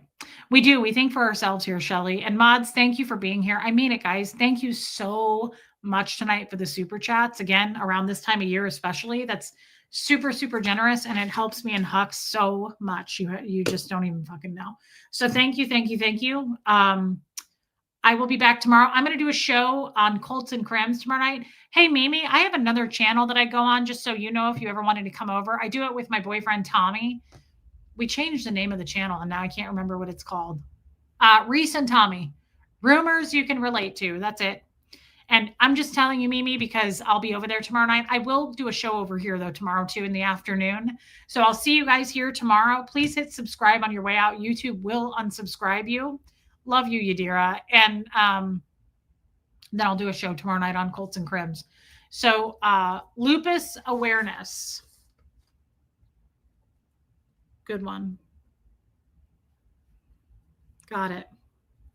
We think for ourselves here, Shelly. And mods, thank you for being here. I mean it, guys. Thank you so much tonight for the super chats. Again, around this time of year, especially. That's super, super generous. And it helps me and Huck so much. You just don't even fucking know. So thank you, thank you, thank you. I will be back tomorrow. I'm going to do a show on Colts and Crims tomorrow night. Hey, Mimi, I have another channel that I go on, just so you know, if you ever wanted to come over. I do it with my boyfriend, Tommy. We changed the name of the channel, and now I can't remember what it's called. Reese and Tommy. Rumors you can relate to. That's it. And I'm just telling you, Mimi, because I'll be over there tomorrow night. I will do a show over here, though, tomorrow, too, in the afternoon. So I'll see you guys here tomorrow. Please hit subscribe on your way out. YouTube will unsubscribe you. Love you, Yadira. And then I'll do a show tomorrow night on Colts and Crims. So lupus awareness. Good one. Got it.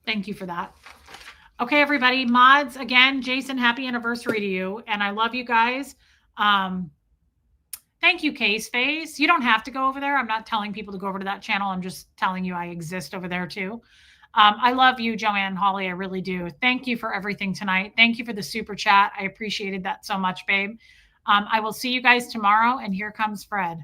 Thank you for that. Okay, everybody. Mods, again, Jason, happy anniversary to you. And I love you guys. Thank you, Case Face. You don't have to go over there. I'm not telling people to go over to that channel. I'm just telling you I exist over there too. I love you, Joanne Holly. I really do. Thank you for everything tonight. Thank you for the super chat. I appreciated that so much, babe. I will see you guys tomorrow. And here comes Fred.